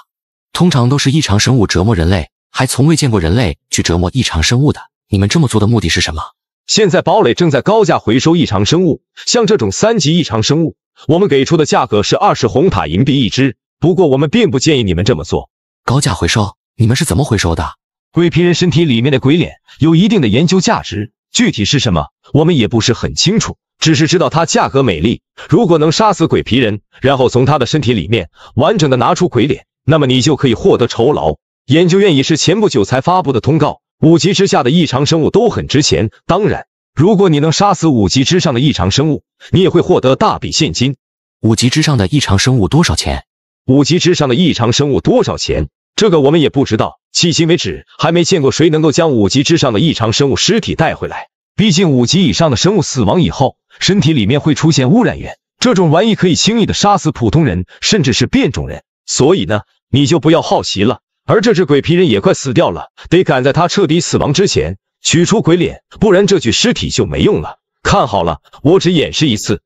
通常都是异常生物折磨人类，还从未见过人类去折磨异常生物的。你们这么做的目的是什么？现在堡垒正在高价回收异常生物，像这种3级异常生物，我们给出的价格是20红塔银币1只，不过我们并不建议你们这么做。高价回收？你们是怎么回收的？鬼皮人身体里面的鬼脸有一定的研究价值，具体是什么，我们也不是很清楚，只是知道它价格美丽。如果能杀死鬼皮人，然后从他的身体里面完整的拿出鬼脸，那么你就可以获得酬劳。研究院也是前不久才发布的通告，5级之下的异常生物都很值钱，当然如果你能杀死5级之上的异常生物，你也会获得大笔现金。5级之上的异常生物多少钱？ 5级之上的异常生物多少钱？这个我们也不知道，迄今为止还没见过谁能够将5级之上的异常生物尸体带回来。毕竟5级以上的生物死亡以后，身体里面会出现污染源，这种玩意可以轻易的杀死普通人，甚至是变种人。所以呢，你就不要好奇了。而这只鬼皮人也快死掉了，得赶在他彻底死亡之前取出鬼脸，不然这具尸体就没用了。看好了，我只演示一次。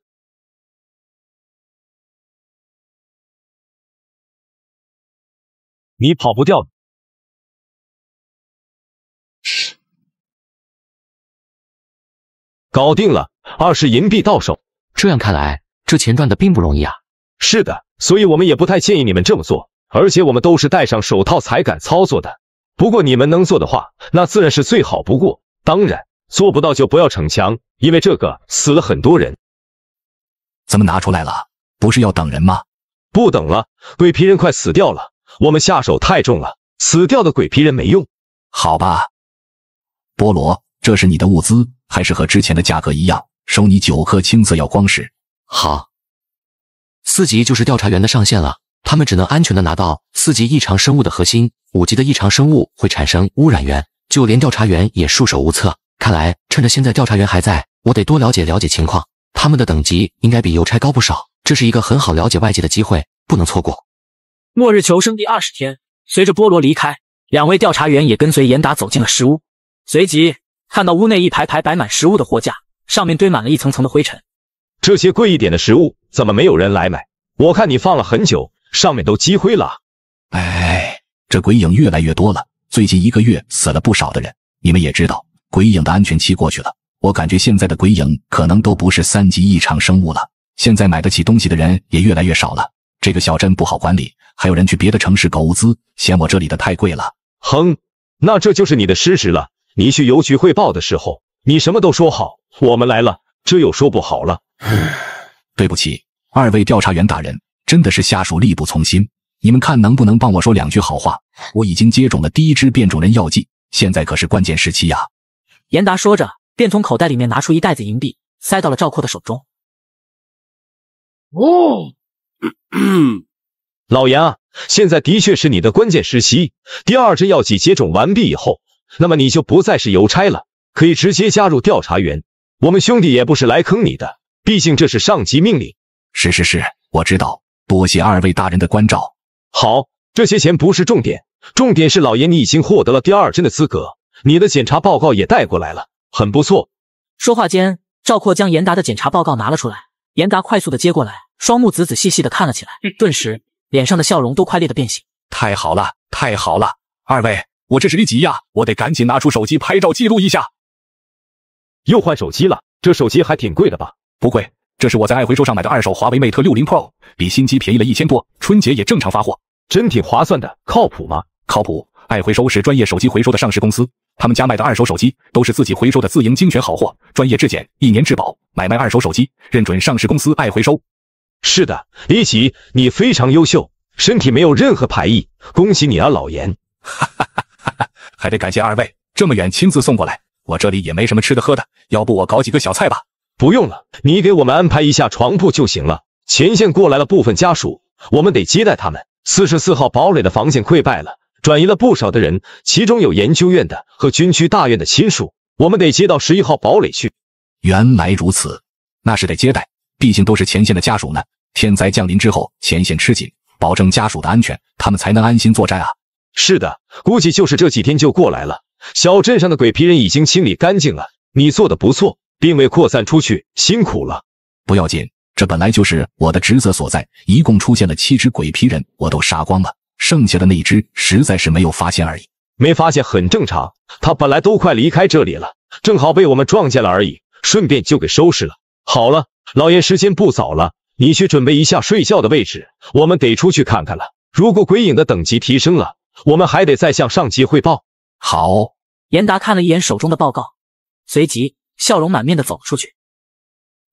你跑不掉的。搞定了，20银币到手。这样看来，这钱赚的并不容易啊。是的，所以我们也不太建议你们这么做，而且我们都是戴上手套才敢操作的。不过你们能做的话，那自然是最好不过。当然，做不到就不要逞强，因为这个死了很多人。怎么拿出来了？不是要等人吗？不等了，鬼皮人快死掉了，我们下手太重了，死掉的鬼皮人没用。好吧，菠萝，这是你的物资，还是和之前的价格一样，收你9颗青色耀光石。好，4级就是调查员的上限了，他们只能安全的拿到4级异常生物的核心，5级的异常生物会产生污染源，就连调查员也束手无策。看来趁着现在调查员还在，我得多了解了解情况，他们的等级应该比邮差高不少，这是一个很好了解外界的机会，不能错过。末日求生第20天，随着菠萝离开，2位调查员也跟随严达走进了食屋，随即看到屋内一排排摆满食物的货架，上面堆满了一层层的灰尘。这些贵一点的食物怎么没有人来买？我看你放了很久，上面都积灰了。哎，这鬼影越来越多了，最近1个月死了不少的人。你们也知道，鬼影的安全期过去了，我感觉现在的鬼影可能都不是3级异常生物了。现在买得起东西的人也越来越少了，这个小镇不好管理，还有人去别的城市搞物资，嫌我这里的太贵了。哼，那这就是你的失职了。你去邮局汇报的时候，你什么都说好，我们来了，这又说不好了。对不起，2位调查员大人，真的是下属力不从心，你们看能不能帮我说2句好话？我已经接种了第1支变种人药剂，现在可是关键时期呀。严达说着，便从口袋里面拿出1袋子银币，塞到了赵括的手中。老严啊，现在的确是你的关键时期，第2支药剂接种完毕以后，那么你就不再是邮差了，可以直接加入调查员。我们兄弟也不是来坑你的，毕竟这是上级命令。是，我知道，多谢2位大人的关照。好，这些钱不是重点，重点是老爷你已经获得了第2针的资格，你的检查报告也带过来了，很不错。说话间，赵括将严达的检查报告拿了出来，严达快速的接过来，双目仔仔细细的看了起来，顿时脸上的笑容都快裂得变形。太好了，2位，我这是立即呀，我得赶紧拿出手机拍照记录一下。又换手机了，这手机还挺贵的吧？不贵，这是我在爱回收上买的2手华为 Mate 60 Pro， 比新机便宜了1000多，春节也正常发货，真挺划算的。靠谱吗？靠谱，爱回收是专业手机回收的上市公司，他们家卖的2手手机都是自己回收的自营精选好货，专业质检，1年质保，买卖2手手机认准上市公司爱回收。是的，李奇，你非常优秀，身体没有任何排异，恭喜你啊，老严。还得感谢2位，这么远亲自送过来，我这里也没什么吃的喝的，要不我搞几个小菜吧？不用了，你给我们安排一下床铺就行了。前线过来了部分家属，我们得接待他们。44号堡垒的防线溃败了，转移了不少的人，其中有研究院的和军区大院的亲属，我们得接到11号堡垒去。原来如此，那是得接待，毕竟都是前线的家属呢。天灾降临之后，前线吃紧，保证家属的安全，他们才能安心作战啊。是的，估计就是这几天就过来了。小镇上的鬼皮人已经清理干净了，你做的不错，并未扩散出去，辛苦了。不要紧，这本来就是我的职责所在，一共出现了7只鬼皮人，我都杀光了，剩下的那只实在是没有发现而已。没发现很正常，他本来都快离开这里了，正好被我们撞见了而已，顺便就给收拾了。好了，老爷，时间不早了，你去准备一下睡觉的位置，我们得出去看看了。如果鬼影的等级提升了，我们还得再向上级汇报。好。严达看了一眼手中的报告，随即笑容满面的走出去。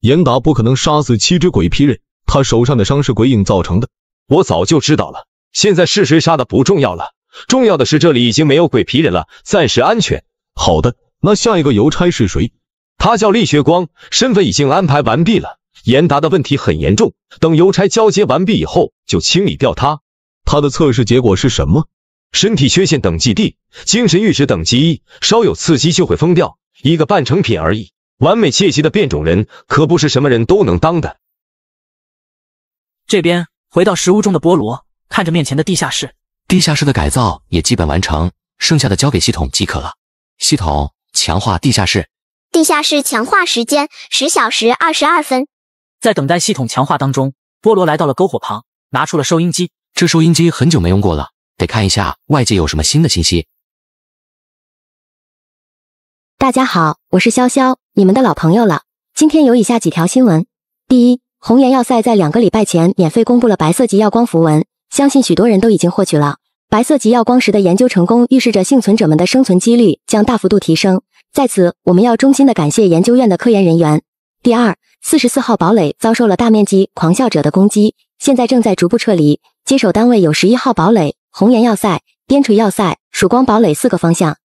严达不可能杀死7只鬼皮人，他手上的伤是鬼影造成的。我早就知道了，现在是谁杀的不重要了，重要的是这里已经没有鬼皮人了，暂时安全。好的，那下一个邮差是谁？他叫厉学光，身份已经安排完毕了。严达的问题很严重，等邮差交接完毕以后就清理掉他。他的测试结果是什么？身体缺陷等级D，精神阈值等级1，稍有刺激就会疯掉，一个半成品而已。完美切忌的变种人可不是什么人都能当的。这边回到食屋中的菠萝，看着面前的地下室，地下室的改造也基本完成，剩下的交给系统即可了。系统强化地下室。地下室强化时间10小时22分。在等待系统强化当中，菠萝来到了篝火旁，拿出了收音机。这收音机很久没用过了，得看一下外界有什么新的信息。大家好，我是潇潇，你们的老朋友了。今天有以下几条新闻。第一，红颜要塞在2个礼拜前免费公布了白色级耀光符文，相信许多人都已经获取了。白色级耀光石的研究成功，预示着幸存者们的生存几率将大幅度提升。在此，我们要衷心的感谢研究院的科研人员。第二，44号堡垒遭受了大面积狂啸者的攻击，现在正在逐步撤离，接手单位有11号堡垒、红岩要塞、边陲要塞、曙光堡垒4个方向。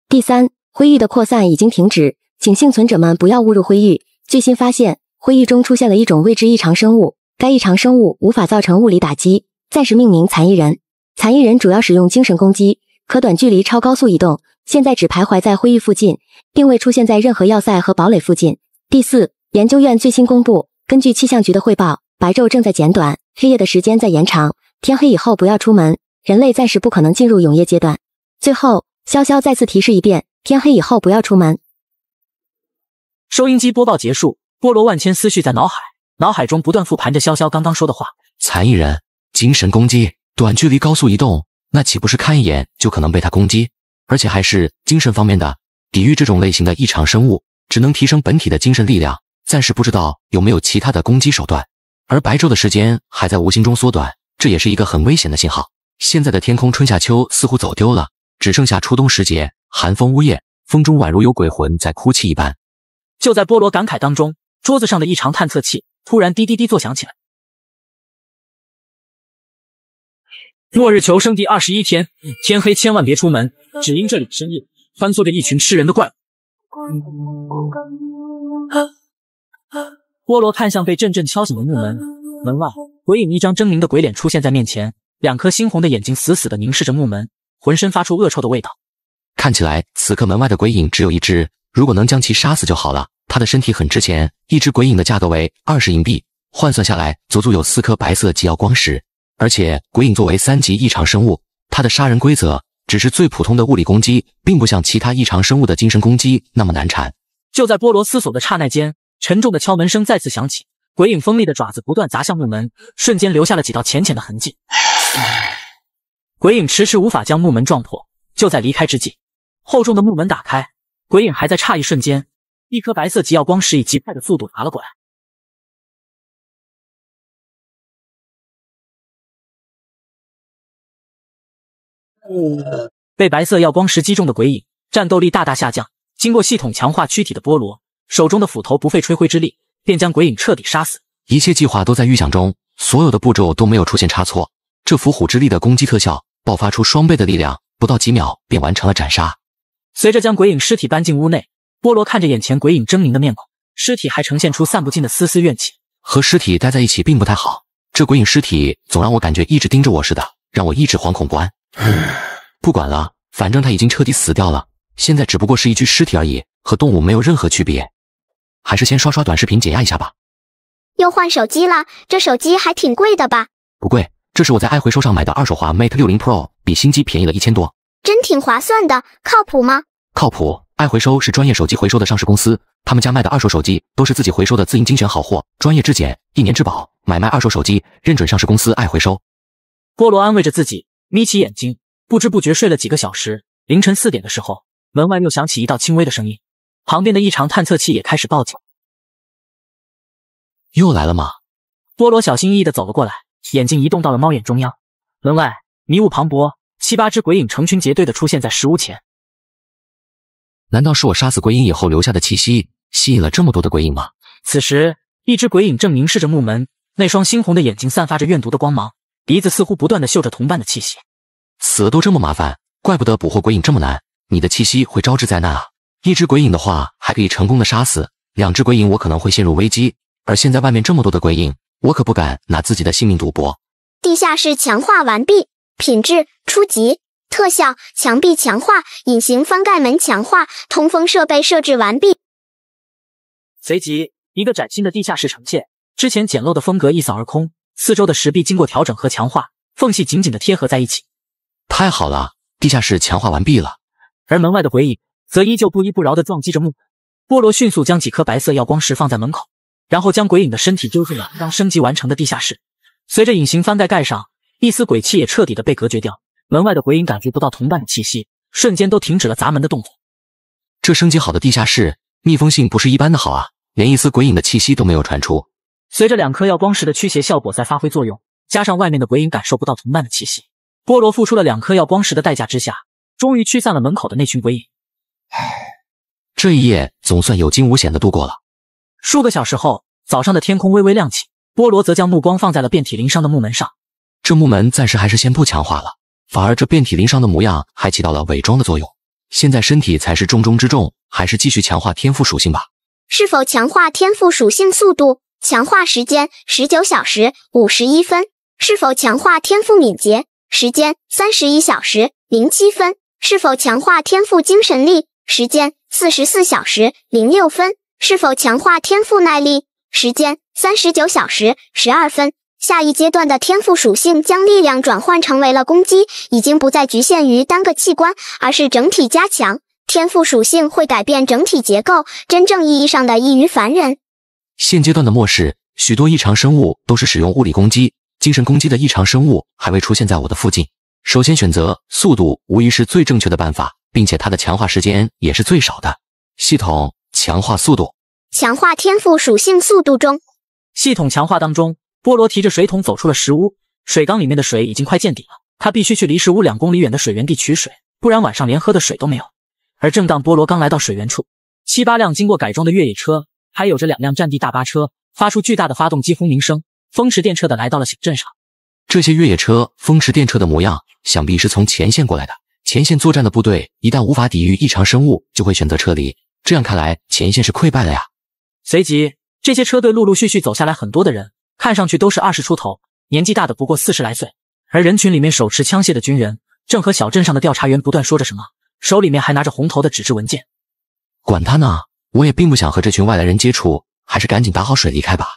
第三，灰域的扩散已经停止，请幸存者们不要误入灰域。最新发现，灰域中出现了一种未知异常生物，该异常生物无法造成物理打击，暂时命名残异人。残异人主要使用精神攻击，可短距离超高速移动，现在只徘徊在灰域附近，并未出现在任何要塞和堡垒附近。第四，研究院最新公布，根据气象局的汇报，白昼正在减短，黑夜的时间在延长，天黑以后不要出门，人类暂时不可能进入永夜阶段。最后，潇潇再次提示一遍，天黑以后不要出门。收音机播报结束，菠萝万千思绪在脑海中不断复盘着潇潇刚刚说的话。残异人，精神攻击，短距离高速移动，那岂不是看一眼就可能被他攻击？而且还是精神方面的，抵御这种类型的异常生物，只能提升本体的精神力量，暂时不知道有没有其他的攻击手段。而白昼的时间还在无形中缩短，这也是一个很危险的信号。现在的天空春夏秋似乎走丢了，只剩下初冬时节，寒风呜咽，风中宛如有鬼魂在哭泣一般。就在菠萝感慨当中，桌子上的异常探测器突然滴滴滴作响起来。末日求生第21天，天黑千万别出门，只因这里深夜穿梭着一群吃人的怪物。菠萝看向被阵阵敲醒的木门，门外鬼影一张狰狞的鬼脸出现在面前，2颗猩红的眼睛死死地凝视着木门，浑身发出恶臭的味道。看起来此刻门外的鬼影只有一只，如果能将其杀死就好了。他的身体很值钱，一只鬼影的价格为20银币，换算下来足足有4颗白色极耀光石。而且鬼影作为3级异常生物，它的杀人规则只是最普通的物理攻击，并不像其他异常生物的精神攻击那么难缠。就在菠萝思索的刹那间，沉重的敲门声再次响起，鬼影锋利的爪子不断砸向木门，瞬间留下了几道浅浅的痕迹。鬼影迟迟无法将木门撞破，就在离开之际，厚重的木门打开，鬼影还在诧异瞬间，一颗白色极耀光石以极快的速度砸了过来。被白色耀光石击中的鬼影战斗力大大下降，经过系统强化躯体的菠萝手中的斧头不费吹灰之力便将鬼影彻底杀死。一切计划都在预想中，所有的步骤都没有出现差错。这伏虎之力的攻击特效爆发出双倍的力量，不到几秒便完成了斩杀。随着将鬼影尸体搬进屋内，菠萝看着眼前鬼影狰狞的面孔，尸体还呈现出散不尽的丝丝怨气。和尸体待在一起并不太好，这鬼影尸体总让我感觉一直盯着我似的，让我一直惶恐不安。不管了，反正他已经彻底死掉了，现在只不过是一具尸体而已，和动物没有任何区别。还是先刷刷短视频解压一下吧。又换手机了，这手机还挺贵的吧？不贵，这是我在爱回收上买的二手华 Mate 60 Pro， 比新机便宜了1000多。真挺划算的，靠谱吗？靠谱，爱回收是专业手机回收的上市公司，他们家卖的二手手机都是自己回收的自营精选好货，专业质检，1年质保，买卖二手手机认准上市公司爱回收。菠萝安慰着自己，眯起眼睛，不知不觉睡了几个小时。凌晨4点的时候，门外又响起一道轻微的声音，旁边的异常探测器也开始报警。又来了吗？菠萝小心翼翼地走了过来，眼睛移动到了猫眼中央。门外迷雾磅礴，7、8只鬼影成群结队地出现在石屋前。难道是我杀死鬼影以后留下的气息吸引了这么多的鬼影吗？此时，一只鬼影正凝视着木门，那双猩红的眼睛散发着怨毒的光芒，鼻子似乎不断地嗅着同伴的气息。死了都这么麻烦，怪不得捕获鬼影这么难，你的气息会招致灾难啊！一只鬼影的话还可以成功的杀死，2只鬼影我可能会陷入危机，而现在外面这么多的鬼影，我可不敢拿自己的性命赌博。地下室强化完毕，品质初级，特效：墙壁强化，隐形翻盖门强化，通风设备设置完毕。随即，一个崭新的地下室呈现，之前简陋的风格一扫而空，四周的石壁经过调整和强化，缝隙紧紧地贴合在一起。太好了，地下室强化完毕了。而门外的鬼影则依旧不依不饶地撞击着木门。菠萝迅速将几颗白色耀光石放在门口，然后将鬼影的身体丢进了刚升级完成的地下室。随着隐形翻盖盖上，一丝鬼气也彻底的被隔绝掉。门外的鬼影感觉不到同伴的气息，瞬间都停止了砸门的动作。这升级好的地下室，密封性不是一般的好啊，连一丝鬼影的气息都没有传出。随着2颗耀光石的驱邪效果在发挥作用，加上外面的鬼影感受不到同伴的气息，菠萝付出了2颗耀光石的代价之下，终于驱散了门口的那群鬼影。这一夜总算有惊无险的度过了。数个小时后，早上的天空微微亮起，菠萝则将目光放在了遍体鳞伤的木门上。这木门暂时还是先不强化了，反而这遍体鳞伤的模样还起到了伪装的作用。现在身体才是重中之重，还是继续强化天赋属性吧。是否强化天赋属性速度？强化时间19小时51分。是否强化天赋敏捷？时间31小时07分。是否强化天赋精神力？时间44小时06分。是否强化天赋耐力？时间39小时12分。下一阶段的天赋属性将力量转换成为了攻击，已经不再局限于单个器官，而是整体加强。天赋属性会改变整体结构，真正意义上的异于凡人。现阶段的末世，许多异常生物都是使用物理攻击，精神攻击的异常生物还未出现在我的附近。首先选择速度无疑是最正确的办法，并且它的强化时间也是最少的。系统强化速度。强化天赋属性速度中，系统强化当中，菠萝提着水桶走出了石屋，水缸里面的水已经快见底了，他必须去离石屋2公里远的水源地取水，不然晚上连喝的水都没有。而正当菠萝刚来到水源处，7、8辆经过改装的越野车，还有着2辆战地大巴车，发出巨大的发动机轰鸣声，风驰电掣的来到了小镇上。这些越野车风驰电掣的模样，想必是从前线过来的。前线作战的部队一旦无法抵御异常生物，就会选择撤离。这样看来，前线是溃败了呀。随即，这些车队陆陆续续走下来很多的人，看上去都是20出头，年纪大的不过40来岁。而人群里面手持枪械的军人，正和小镇上的调查员不断说着什么，手里面还拿着红头的纸质文件。管他呢，我也并不想和这群外来人接触，还是赶紧打好水离开吧。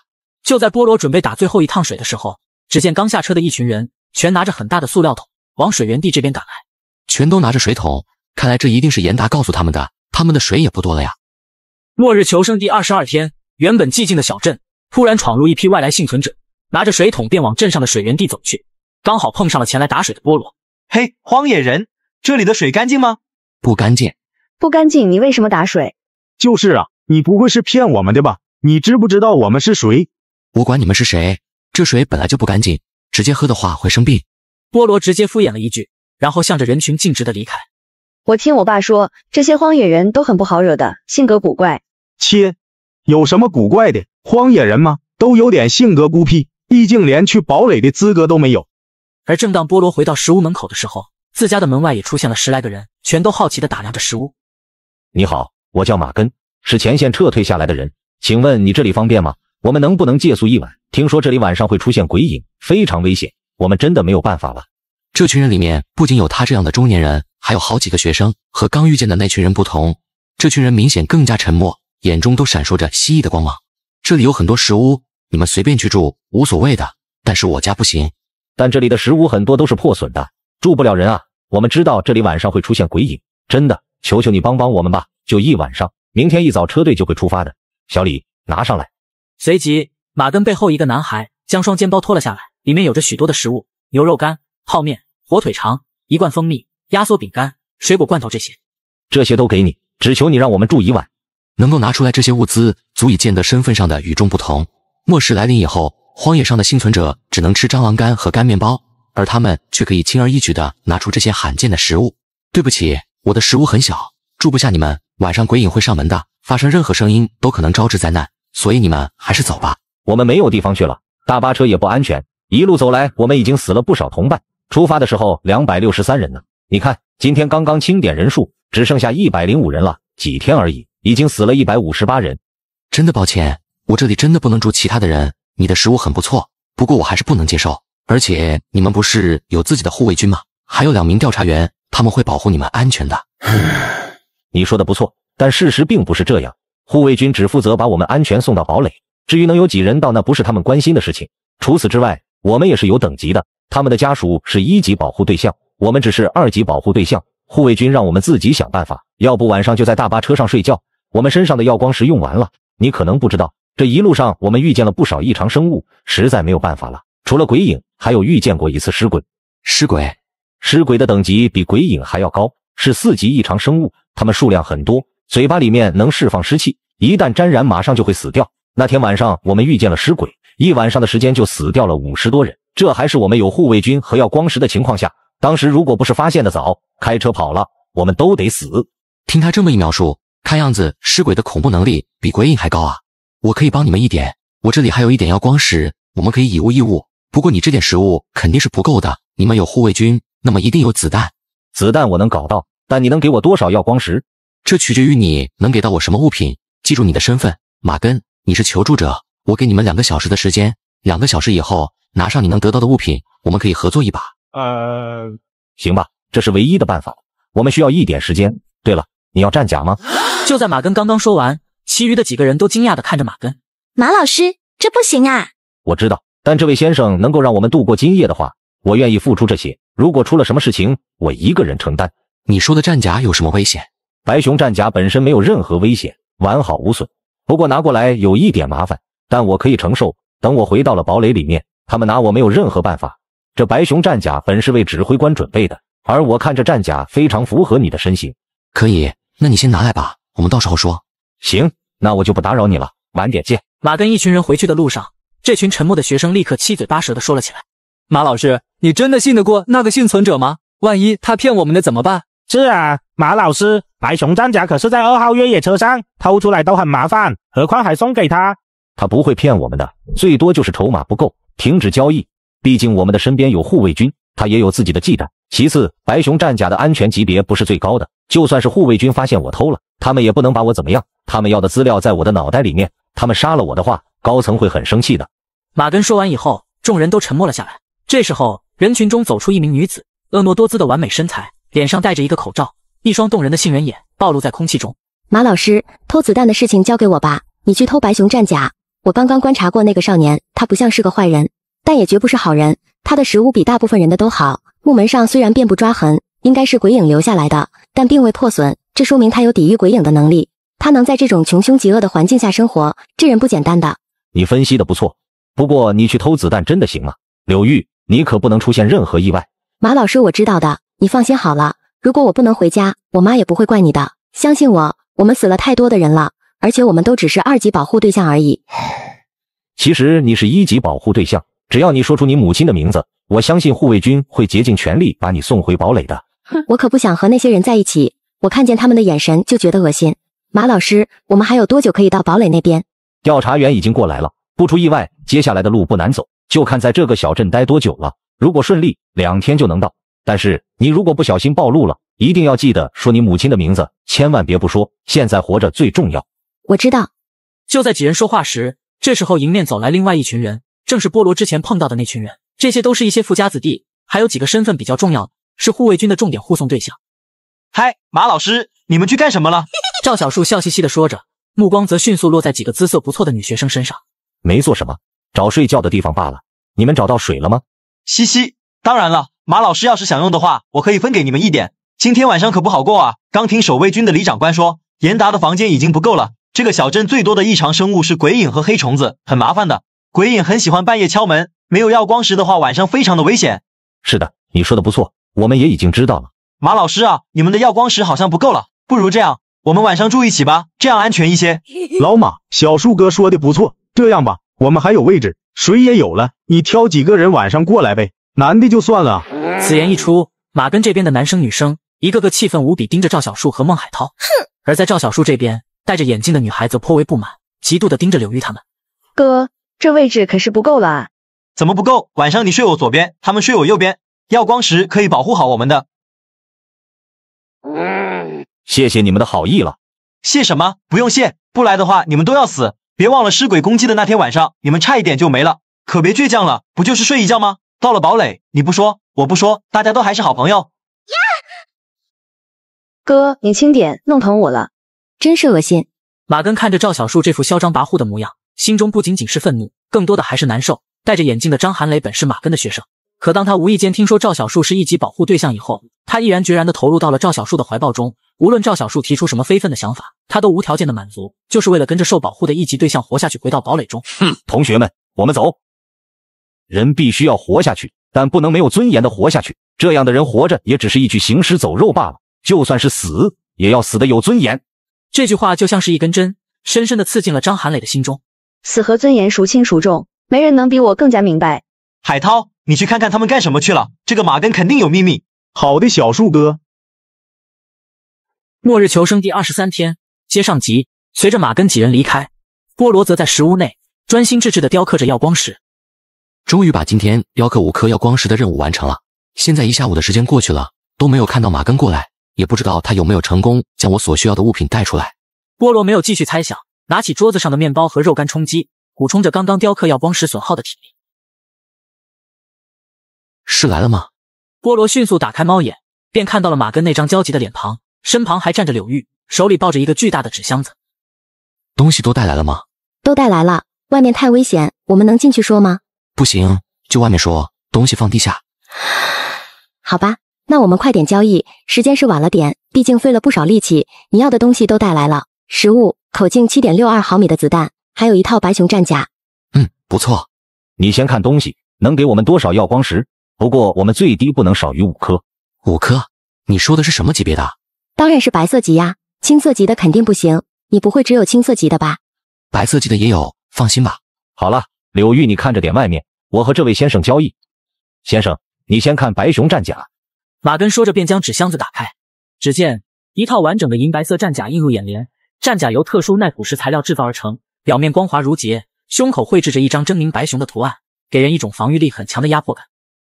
就在菠萝准备打最后一趟水的时候，只见刚下车的一群人，全拿着很大的塑料桶，往水源地这边赶来。全都拿着水桶，看来这一定是严达告诉他们的，他们的水也不多了呀。末日求生第22天，原本寂静的小镇，突然闯入一批外来幸存者，拿着水桶便往镇上的水源地走去，刚好碰上了前来打水的菠萝。嘿，荒野人，这里的水干净吗？不干净。不干净，你为什么打水？就是啊，你不会是骗我们的吧？你知不知道我们是谁？我管你们是谁，这水本来就不干净，直接喝的话会生病。菠萝直接敷衍了一句，然后向着人群径直的离开。我听我爸说，这些荒野人都很不好惹的，性格古怪。切，有什么古怪的？荒野人嘛，都有点性格孤僻，毕竟连去堡垒的资格都没有。而正当菠萝回到石屋门口的时候，自家的门外也出现了10来个人，全都好奇地打量着石屋。你好，我叫马根，是前线撤退下来的人，请问你这里方便吗？我们能不能借宿一晚？听说这里晚上会出现鬼影，非常危险，我们真的没有办法了。这群人里面不仅有他这样的中年人，还有好几个学生。和刚遇见的那群人不同，这群人明显更加沉默，眼中都闪烁着蜥蜴的光芒。这里有很多石屋，你们随便去住无所谓的，但是我家不行。但这里的石屋很多都是破损的，住不了人啊。我们知道这里晚上会出现鬼影，真的，求求你帮帮我们吧，就一晚上，明天一早车队就会出发的。小李，拿上来。随即，马根背后一个男孩将双肩包脱了下来，里面有着许多的食物，牛肉干、泡面、火腿肠、一罐蜂蜜、压缩饼干、水果罐头这些。这些都给你，只求你让我们住一晚。能够拿出来这些物资，足以见得身份上的与众不同。末世来临以后，荒野上的幸存者只能吃蟑螂干和干面包，而他们却可以轻而易举地拿出这些罕见的食物。对不起，我的食物很小，住不下你们，晚上鬼影会上门的，发生任何声音都可能招致灾难，所以你们还是走吧。我们没有地方去了，大巴车也不安全，一路走来我们已经死了不少同伴，出发的时候263人呢。你看，今天刚刚清点人数，只剩下105人了，几天而已，已经死了158人。真的抱歉，我这里真的不能住其他的人，你的食物很不错，不过我还是不能接受。而且你们不是有自己的护卫军吗？还有2名调查员，他们会保护你们安全的。你说的不错，但事实并不是这样。护卫军只负责把我们安全送到堡垒，至于能有几人到，那不是他们关心的事情。除此之外，我们也是有等级的，他们的家属是1级保护对象，我们只是2级保护对象。护卫军让我们自己想办法，要不晚上就在大巴车上睡觉。我们身上的药光石用完了，你可能不知道，这一路上我们遇见了不少异常生物，实在没有办法了。除了鬼影，还有遇见过一次尸鬼。尸鬼的等级比鬼影还要高，是4级异常生物，它们数量很多，嘴巴里面能释放湿气，一旦沾染马上就会死掉。那天晚上我们遇见了尸鬼，一晚上的时间就死掉了50多人，这还是我们有护卫军和药光石的情况下。当时如果不是发现的早，开车跑了，我们都得死。听他这么一描述，看样子尸鬼的恐怖能力比鬼影还高啊！我可以帮你们一点，我这里还有一点药光石，我们可以以物易物。不过你这点食物肯定是不够的，你们有护卫军，那么一定有子弹。子弹我能搞到，但你能给我多少药光石？这取决于你能给到我什么物品。记住你的身份，马根，你是求助者。我给你们2个小时的时间，2个小时以后拿上你能得到的物品，我们可以合作一把。行吧，这是唯一的办法。我们需要一点时间。对了，你要战甲吗？就在马根刚刚说完，其余的几个人都惊讶地看着马根。马老师，这不行啊！我知道，但这位先生能够让我们度过今夜的话，我愿意付出这些。如果出了什么事情，我一个人承担。你说的战甲有什么危险？白熊战甲本身没有任何危险，完好无损。不过拿过来有一点麻烦，但我可以承受。等我回到了堡垒里面，他们拿我没有任何办法。这白熊战甲本是为指挥官准备的，而我看这战甲非常符合你的身形。可以，那你先拿来吧，我们到时候说。行，那我就不打扰你了，晚点见。马根一群人回去的路上，这群沉默的学生立刻七嘴八舌地说了起来。马老师，你真的信得过那个幸存者吗？万一他骗我们的怎么办？是啊，马老师，白熊战甲可是在2号越野车上，偷出来都很麻烦，何况还送给他。他不会骗我们的，最多就是筹码不够，停止交易。毕竟我们的身边有护卫军，他也有自己的忌惮。其次，白熊战甲的安全级别不是最高的，就算是护卫军发现我偷了，他们也不能把我怎么样。他们要的资料在我的脑袋里面，他们杀了我的话，高层会很生气的。马根说完以后，众人都沉默了下来。这时候，人群中走出一名女子，婀娜多姿的完美身材，脸上戴着一个口罩，一双动人的杏仁眼暴露在空气中。马老师，偷子弹的事情交给我吧，你去偷白熊战甲。我刚刚观察过那个少年，他不像是个坏人，但也绝不是好人。他的食物比大部分人的都好，木门上虽然遍布抓痕，应该是鬼影留下来的，但并未破损，这说明他有抵御鬼影的能力。他能在这种穷凶极恶的环境下生活，这人不简单的。你分析的不错，不过你去偷子弹真的行吗？柳玉，你可不能出现任何意外。马老师，我知道的，你放心好了。如果我不能回家，我妈也不会怪你的。相信我，我们死了太多的人了，而且我们都只是2级保护对象而已。其实你是1级保护对象，只要你说出你母亲的名字，我相信护卫军会竭尽全力把你送回堡垒的。我可不想和那些人在一起，我看见他们的眼神就觉得恶心。马老师，我们还有多久可以到堡垒那边？调查员已经过来了，不出意外，接下来的路不难走，就看在这个小镇待多久了。如果顺利，2天就能到。但是你如果不小心暴露了，一定要记得说你母亲的名字，千万别不说，现在活着最重要。我知道。就在几人说话时，这时候迎面走来另外一群人，正是波罗之前碰到的那群人。这些都是一些富家子弟，还有几个身份比较重要的，是护卫军的重点护送对象。嗨，马老师，你们去干什么了？赵小树笑嘻嘻地说着，目光则迅速落在几个姿色不错的女学生身上。没做什么，找睡觉的地方罢了。你们找到水了吗？嘻嘻，当然了，马老师要是想用的话，我可以分给你们一点。今天晚上可不好过啊，刚听守卫军的李长官说，严达的房间已经不够了。这个小镇最多的异常生物是鬼影和黑虫子，很麻烦的。鬼影很喜欢半夜敲门，没有耀光石的话，晚上非常的危险。是的，你说的不错，我们也已经知道了。马老师啊，你们的耀光石好像不够了，不如这样，我们晚上住一起吧，这样安全一些。老马，小树哥说的不错，这样吧，我们还有位置，水也有了，你挑几个人晚上过来呗，男的就算了。此言一出，马根这边的男生女生一个个气愤无比，盯着赵小树和孟海涛。而在赵小树这边，戴着眼镜的女孩则颇为不满，极度的盯着柳玉他们。哥，这位置可是不够了啊！怎么不够？晚上你睡我左边，他们睡我右边，耀光石可以保护好我们的。谢谢你们的好意了。谢什么？不用谢，不来的话你们都要死。别忘了尸鬼攻击的那天晚上，你们差一点就没了，可别倔强了，不就是睡一觉吗？到了堡垒，你不说，我不说，大家都还是好朋友。哥，你轻点，弄疼我了。真是恶心。马根看着赵小树这副嚣张跋扈的模样，心中不仅仅是愤怒，更多的还是难受。戴着眼镜的张韩磊本是马根的学生，可当他无意间听说赵小树是一级保护对象以后，他毅然决然地投入到了赵小树的怀抱中。无论赵小树提出什么非分的想法，他都无条件的满足，就是为了跟着受保护的一级对象活下去，回到堡垒中。同学们，我们走。人必须要活下去，但不能没有尊严的活下去。这样的人活着也只是一具行尸走肉罢了，就算是死，也要死得有尊严。这句话就像是一根针，深深地刺进了张韩磊的心中。死和尊严孰轻孰重，没人能比我更加明白。海涛，你去看看他们干什么去了，这个马根肯定有秘密。好的，小树哥。末日求生第23天，接上集。随着马根几人离开，波罗则在石屋内专心致志地雕刻着耀光石。终于把今天雕刻5颗耀光石的任务完成了。现在1下午的时间过去了，都没有看到马根过来，也不知道他有没有成功将我所需要的物品带出来。波罗没有继续猜想，拿起桌子上的面包和肉干充饥，补充着刚刚雕刻耀光石损耗的体力。是来了吗？波罗迅速打开猫眼，便看到了马根那张焦急的脸庞，身旁还站着柳玉，手里抱着一个巨大的纸箱子。东西都带来了吗？都带来了，外面太危险，我们能进去说吗？不行，就外面说，东西放地下。好吧，那我们快点交易，时间是晚了点，毕竟费了不少力气。你要的东西都带来了，食物、口径 7.62 毫米的子弹，还有一套白熊战甲。不错。你先看东西，能给我们多少耀光石？不过我们最低不能少于5颗。5颗？你说的是什么级别的？当然是白色级呀，青色级的肯定不行。你不会只有青色级的吧？白色级的也有，放心吧。好了，柳玉，你看着点外面，我和这位先生交易。先生，你先看白熊战甲。马根说着便将纸箱子打开，只见一套完整的银白色战甲映入眼帘。战甲由特殊耐腐蚀材料制造而成，表面光滑如洁，胸口绘制着一张狰狞白熊的图案，给人一种防御力很强的压迫感。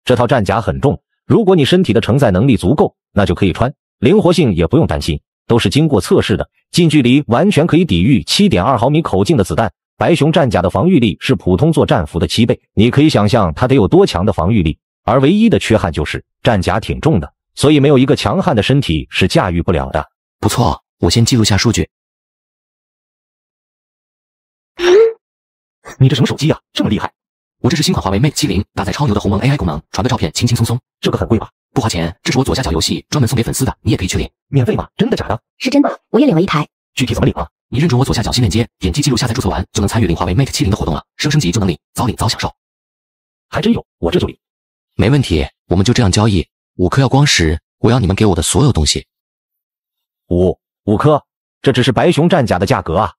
这套战甲很重，如果你身体的承载能力足够，那就可以穿，灵活性也不用担心，都是经过测试的，近距离完全可以抵御 7.2 毫米口径的子弹。白熊战甲的防御力是普通作战服的7倍，你可以想象它得有多强的防御力。而唯一的缺憾就是战甲挺重的，所以没有一个强悍的身体是驾驭不了的。不错，我先记录下数据。你这什么手机啊，这么厉害？我这是新款华为 Mate 70，搭载超牛的鸿蒙 AI 功能，传个照片轻轻松松。这个很贵吧？不花钱，这是我左下角游戏专门送给粉丝的，你也可以去领。免费吗？真的假的？是真的，我也领了一台。具体怎么领啊？你认准我左下角新链接，点击记录下载注册完，就能参与领华为 Mate 70的活动了，升级就能领，早领早享受。还真有，我这就领。没问题，我们就这样交易。5颗耀光石，我要你们给我的所有东西。5颗，这只是白熊战甲的价格啊！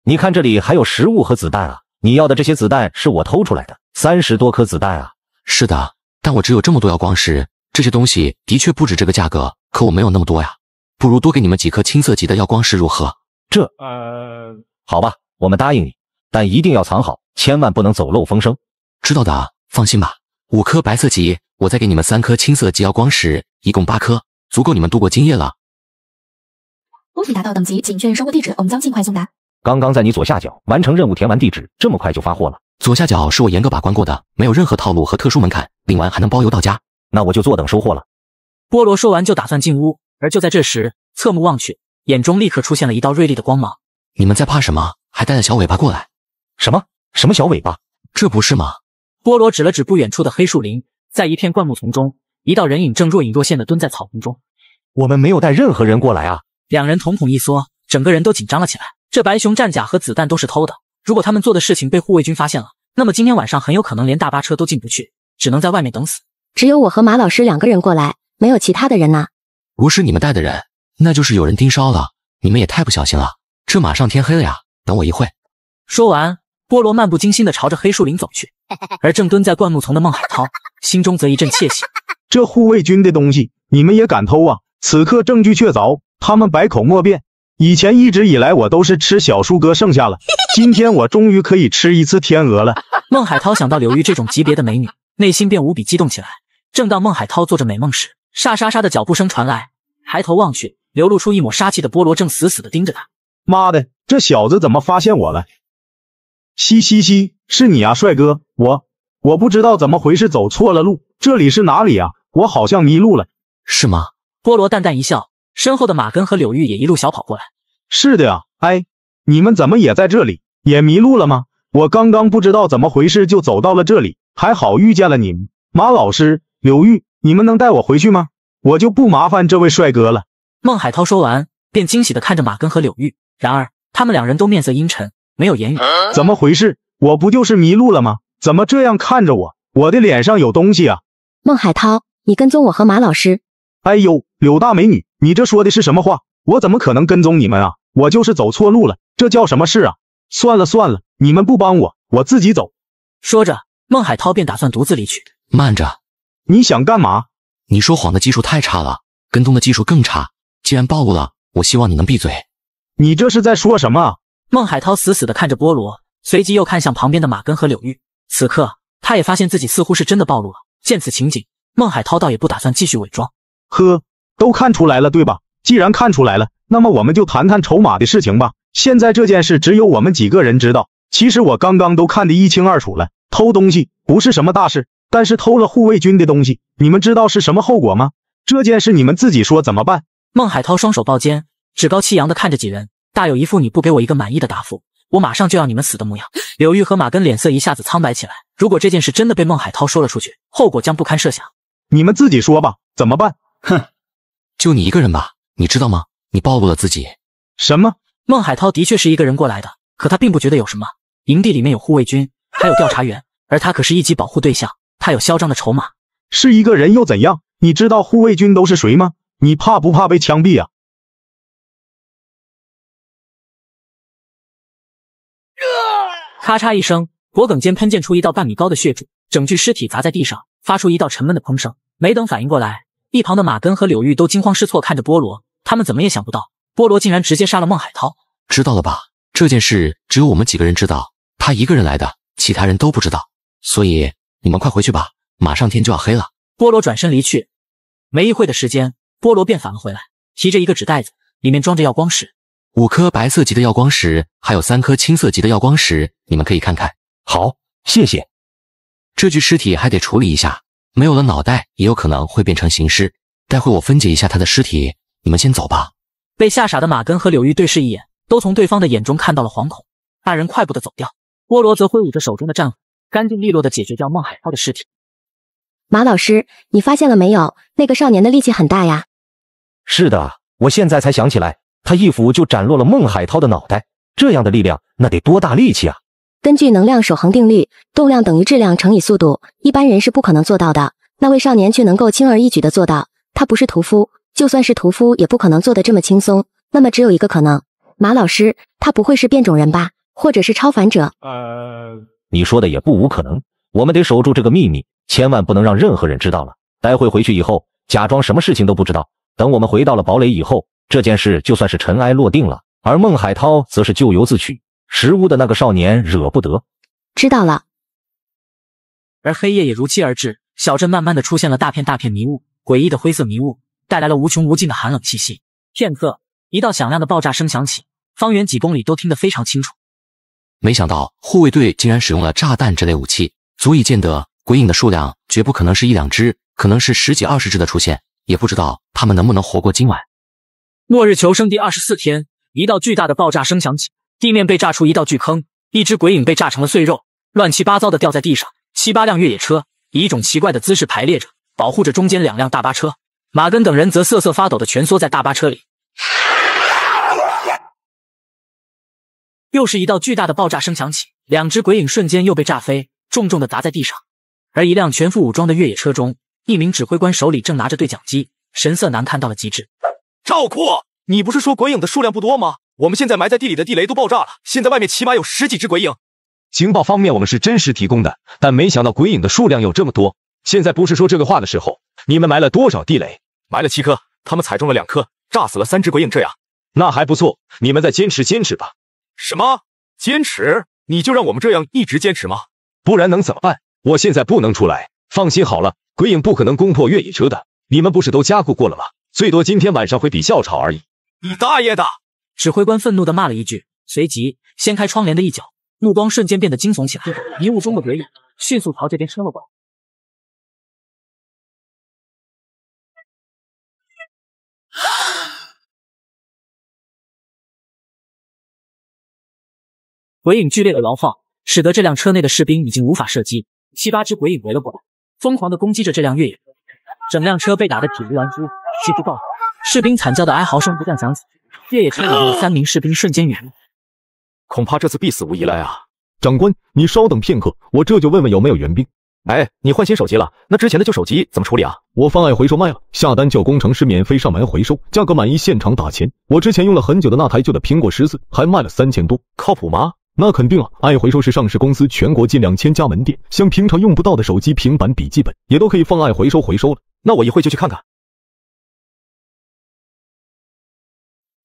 你看这里还有食物和子弹啊！你要的这些子弹是我偷出来的，30多颗子弹啊！是的，但我只有这么多耀光石，这些东西的确不止这个价格，可我没有那么多呀。不如多给你们几颗青色级的耀光石如何？好吧，我们答应你，但一定要藏好，千万不能走漏风声。知道的，放心吧。5颗白色级，我再给你们3颗青色级耀光石，一共8颗，足够你们度过今夜了。物体达到等级，请确认收货地址，我们将尽快送达。刚刚在你左下角完成任务，填完地址，这么快就发货了？左下角是我严格把关过的，没有任何套路和特殊门槛，领完还能包邮到家。那我就坐等收货了。波罗说完就打算进屋，而就在这时，侧目望去，眼中立刻出现了一道锐利的光芒。你们在怕什么？还带着小尾巴过来？什么小尾巴？这不是吗？波罗指了指不远处的黑树林，在一片灌木丛中，一道人影正若隐若现地蹲在草丛中。我们没有带任何人过来啊！两人瞳孔一缩，整个人都紧张了起来。这白熊战甲和子弹都是偷的，如果他们做的事情被护卫军发现了，那么今天晚上很有可能连大巴车都进不去，只能在外面等死。只有我和马老师2个人过来，没有其他的人呐。不是你们带的人，那就是有人盯梢了。你们也太不小心了，这马上天黑了呀，等我一会。说完，波罗漫不经心地朝着黑树林走去，而正蹲在灌木丛的孟海涛心中则一阵窃喜。这护卫军的东西你们也敢偷啊？此刻证据确凿，他们百口莫辩。以前一直以来我都是吃小树哥剩下了，今天我终于可以吃一次天鹅了。孟海涛想到刘玉这种级别的美女，内心便无比激动起来。正当孟海涛做着美梦时，沙沙沙的脚步声传来，抬头望去，流露出一抹杀气的波罗正死死地盯着他。妈的，这小子怎么发现我了？嘻嘻嘻，是你啊，帅哥，我不知道怎么回事，走错了路，这里是哪里啊？我好像迷路了。是吗？波罗淡淡一笑，身后的马根和柳玉也一路小跑过来。是的呀，哎，你们怎么也在这里？也迷路了吗？我刚刚不知道怎么回事就走到了这里，还好遇见了你们。马老师，柳玉，你们能带我回去吗？我就不麻烦这位帅哥了。孟海涛说完，便惊喜地看着马根和柳玉，然而他们两人都面色阴沉，没有言语。怎么回事？我不就是迷路了吗？怎么这样看着我？我的脸上有东西啊！孟海涛，你跟踪我和马老师。哎呦，柳大美女，你这说的是什么话？我怎么可能跟踪你们啊？我就是走错路了，这叫什么事啊？算了算了，你们不帮我，我自己走。说着，孟海涛便打算独自离去。慢着，你想干嘛？你说谎的技术太差了，跟踪的技术更差。既然暴露了，我希望你能闭嘴。你这是在说什么啊？孟海涛死死地看着菠萝，随即又看向旁边的马根和柳玉。此刻，他也发现自己似乎是真的暴露了。见此情景，孟海涛倒也不打算继续伪装。呵，都看出来了对吧？既然看出来了，那么我们就谈谈筹码的事情吧。现在这件事只有我们几个人知道。其实我刚刚都看得一清二楚了，偷东西不是什么大事，但是偷了护卫军的东西，你们知道是什么后果吗？这件事你们自己说怎么办？孟海涛双手抱肩，趾高气扬地看着几人，大有一副你不给我一个满意的答复，我马上就要你们死的模样。柳玉和马根脸色一下子苍白起来。如果这件事真的被孟海涛说了出去，后果将不堪设想。你们自己说吧，怎么办？哼，就你一个人吧，你知道吗？你暴露了自己。什么？孟海涛的确是一个人过来的，可他并不觉得有什么。营地里面有护卫军，还有调查员，而他可是一级保护对象，他有嚣张的筹码。是一个人又怎样？你知道护卫军都是谁吗？你怕不怕被枪毙啊？咔嚓一声，脖梗间喷溅出一道半米高的血柱，整具尸体砸在地上，发出一道沉闷的砰声。没等反应过来，一旁的马根和柳玉都惊慌失措看着菠萝，他们怎么也想不到，菠萝竟然直接杀了孟海涛。知道了吧？这件事只有我们几个人知道，他一个人来的，其他人都不知道。所以你们快回去吧，马上天就要黑了。菠萝转身离去，没一会的时间，菠萝便返了回来，提着一个纸袋子，里面装着药光石。5颗白色级的药光石，还有3颗青色级的药光石，你们可以看看。好，谢谢。这具尸体还得处理一下，没有了脑袋，也有可能会变成行尸。待会我分解一下他的尸体，你们先走吧。被吓傻的马根和柳玉对视一眼，都从对方的眼中看到了惶恐。二人快步的走掉，菠萝则挥舞着手中的战斧，干净利落的解决掉孟海涛的尸体。马老师，你发现了没有？那个少年的力气很大呀。是的，我现在才想起来，他一斧就斩落了孟海涛的脑袋，这样的力量，那得多大力气啊！根据能量守恒定律，动量等于质量乘以速度，一般人是不可能做到的。那位少年却能够轻而易举的做到，他不是屠夫，就算是屠夫也不可能做得这么轻松。那么只有一个可能，马老师，他不会是变种人吧？或者是超凡者？你说的也不无可能，我们得守住这个秘密，千万不能让任何人知道了。待会回去以后，假装什么事情都不知道。等我们回到了堡垒以后，这件事就算是尘埃落定了。而孟海涛则是咎由自取，食物的那个少年惹不得。知道了。而黑夜也如期而至，小镇慢慢的出现了大片大片迷雾，诡异的灰色迷雾带来了无穷无尽的寒冷气息。片刻，一道响亮的爆炸声响起，方圆几公里都听得非常清楚。没想到护卫队竟然使用了炸弹这类武器，足以见得鬼影的数量绝不可能是1-2只，可能是10几20只的出现，也不知道他们能不能活过今晚。末日求生第24天，一道巨大的爆炸声响起，地面被炸出一道巨坑，一只鬼影被炸成了碎肉，乱七八糟的掉在地上。7、8辆越野车以一种奇怪的姿势排列着，保护着中间2辆大巴车。马根等人则瑟瑟发抖的蜷缩在大巴车里。又是一道巨大的爆炸声响起，2只鬼影瞬间又被炸飞，重重的砸在地上。而一辆全副武装的越野车中，一名指挥官手里正拿着对讲机，神色难看到了极致。赵括，你不是说鬼影的数量不多吗？我们现在埋在地里的地雷都爆炸了，现在外面起码有10几只鬼影。情报方面我们是真实提供的，但没想到鬼影的数量有这么多。现在不是说这个话的时候。你们埋了多少地雷？埋了7颗，他们踩中了2颗，炸死了3只鬼影。这样，那还不错。你们再坚持坚持吧。什么？坚持？你就让我们这样一直坚持吗？不然能怎么办？我现在不能出来。放心好了，鬼影不可能攻破越野车的。你们不是都加固过了吗？最多今天晚上会比较吵而已。你大爷的！指挥官愤怒地骂了一句，随即掀开窗帘的一角，目光瞬间变得惊悚起来。迷雾中的鬼影迅速朝这边伸了过来。鬼影剧烈的摇晃，使得这辆车内的士兵已经无法射击。7、8只鬼影围了过来，疯狂地攻击着这辆越野车，整辆车被打得体无完肤，气不爆，士兵惨叫的哀嚎声不断响起。越野车里面的3名士兵瞬间陨落，恐怕这次必死无疑了呀！长官，你稍等片刻，我这就问问有没有援兵。哎，你换新手机了，那之前的旧手机怎么处理啊？我放爱回收卖了，下单叫工程师免费上门回收，价格满意现场打钱。我之前用了很久的那台旧的苹果14，还卖了3000多，靠谱吗？那肯定啊，爱回收是上市公司，全国近2000家门店，像平常用不到的手机、平板、笔记本，也都可以放爱回收回收了。那我一会就去看看。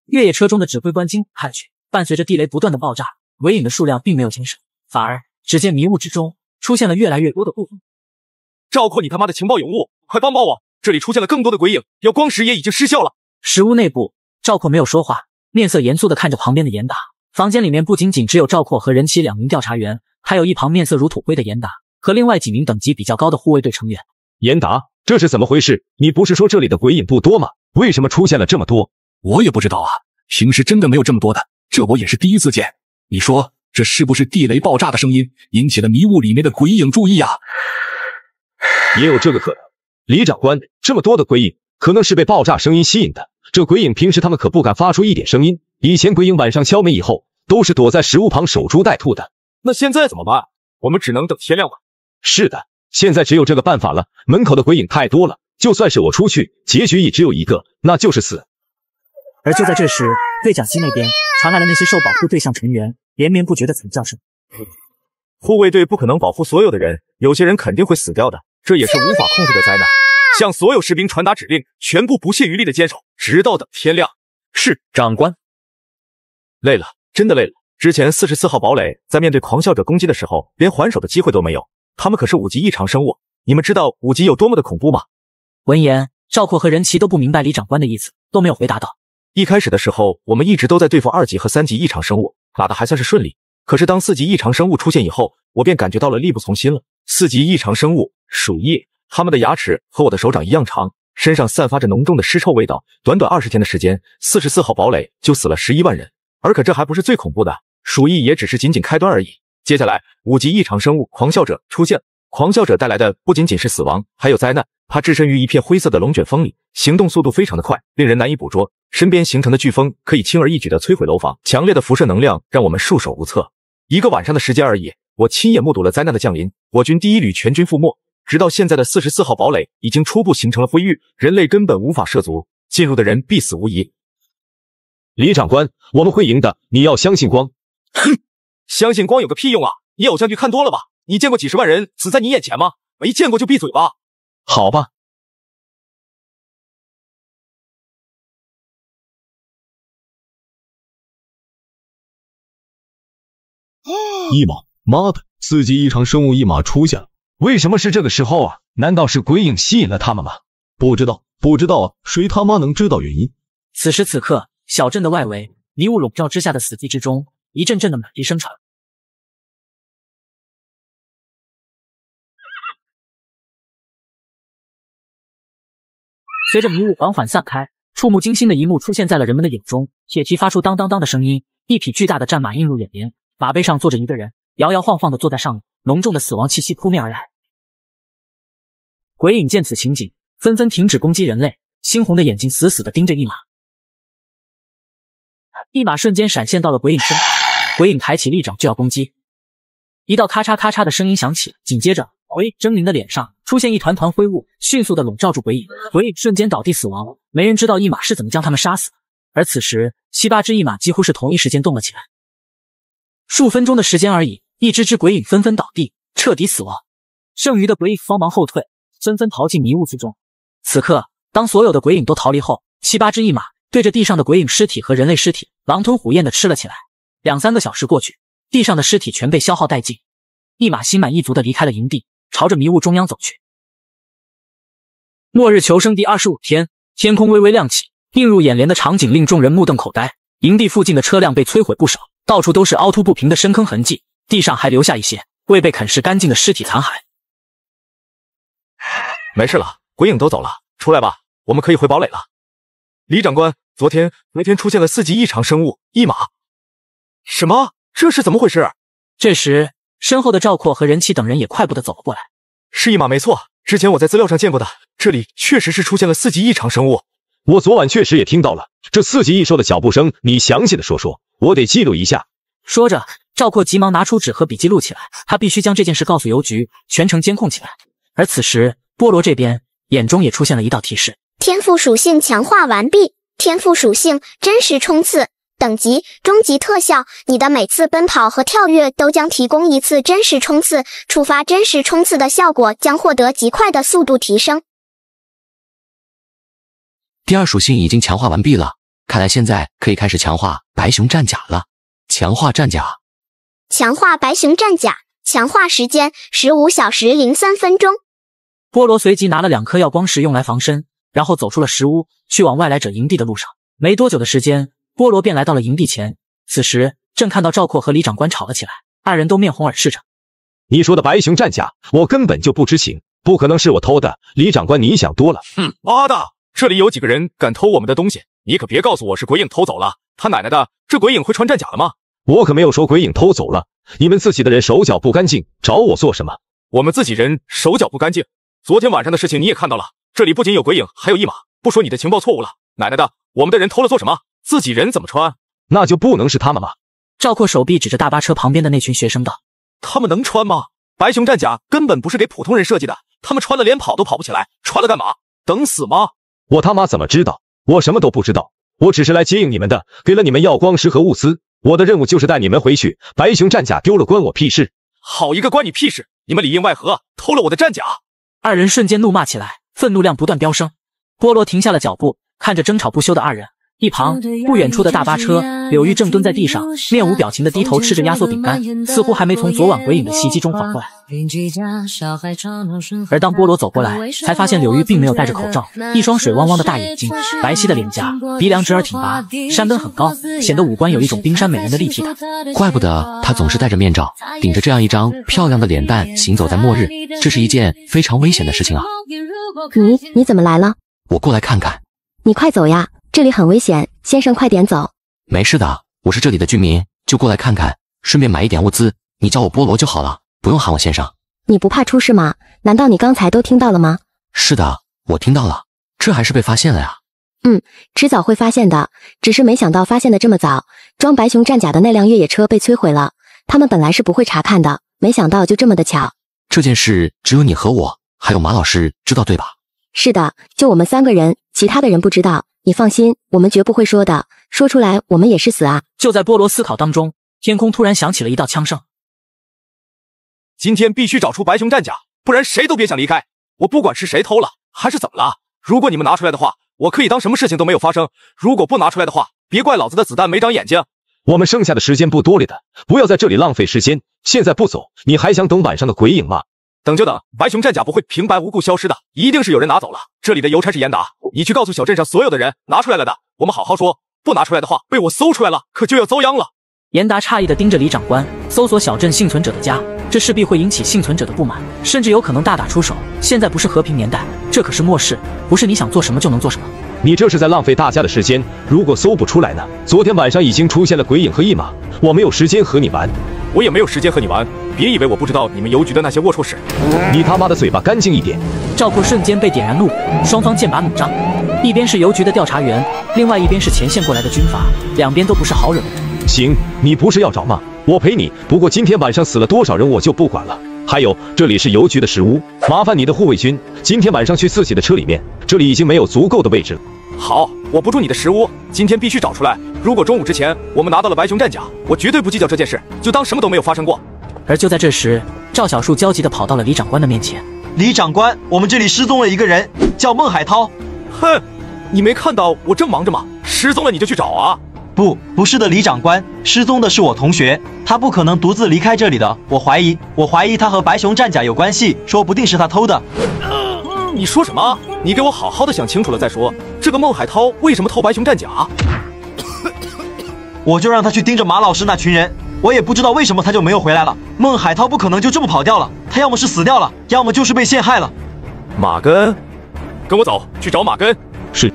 越野车中的指挥官经看去，伴随着地雷不断的爆炸，鬼影的数量并没有减少，反而只见迷雾之中出现了越来越多的部分。赵括，你他妈的情报有误，快帮帮我！这里出现了更多的鬼影，耀光石也已经失效了。石屋内部，赵括没有说话，面色严肃地看着旁边的严达。房间里面不仅仅只有赵括和任七2名调查员，还有一旁面色如土灰的严达和另外几名等级比较高的护卫队成员。严达，这是怎么回事？你不是说这里的鬼影不多吗？为什么出现了这么多？我也不知道啊，平时真的没有这么多的，这我也是第一次见。你说这是不是地雷爆炸的声音引起了迷雾里面的鬼影注意啊？也有这个可能。李长官，这么多的鬼影，可能是被爆炸声音吸引的。这鬼影平时他们可不敢发出一点声音，以前鬼影晚上消灭以后，都是躲在食物旁守株待兔的。那现在怎么办？我们只能等天亮了。是的，现在只有这个办法了。门口的鬼影太多了，就算是我出去，结局也只有一个，那就是死。而就在这时，对讲机那边传来了那些受保护对象成员连绵不绝的惨叫声。护卫队不可能保护所有的人，有些人肯定会死掉的，这也是无法控制的灾难。向所有士兵传达指令，全部不懈余力的坚守，直到等天亮。是，长官。累了，真的累了。之前44号堡垒在面对狂笑者攻击的时候，连还手的机会都没有。他们可是5级异常生物，你们知道5级有多么的恐怖吗？闻言，赵括和任奇都不明白李长官的意思，都没有回答道。一开始的时候，我们一直都在对付2级和3级异常生物，打得还算是顺利。可是当4级异常生物出现以后，我便感觉到了力不从心了。4级异常生物鼠疫，他们的牙齿和我的手掌一样长，身上散发着浓重的尸臭味道。短短20天的时间，44号堡垒就死了11万人。而可这还不是最恐怖的，鼠疫也只是仅仅开端而已。接下来5级异常生物狂笑者出现，狂笑者带来的不仅仅是死亡，还有灾难。它置身于一片灰色的龙卷风里，行动速度非常的快，令人难以捕捉。身边形成的飓风可以轻而易举地摧毁楼房，强烈的辐射能量让我们束手无策。一个晚上的时间而已，我亲眼目睹了灾难的降临，我军第1旅全军覆没。直到现在的44号堡垒已经初步形成了灰域，人类根本无法涉足，进入的人必死无疑。李长官，我们会赢的，你要相信光。哼，相信光有个屁用啊！你偶像剧看多了吧？你见过几10万人死在你眼前吗？没见过就闭嘴吧。好吧。一马，妈的，4级异常生物一马出现了。为什么是这个时候啊？难道是鬼影吸引了他们吗？不知道啊，谁他妈能知道原因？此时此刻，小镇的外围，迷雾笼罩之下的死寂之中，一阵阵的满地声传。随着迷雾缓缓散开，触目惊心的一幕出现在了人们的眼中。铁蹄发出当当当的声音，一匹巨大的战马映入眼帘，马背上坐着一个人，摇摇晃晃地坐在上面，浓重的死亡气息扑面而来。鬼影见此情景，纷纷停止攻击人类，猩红的眼睛死死地盯着一马。一马瞬间闪现到了鬼影身旁，鬼影抬起利爪就要攻击，一道咔嚓咔嚓的声音响起，紧接着狰狞的脸上出现一团团灰雾，迅速地笼罩住鬼影，鬼影瞬间倒地死亡。没人知道一马是怎么将他们杀死的，而此时7、8只一马几乎是同一时间动了起来。数分钟的时间而已，一只只鬼影纷纷倒地，彻底死亡。剩余的鬼影慌忙后退，纷纷逃进迷雾之中。此刻，当所有的鬼影都逃离后，7、8只一马对着地上的鬼影尸体和人类尸体狼吞虎咽地吃了起来。2、3个小时过去，地上的尸体全被消耗殆尽。一马心满意足地离开了营地，朝着迷雾中央走去。末日求生第25天，天空微微亮起，映入眼帘的场景令众人目瞪口呆。营地附近的车辆被摧毁不少，到处都是凹凸不平的深坑痕迹，地上还留下一些未被啃食干净的尸体残骸。没事了，鬼影都走了，出来吧，我们可以回堡垒了。李长官，昨天出现了4级异常生物一马。什么？这是怎么回事？这时，身后的赵括和任七等人也快步的走了过来。是一马没错，之前我在资料上见过的，这里确实是出现了4级异常生物。我昨晚确实也听到了这4级异兽的脚步声，你详细的说说，我得记录一下。说着，赵括急忙拿出纸和笔记录起来，他必须将这件事告诉邮局，全程监控起来。而此时，菠萝这边眼中也出现了一道提示：天赋属性强化完毕，天赋属性真实冲刺。等级终极特效，你的每次奔跑和跳跃都将提供1次真实冲刺，触发真实冲刺的效果将获得极快的速度提升。第2属性已经强化完毕了，看来现在可以开始强化白熊战甲了。强化战甲，强化白熊战甲，强化时间15小时03分钟。菠萝随即拿了2颗耀光石用来防身，然后走出了石屋，去往外来者营地的路上。没多久的时间，菠萝便来到了营地前。此时正看到赵括和李长官吵了起来，二人都面红耳赤着。你说的白熊战甲，我根本就不知情，不可能是我偷的。李长官，你想多了。妈的，这里有几个人敢偷我们的东西？你可别告诉我是鬼影偷走了。他奶奶的，这鬼影会穿战甲了吗？我可没有说鬼影偷走了，你们自己的人手脚不干净，找我做什么？我们自己人手脚不干净。昨天晚上的事情你也看到了，这里不仅有鬼影，还有一马。不说你的情报错误了，奶奶的，我们的人偷了做什么？自己人怎么穿？那就不能是他们吗？赵括手臂指着大巴车旁边的那群学生道：他们能穿吗？白熊战甲根本不是给普通人设计的，他们穿了连跑都跑不起来，穿了干嘛？等死吗？我他妈怎么知道？我什么都不知道，我只是来接应你们的，给了你们耀光石和物资。我的任务就是带你们回去，白熊战甲丢了关我屁事。好一个关你屁事！你们里应外合，偷了我的战甲！二人瞬间怒骂起来，愤怒量不断飙升。菠萝停下了脚步，看着争吵不休的二人。一旁不远处的大巴车，柳玉正蹲在地上，面无表情的低头吃着压缩饼干，似乎还没从昨晚鬼影的袭击中缓过来。而当菠萝走过来，才发现柳玉并没有戴着口罩，一双水汪汪的大眼睛，白皙的脸颊，鼻梁直而挺拔，山根很高，显得五官有一种冰山美人的立体感。怪不得他总是戴着面罩，顶着这样一张漂亮的脸蛋行走在末日，这是一件非常危险的事情啊！你怎么来了？我过来看看。你快走呀！这里很危险，先生快点走。没事的，我是这里的居民，就过来看看，顺便买一点物资。你叫我菠萝就好了，不用喊我先生。你不怕出事吗？难道你刚才都听到了吗？是的，我听到了，这还是被发现了呀。迟早会发现的，只是没想到发现的这么早。装白熊战甲的那辆越野车被摧毁了，他们本来是不会查看的，没想到就这么的巧。这件事只有你和我，还有马老师知道对吧？是的，就我们3个人，其他的人不知道。你放心，我们绝不会说的，说出来我们也是死啊！就在菠萝思考当中，天空突然响起了一道枪声。今天必须找出白熊战甲，不然谁都别想离开。我不管是谁偷了，还是怎么了，如果你们拿出来的话，我可以当什么事情都没有发生；如果不拿出来的话，别怪老子的子弹没长眼睛。我们剩下的时间不多了的，不要在这里浪费时间。现在不走，你还想等晚上的鬼影吗？等就等，白熊战甲不会平白无故消失的，一定是有人拿走了。这里的邮差是严达，你去告诉小镇上所有的人，拿出来了的，我们好好说；不拿出来的话，被我搜出来了，可就要遭殃了。严达诧异地盯着李长官，搜索小镇幸存者的家，这势必会引起幸存者的不满，甚至有可能大打出手。现在不是和平年代，这可是末世，不是你想做什么就能做什么。你这是在浪费大家的时间，如果搜不出来呢？昨天晚上已经出现了鬼影和一马，我没有时间和你玩。我也没有时间和你玩，别以为我不知道你们邮局的那些龌龊事。你他妈的嘴巴干净一点！赵括瞬间被点燃怒火，双方剑拔弩张，一边是邮局的调查员，另外一边是前线过来的军阀，两边都不是好惹的人。行，你不是要找吗？我陪你。不过今天晚上死了多少人我就不管了。还有，这里是邮局的食屋，麻烦你的护卫军今天晚上去自己的车里面，这里已经没有足够的位置了。好，我不住你的食屋，今天必须找出来。如果中午之前我们拿到了白熊战甲，我绝对不计较这件事，就当什么都没有发生过。而就在这时，赵小树焦急地跑到了李长官的面前。李长官，我们这里失踪了一个人，叫孟海涛。哼，你没看到我正忙着吗？失踪了你就去找啊？不是的，李长官，失踪的是我同学，他不可能独自离开这里的。我怀疑他和白熊战甲有关系，说不定是他偷的。你说什么？你给我好好的想清楚了再说。这个孟海涛为什么偷白熊战甲？我就让他去盯着马老师那群人，我也不知道为什么他就没有回来了。孟海涛不可能就这么跑掉了，他要么是死掉了，要么就是被陷害了。马根，跟我走，去找马根。是。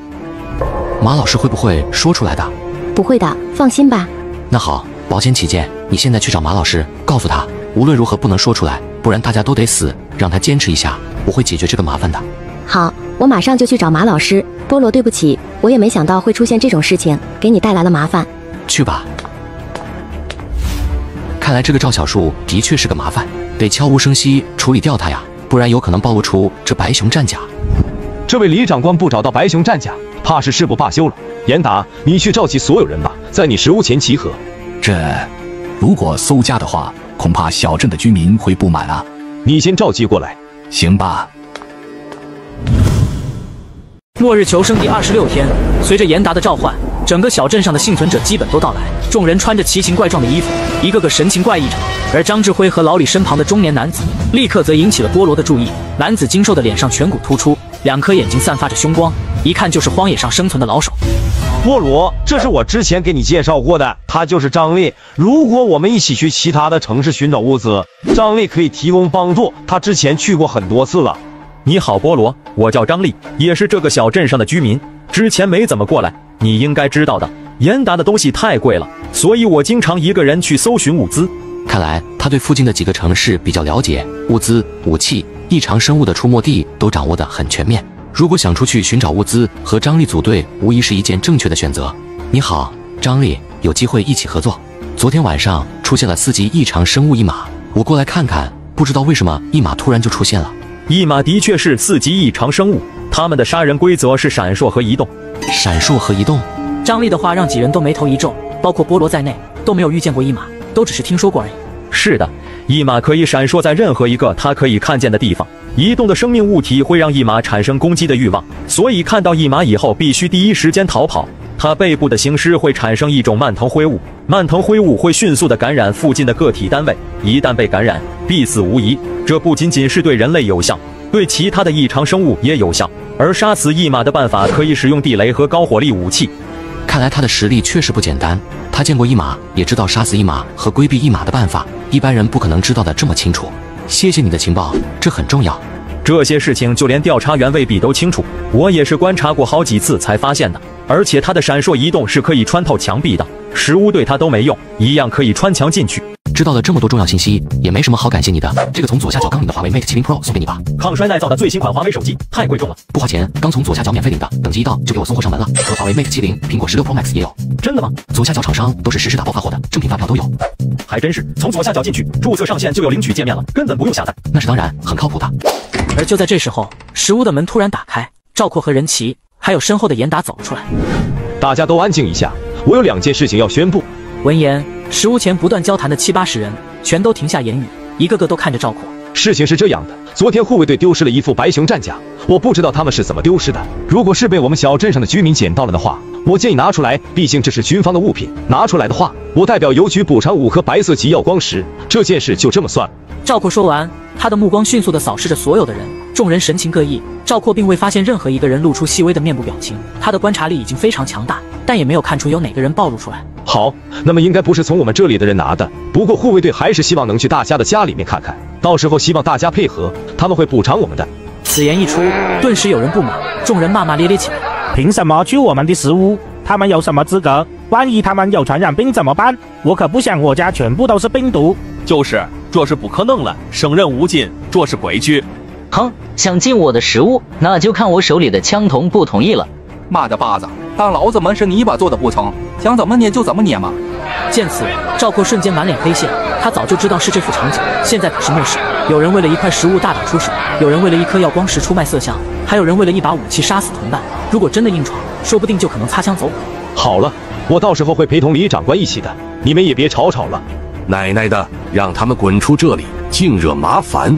马老师会不会说出来的？不会的，放心吧。那好，保险起见，你现在去找马老师，告诉他无论如何不能说出来，不然大家都得死。让他坚持一下，我会解决这个麻烦的。好，我马上就去找马老师。菠萝，对不起，我也没想到会出现这种事情，给你带来了麻烦。去吧。看来这个赵小树的确是个麻烦，得悄无声息处理掉他呀，不然有可能暴露出这白熊战甲。这位李长官不找到白熊战甲，怕是誓不罢休了。严达，你去召集所有人吧，在你食屋前集合。如果搜家的话，恐怕小镇的居民会不满啊。你先召集过来。行吧。末日求生第26天，随着严达的召唤，整个小镇上的幸存者基本都到来。众人穿着奇形怪状的衣服，一个个神情怪异着。而张志辉和老李身旁的中年男子，立刻则引起了菠萝的注意。男子精瘦的脸上颧骨突出，2颗眼睛散发着凶光，一看就是荒野上生存的老手。菠萝，这是我之前给你介绍过的，他就是张力。如果我们一起去其他的城市寻找物资，张力可以提供帮助，他之前去过很多次了。你好，菠萝，我叫张力，也是这个小镇上的居民，之前没怎么过来，你应该知道的。严达的东西太贵了，所以我经常一个人去搜寻物资。看来他对附近的几个城市比较了解，物资、武器、异常生物的出没地都掌握得很全面。如果想出去寻找物资，和张力组队无疑是一件正确的选择。你好，张力，有机会一起合作。昨天晚上出现了4级异常生物一马，我过来看看，不知道为什么一马突然就出现了。一马的确是4级异常生物，他们的杀人规则是闪烁和移动。闪烁和移动。张力的话让几人都眉头一皱，包括菠萝在内都没有遇见过一马，都只是听说过而已。是的，一马可以闪烁在任何一个他可以看见的地方。移动的生命物体会让一马产生攻击的欲望，所以看到一马以后必须第一时间逃跑。它背部的行尸会产生一种蔓藤灰雾，蔓藤灰雾会迅速地感染附近的个体单位，一旦被感染，必死无疑。这不仅仅是对人类有效，对其他的异常生物也有效。而杀死一马的办法可以使用地雷和高火力武器。看来他的实力确实不简单，他见过一马，也知道杀死一马和规避一马的办法，一般人不可能知道的这么清楚。谢谢你的情报，这很重要。这些事情就连调查员未必都清楚，我也是观察过好几次才发现的。而且他的闪烁移动是可以穿透墙壁的，食物对他都没用，一样可以穿墙进去。知道了这么多重要信息，也没什么好感谢你的。这个从左下角刚领的华为 Mate 70 Pro 送给你吧。抗摔耐造的最新款华为手机，太贵重了，不花钱，刚从左下角免费领的，等级一到就给我送货上门了。和华为 Mate 70、苹果16 Pro Max 也有。真的吗？左下角厂商都是实时打包发货的，正品发票都有。还真是，从左下角进去，注册上线就有领取界面了，根本不用下载。那是当然，很靠谱的。而就在这时候，食屋的门突然打开，赵括和任奇还有身后的严达走了出来。大家都安静一下，我有2件事情要宣布。闻言，食屋前不断交谈的70-80人全都停下言语，一个个都看着赵括。事情是这样的，昨天护卫队丢失了一副白熊战甲，我不知道他们是怎么丢失的。如果是被我们小镇上的居民捡到了的话，我建议拿出来，毕竟这是军方的物品。拿出来的话，我代表邮局补偿5颗白色级耀光石，这件事就这么算了。赵括说完，他的目光迅速地扫视着所有的人，众人神情各异。赵括并未发现任何一个人露出细微的面部表情，他的观察力已经非常强大，但也没有看出有哪个人暴露出来。好，那么应该不是从我们这里的人拿的。不过护卫队还是希望能去大家的家里面看看，到时候希望大家配合，他们会补偿我们的。此言一出，顿时有人不满，众人骂骂咧咧起来。凭什么去我们的食屋？他们有什么资格？万一他们有传染病怎么办？我可不想我家全部都是病毒。就是，这是不可能了，生人勿近，这是规矩。哼，想进我的食物，那就看我手里的枪同不同意了。妈的巴子，当老子们是泥巴做的不成？想怎么捏就怎么捏嘛！见此，赵括瞬间满脸黑线，他早就知道是这副场景，现在可是末世。有人为了一块食物大打出手，有人为了一颗耀光石出卖色相，还有人为了一把武器杀死同伴。如果真的硬闯，说不定就可能擦枪走火。好了，我到时候会陪同李长官一起的，你们也别吵吵了。奶奶的，让他们滚出这里，净惹麻烦。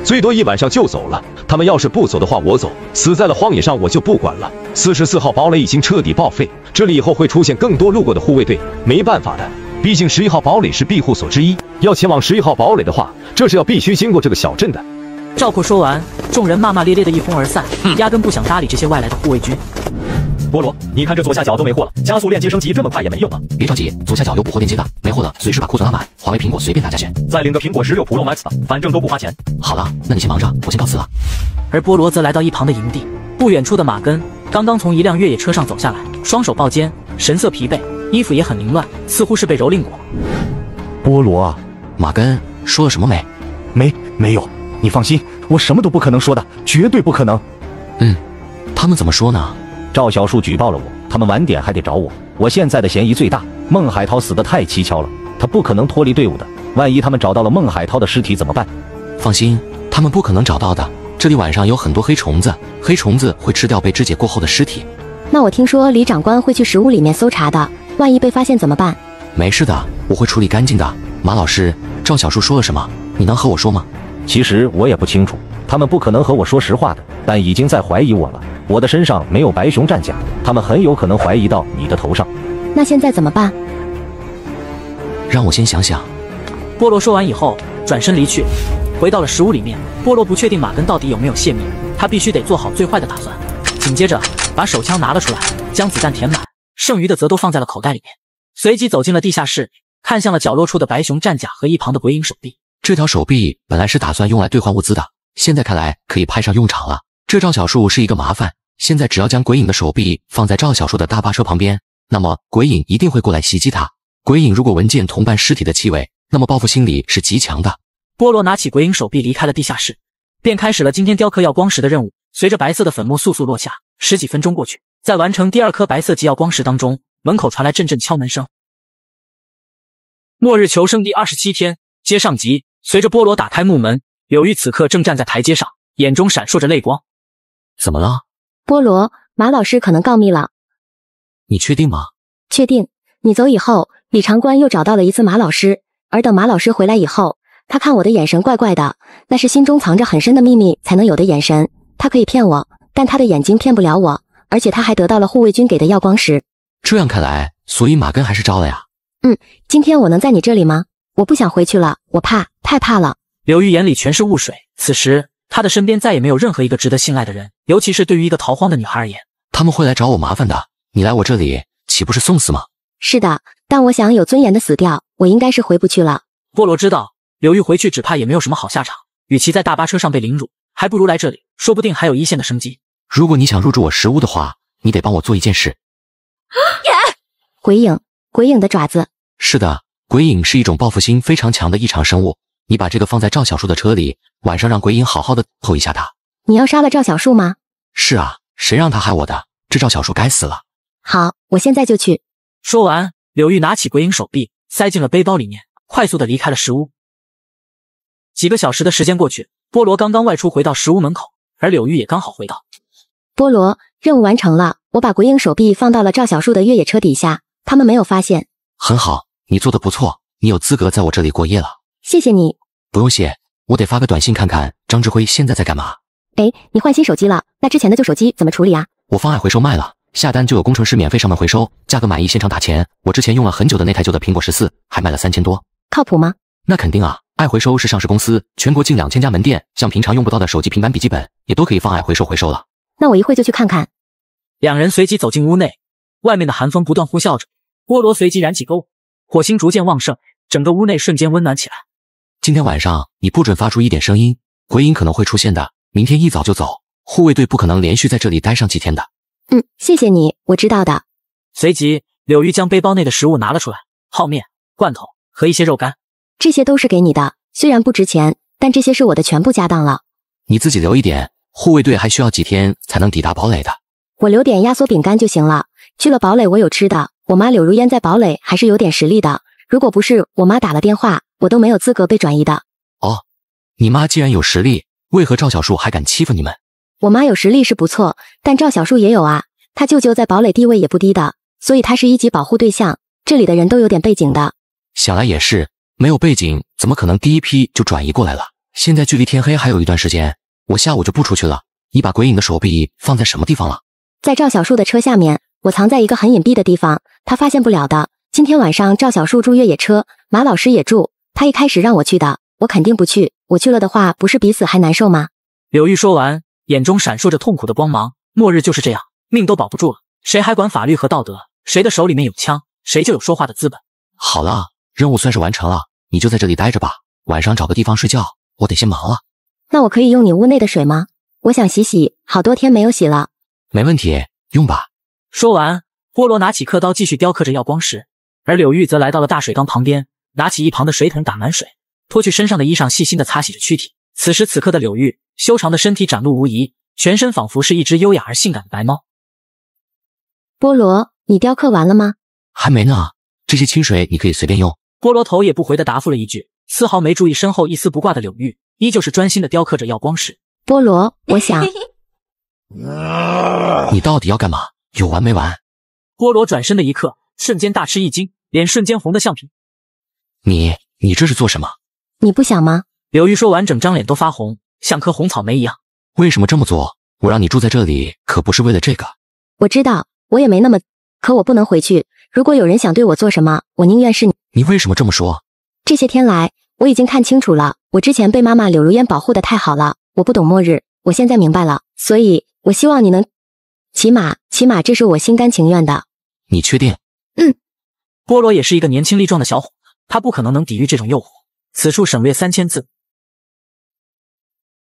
最多1晚上就走了，他们要是不走的话，我走，死在了荒野上我就不管了。44号堡垒已经彻底报废，这里以后会出现更多路过的护卫队，没办法的，毕竟11号堡垒是庇护所之一，要前往11号堡垒的话，这是要必须经过这个小镇的。赵括说完，众人骂骂咧咧的一哄而散，压根不想搭理这些外来的护卫军。菠萝，你看这左下角都没货了，加速链接升级这么快也没用啊！别着急，左下角有补货链接的，没货了随时把库存拉满。华为、苹果随便大家选，再领个苹果16 Pro Max 的，反正都不花钱。好了，那你先忙着，我先告辞了。而菠萝则来到一旁的营地，不远处的马根刚刚从一辆越野车上走下来，双手抱肩，神色疲惫。衣服也很凌乱，似乎是被蹂躏过。菠萝啊，马根说了什么没？没有，你放心，我什么都不可能说的，绝对不可能。他们怎么说呢？赵小树举报了我，他们晚点还得找我。我现在的嫌疑最大，孟海涛死得太蹊跷了，他不可能脱离队伍的。万一他们找到了孟海涛的尸体怎么办？放心，他们不可能找到的。这里晚上有很多黑虫子，黑虫子会吃掉被肢解过后的尸体。那我听说李长官会去食物里面搜查的，万一被发现怎么办？没事的，我会处理干净的。马老师，赵小树说了什么？你能和我说吗？其实我也不清楚，他们不可能和我说实话的，但已经在怀疑我了。我的身上没有白熊战甲，他们很有可能怀疑到你的头上。那现在怎么办？让我先想想。菠萝说完以后，转身离去，回到了食物里面。菠萝不确定马根到底有没有泄密，他必须得做好最坏的打算。紧接着，把手枪拿了出来，将子弹填满，剩余的则都放在了口袋里面。随即走进了地下室，看向了角落处的白熊战甲和一旁的鬼影手臂。这条手臂本来是打算用来兑换物资的，现在看来可以派上用场了。这赵小树是一个麻烦，现在只要将鬼影的手臂放在赵小树的大巴车旁边，那么鬼影一定会过来袭击他。鬼影如果闻见同伴尸体的气味，那么报复心理是极强的。菠萝拿起鬼影手臂离开了地下室，便开始了今天雕刻耀光石的任务。随着白色的粉末簌簌落下，10几分钟过去，在完成第2颗白色级耀光石当中，门口传来阵阵敲门声。末日求生第27天，接上集。随着菠萝打开木门，柳玉此刻正站在台阶上，眼中闪烁着泪光。怎么了？菠萝，马老师可能告密了。你确定吗？确定。你走以后，李长官又找到了一次马老师，而等马老师回来以后，他看我的眼神怪怪的，那是心中藏着很深的秘密才能有的眼神。他可以骗我，但他的眼睛骗不了我，而且他还得到了护卫军给的耀光石。这样看来，所以马根还是招了呀。今天我能在你这里吗？我不想回去了，我怕，太怕了。柳玉眼里全是雾水，此时他的身边再也没有任何一个值得信赖的人，尤其是对于一个逃荒的女孩而言。他们会来找我麻烦的，你来我这里岂不是送死吗？是的，但我想有尊严的死掉，我应该是回不去了。菠萝知道柳玉回去只怕也没有什么好下场，与其在大巴车上被凌辱，还不如来这里，说不定还有一线的生机。如果你想入住我食屋的话，你得帮我做一件事。鬼影的爪子。是的，鬼影是一种报复心非常强的异常生物。你把这个放在赵小树的车里，晚上让鬼影好好的吼一下他。你要杀了赵小树吗？是啊，谁让他害我的？这赵小树该死了。好，我现在就去。说完，柳玉拿起鬼影手臂，塞进了背包里面，快速的离开了食屋。几个小时的时间过去，菠萝刚刚外出回到食屋门口，而柳玉也刚好回到。菠萝，任务完成了，我把鬼影手臂放到了赵小树的越野车底下，他们没有发现。很好，你做的不错，你有资格在我这里过夜了。谢谢你。不用谢，我得发个短信看看张志辉现在在干嘛。你换新手机了，那之前的旧手机怎么处理啊？我放爱回收卖了，下单就有工程师免费上门回收，价格满意现场打钱。我之前用了很久的那台旧的苹果14，还卖了3000多。靠谱吗？那肯定啊，爱回收是上市公司，全国近2000家门店，像平常用不到的手机、平板、笔记本也都可以放爱回收了。那我一会就去看看。两人随即走进屋内，外面的寒风不断呼啸着，菠萝随即燃起篝火，火星逐渐旺盛，整个屋内瞬间温暖起来。今天晚上你不准发出一点声音，鬼影可能会出现的，明天一早就走，护卫队不可能连续在这里待上几天的。谢谢你，我知道的。随即柳玉将背包内的食物拿了出来，泡面、罐头和一些肉干。这些都是给你的，虽然不值钱，但这些是我的全部家当了。你自己留一点，护卫队还需要几天才能抵达堡垒的。我留点压缩饼干就行了，去了堡垒我有吃的，我妈柳如烟在堡垒还是有点实力的，如果不是我妈打了电话，我都没有资格被转移的。哦，你妈既然有实力，为何赵小树还敢欺负你们？我妈有实力是不错，但赵小树也有啊，他舅舅在堡垒地位也不低的，所以他是1级保护对象，这里的人都有点背景的。想来也是，没有背景怎么可能第一批就转移过来了？现在距离天黑还有一段时间，我下午就不出去了。你把鬼影的手臂放在什么地方了？在赵小树的车下面，我藏在一个很隐蔽的地方，他发现不了的。今天晚上赵小树住越野车，马老师也住，他一开始让我去的，我肯定不去，我去了的话不是比死还难受吗？柳玉说完，眼中闪烁着痛苦的光芒。末日就是这样，命都保不住了，谁还管法律和道德？谁的手里面有枪，谁就有说话的资本。好了，任务算是完成了，你就在这里待着吧，晚上找个地方睡觉，我得先忙了。那我可以用你屋内的水吗？我想洗洗，好多天没有洗了。没问题，用吧。说完，菠萝拿起刻刀继续雕刻着耀光石，而柳玉则来到了大水缸旁边，拿起一旁的水桶打满水，脱去身上的衣裳，细心地擦洗着躯体。此时此刻的柳玉，修长的身体展露无遗，全身仿佛是一只优雅而性感的白猫。菠萝，你雕刻完了吗？还没呢，这些清水你可以随便用。菠萝头也不回地答复了一句，丝毫没注意身后一丝不挂的柳玉，依旧是专心地雕刻着耀光石。菠萝，我想你到底要干嘛？有完没完？菠萝转身的一刻，瞬间大吃一惊，脸瞬间红得像瓶。你这是做什么？你不想吗？柳玉说完，整张脸都发红，像颗红草莓一样。为什么这么做？我让你住在这里，可不是为了这个。我知道，我也没那么，可我不能回去。如果有人想对我做什么，我宁愿是你。你为什么这么说？这些天来，我已经看清楚了，我之前被妈妈柳如烟保护的太好了，我不懂末日，我现在明白了，所以我希望你能，起码这是我心甘情愿的。你确定？菠萝也是一个年轻力壮的小伙，他不可能能抵御这种诱惑。此处省略3000字。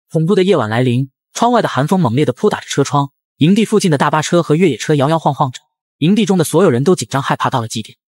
恐怖的夜晚来临，窗外的寒风猛烈地扑打着车窗，营地附近的大巴车和越野车摇摇晃晃着，营地中的所有人都紧张害怕到了极点。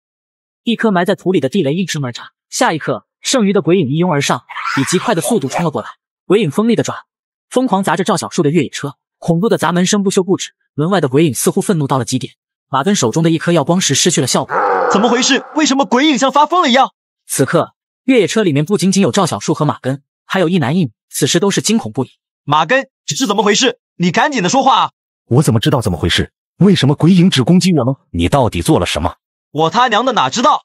一颗埋在土里的地雷应声而炸，下一刻，剩余的鬼影一拥而上，以极快的速度冲了过来。鬼影锋利的爪疯狂砸着赵小树的越野车，恐怖的砸门声不休不止。门外的鬼影似乎愤怒到了极点，马根手中的一颗耀光石失去了效果。怎么回事？为什么鬼影像发疯了一样？此刻，越野车里面不仅仅有赵小树和马根，还有一男一女，此时都是惊恐不已。马根，这是怎么回事？你赶紧的说话啊！我怎么知道怎么回事？为什么鬼影只攻击我呢？你到底做了什么？我他娘的哪知道？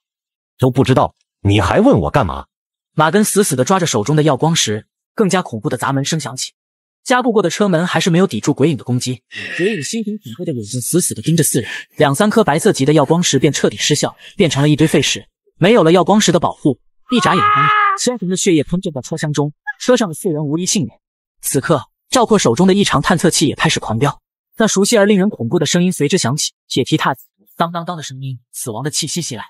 都不知道，你还问我干嘛？马根死死地抓着手中的耀光石，更加恐怖的砸门声响起。加固过的车门还是没有抵住鬼影的攻击，鬼影心神体会的眼睛死死地盯着四人，2-3颗白色级的耀光石便彻底失效，变成了一堆废石。没有了耀光石的保护，一眨眼间，鲜红的血液喷溅在车厢中，车上的4人无一幸免。此刻，赵括手中的异常探测器也开始狂飙，那熟悉而令人恐怖的声音随之响起，铁蹄踏子，当当当的声音，死亡的气息袭来。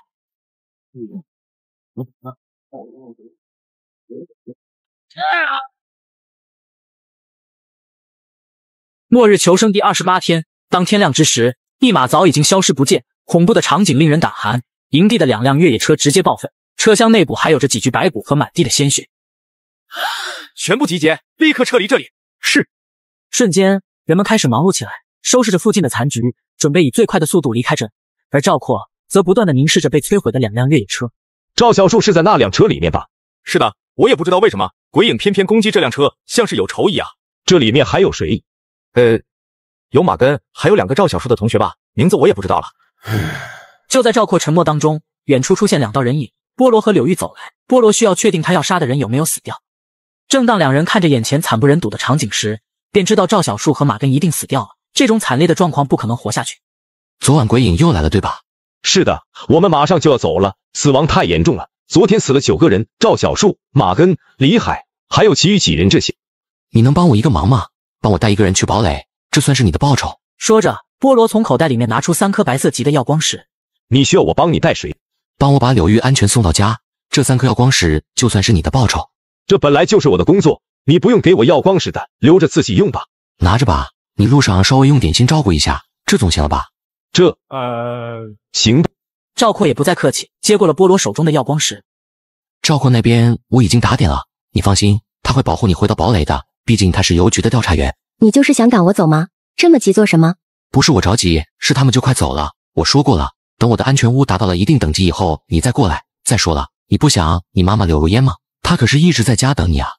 末日求生第28天，当天亮之时，一马早已经消失不见，恐怖的场景令人胆寒。营地的2辆越野车直接报废，车厢内部还有着几具白骨和满地的鲜血。全部集结，立刻撤离这里。是。瞬间，人们开始忙碌起来，收拾着附近的残局，准备以最快的速度离开这里。而赵括则不断地凝视着被摧毁的2辆越野车。赵小树是在那辆车里面吧？是的，我也不知道为什么鬼影偏偏攻击这辆车，像是有仇一样。这里面还有谁？有马根，还有2个赵小树的同学吧，名字我也不知道了。就在赵括沉默当中，远处出现2道人影，菠萝和柳玉走来。菠萝需要确定他要杀的人有没有死掉。正当2人看着眼前惨不忍睹的场景时，便知道赵小树和马根一定死掉了，这种惨烈的状况不可能活下去。昨晚鬼影又来了，对吧？是的，我们马上就要走了，死亡太严重了。昨天死了9个人，赵小树、马根、李海，还有其余几人这些。你能帮我一个忙吗？帮我带一个人去堡垒，这算是你的报酬。说着，菠萝从口袋里面拿出3颗白色级的耀光石。你需要我帮你带谁？帮我把柳玉安全送到家，这3颗耀光石就算是你的报酬。这本来就是我的工作，你不用给我耀光石的，留着自己用吧。拿着吧，你路上稍微用点心照顾一下，这总行了吧？行吧。赵括也不再客气，接过了菠萝手中的耀光石。赵括那边我已经打点了，你放心，他会保护你回到堡垒的，毕竟他是邮局的调查员。你就是想赶我走吗？这么急做什么？不是我着急，是他们就快走了。我说过了，等我的安全屋达到了一定等级以后，你再过来。再说了，你不想你妈妈柳如烟吗？她可是一直在家等你啊。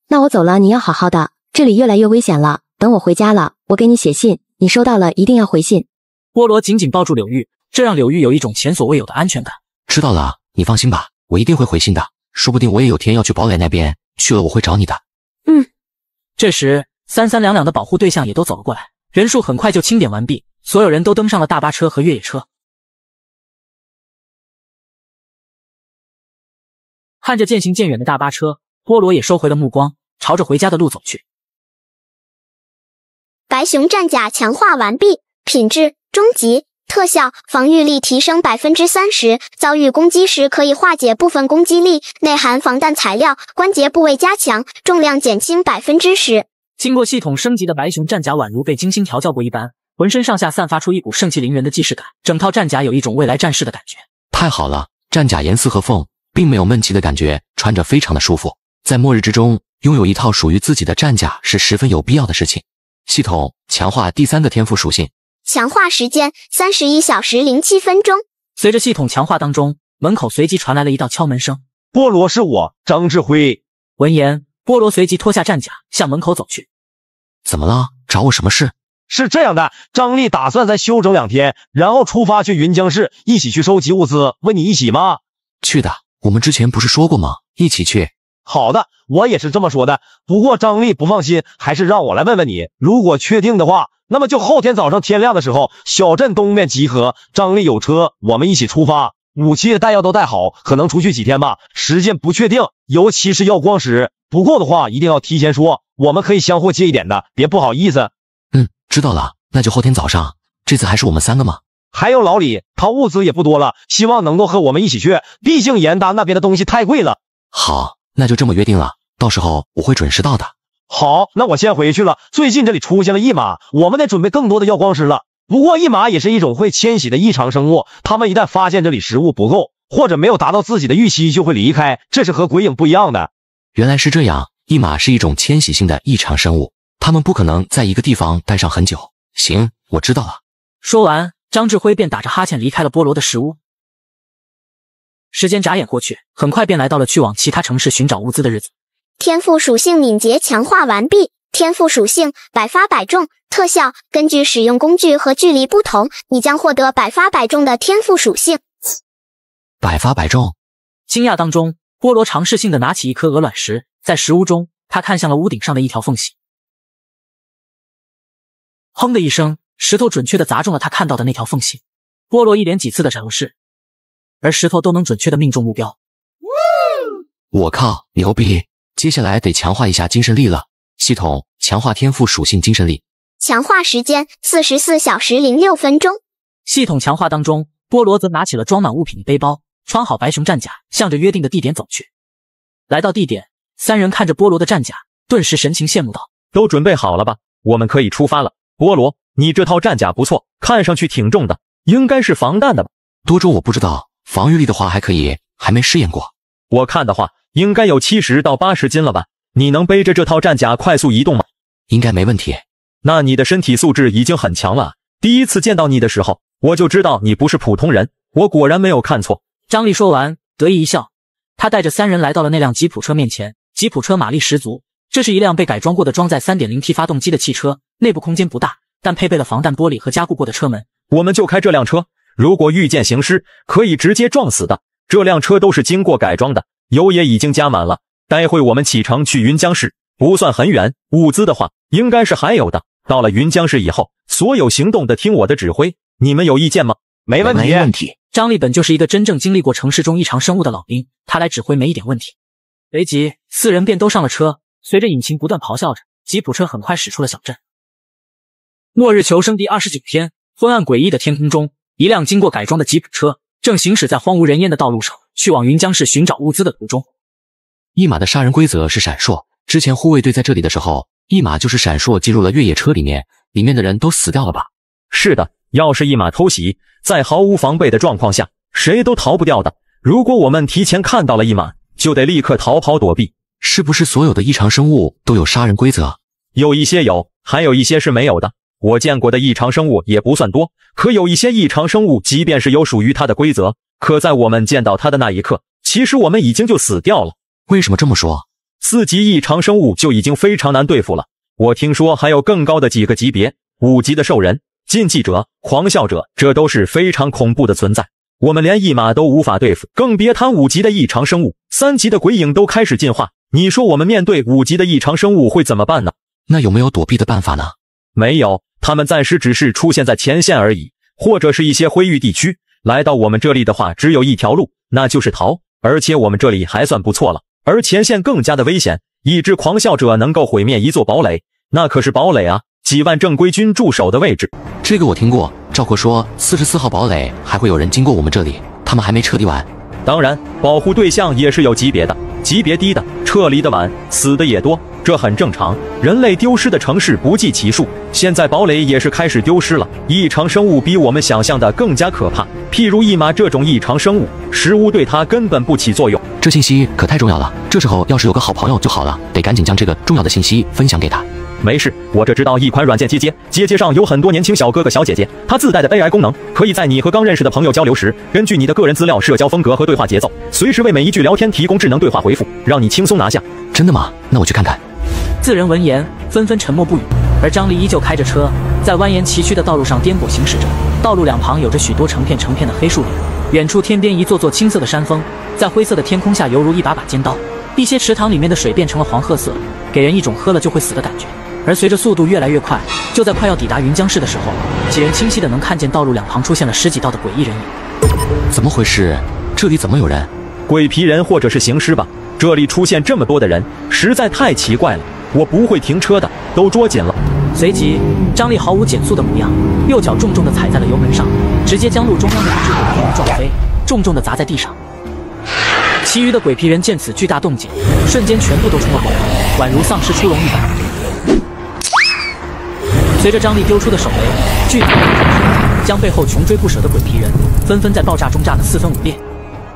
那我走了，你要好好的，这里越来越危险了。等我回家了，我给你写信，你收到了一定要回信。菠萝紧紧抱住柳玉，这让柳玉有一种前所未有的安全感。知道了，你放心吧，我一定会回信的。说不定我也有天要去堡垒那边，去了我会找你的。这时，3-3两两的保护对象也都走了过来，人数很快就清点完毕，所有人都登上了大巴车和越野车。看着渐行渐远的大巴车，菠萝也收回了目光，朝着回家的路走去。白熊战甲强化完毕，品质中级，特效防御力提升30%，遭遇攻击时可以化解部分攻击力，内含防弹材料，关节部位加强，重量减轻10%。经过系统升级的白熊战甲宛如被精心调教过一般，浑身上下散发出一股盛气凌人的既视感，整套战甲有一种未来战士的感觉。太好了，战甲严丝合缝，并没有闷气的感觉，穿着非常的舒服。在末日之中，拥有一套属于自己的战甲是十分有必要的事情。系统强化第3个天赋属性，强化时间31小时07分钟。随着系统强化当中，门口随即传来了一道敲门声。菠萝是我，张志辉。闻言，菠萝随即脱下战甲，向门口走去。怎么了？找我什么事？是这样的，张力打算再休整2天，然后出发去云江市，一起去收集物资。问你一起吗？去的，我们之前不是说过吗？一起去。好的，我也是这么说的。不过张力不放心，还是让我来问问你。如果确定的话，那么就后天早上天亮的时候，小镇东面集合。张力有车，我们一起出发。武器弹药都带好，可能出去几天吧，时间不确定，尤其是药光石不够的话，一定要提前说，我们可以相互借一点的，别不好意思。知道了，那就后天早上。这次还是我们3个吗？还有老李，他物资也不多了，希望能够和我们一起去，毕竟严达那边的东西太贵了。好，那就这么约定了，到时候我会准时到的。好，那我先回去了。最近这里出现了异马，我们得准备更多的药光石了。不过异马也是一种会迁徙的异常生物，他们一旦发现这里食物不够，或者没有达到自己的预期，就会离开，这是和鬼影不一样的。原来是这样，异马是一种迁徙性的异常生物，它们不可能在一个地方待上很久。行，我知道了。说完，张志辉便打着哈欠离开了菠萝的食屋。时间眨眼过去，很快便来到了去往其他城市寻找物资的日子。天赋属性敏捷强化完毕。天赋属性百发百中，特效根据使用工具和距离不同，你将获得百发百中的天赋属性。百发百中。惊讶当中，菠萝尝试性的拿起一颗鹅卵石，在石屋中，他看向了屋顶上的一条缝隙。砰的一声，石头准确地砸中了他看到的那条缝隙。菠萝一连几次的尝试，而石头都能准确地命中目标。我靠，牛逼！接下来得强化一下精神力了。系统强化天赋属性精神力，强化时间44小时06分钟。系统强化当中，菠萝则拿起了装满物品的背包，穿好白熊战甲，向着约定的地点走去。来到地点，3人看着菠萝的战甲，顿时神情羡慕道：“都准备好了吧？我们可以出发了。菠萝，你这套战甲不错，看上去挺重的，应该是防弹的吧？多重我不知道，防御力的话还可以，还没试验过。我看的话，应该有70到80斤了吧？你能背着这套战甲快速移动吗？应该没问题。那你的身体素质已经很强了。第一次见到你的时候，我就知道你不是普通人，我果然没有看错。”张力说完，得意一笑。他带着3人来到了那辆吉普车面前。吉普车马力十足，这是一辆被改装过的装载 3.0T 发动机的汽车，内部空间不大，但配备了防弹玻璃和加固过的车门。我们就开这辆车，如果遇见行尸，可以直接撞死的。这辆车都是经过改装的，油也已经加满了。待会我们启程去云江市，不算很远，物资的话应该是还有的。到了云江市以后，所有行动的听我的指挥，你们有意见吗？没问题，没问题。张力本就是一个真正经历过城市中异常生物的老兵，他来指挥没一点问题。随即4人便都上了车，随着引擎不断咆哮着，吉普车很快驶出了小镇。末日求生第29天，昏暗诡异的天空中，一辆经过改装的吉普车正行驶在荒无人烟的道路上，去往云江市寻找物资的途中。一马的杀人规则是闪烁，之前护卫队在这里的时候，一马就是闪烁进入了越野车里面，里面的人都死掉了吧？是的，要是一马偷袭，在毫无防备的状况下，谁都逃不掉的。如果我们提前看到了一马，就得立刻逃跑躲避。是不是所有的异常生物都有杀人规则？有一些有，还有一些是没有的。我见过的异常生物也不算多，可有一些异常生物即便是有属于它的规则，可在我们见到它的那一刻，其实我们已经就死掉了。为什么这么说？4级异常生物就已经非常难对付了，我听说还有更高的几个级别，5级的兽人、禁忌者、狂笑者，这都是非常恐怖的存在。我们连一马都无法对付，更别谈5级的异常生物。3级的鬼影都开始进化，你说我们面对5级的异常生物会怎么办呢？那有没有躲避的办法呢？没有，他们暂时只是出现在前线而已，或者是一些灰域地区。来到我们这里的话，只有一条路，那就是逃。而且我们这里还算不错了，而前线更加的危险。一只狂笑者能够毁灭一座堡垒，那可是堡垒啊，几万正规军驻守的位置。这个我听过，赵括说44号堡垒还会有人经过我们这里，他们还没彻底完。当然，保护对象也是有级别的，级别低的撤离的晚，死的也多，这很正常。人类丢失的城市不计其数，现在堡垒也是开始丢失了。异常生物比我们想象的更加可怕，譬如一马这种异常生物，食物对它根本不起作用。这信息可太重要了，这时候要是有个好朋友就好了，得赶紧将这个重要的信息分享给他。没事，我这知道一款软件接接上有很多年轻小哥哥小姐姐，它自带的 AI 功能，可以在你和刚认识的朋友交流时，根据你的个人资料、社交风格和对话节奏，随时为每一句聊天提供智能对话回复，让你轻松拿下。真的吗？那我去看看。四人闻言纷纷沉默不语，而张力依旧开着车，在蜿蜒崎岖的道路上颠簸行驶着。道路两旁有着许多成片的黑树林，远处天边一座座青色的山峰，在灰色的天空下犹如一把把尖刀。一些池塘里面的水变成了黄褐色，给人一种喝了就会死的感觉。而随着速度越来越快，就在快要抵达云江市的时候，几人清晰的能看见道路两旁出现了十几道的诡异人影。怎么回事？这里怎么有人？鬼皮人或者是行尸吧？这里出现这么多的人，实在太奇怪了。我不会停车的，都捉紧了。随即，张力毫无减速的模样，右脚重重地踩在了油门上，直接将路中央的一只鬼皮人撞飞，重重地砸在地上。其余的鬼皮人见此巨大动静，瞬间全部都冲了过来，宛如丧尸出笼一般。随着张力丢出的手雷，巨大的将背后穷追不舍的鬼皮人纷纷在爆炸中炸得四分五裂。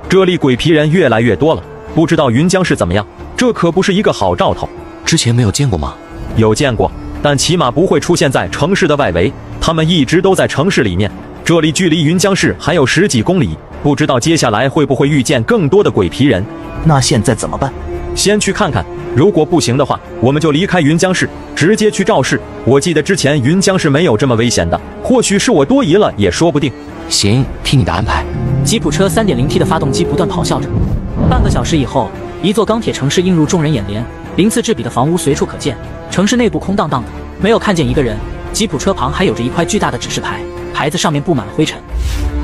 这里鬼皮人越来越多了，不知道云江是怎么样？这可不是一个好兆头。之前没有见过吗？有见过，但起码不会出现在城市的外围，他们一直都在城市里面。这里距离云江市还有10几公里，不知道接下来会不会遇见更多的鬼皮人。那现在怎么办？先去看看，如果不行的话，我们就离开云江市，直接去赵市。我记得之前云江市没有这么危险的，或许是我多疑了也说不定。行，听你的安排。吉普车 3.0T 的发动机不断咆哮着。半个小时以后，一座钢铁城市映入众人眼帘，鳞次栉比的房屋随处可见，城市内部空荡荡的，没有看见一个人。吉普车旁还有着一块巨大的指示牌，牌子上面布满了灰尘。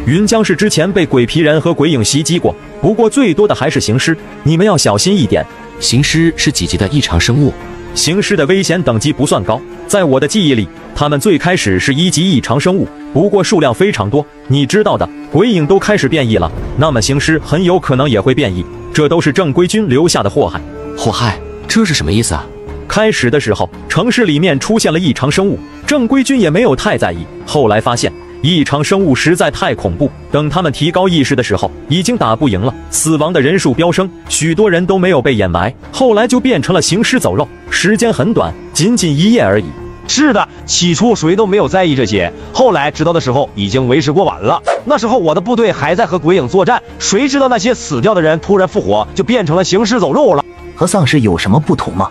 云江市之前被鬼皮人和鬼影袭击过，不过最多的还是行尸，你们要小心一点。行尸是几级的异常生物？行尸的危险等级不算高，在我的记忆里，他们最开始是1级异常生物，不过数量非常多。你知道的，鬼影都开始变异了，那么行尸很有可能也会变异，这都是正规军留下的祸害。祸害？这是什么意思啊？开始的时候，城市里面出现了异常生物，正规军也没有太在意，后来发现异常生物实在太恐怖，等他们提高意识的时候，已经打不赢了，死亡的人数飙升，许多人都没有被掩埋，后来就变成了行尸走肉，时间很短，仅仅1夜而已。是的，起初谁都没有在意这些，后来知道的时候已经为时过晚了。那时候我的部队还在和鬼影作战，谁知道那些死掉的人突然复活，就变成了行尸走肉了。和丧尸有什么不同吗？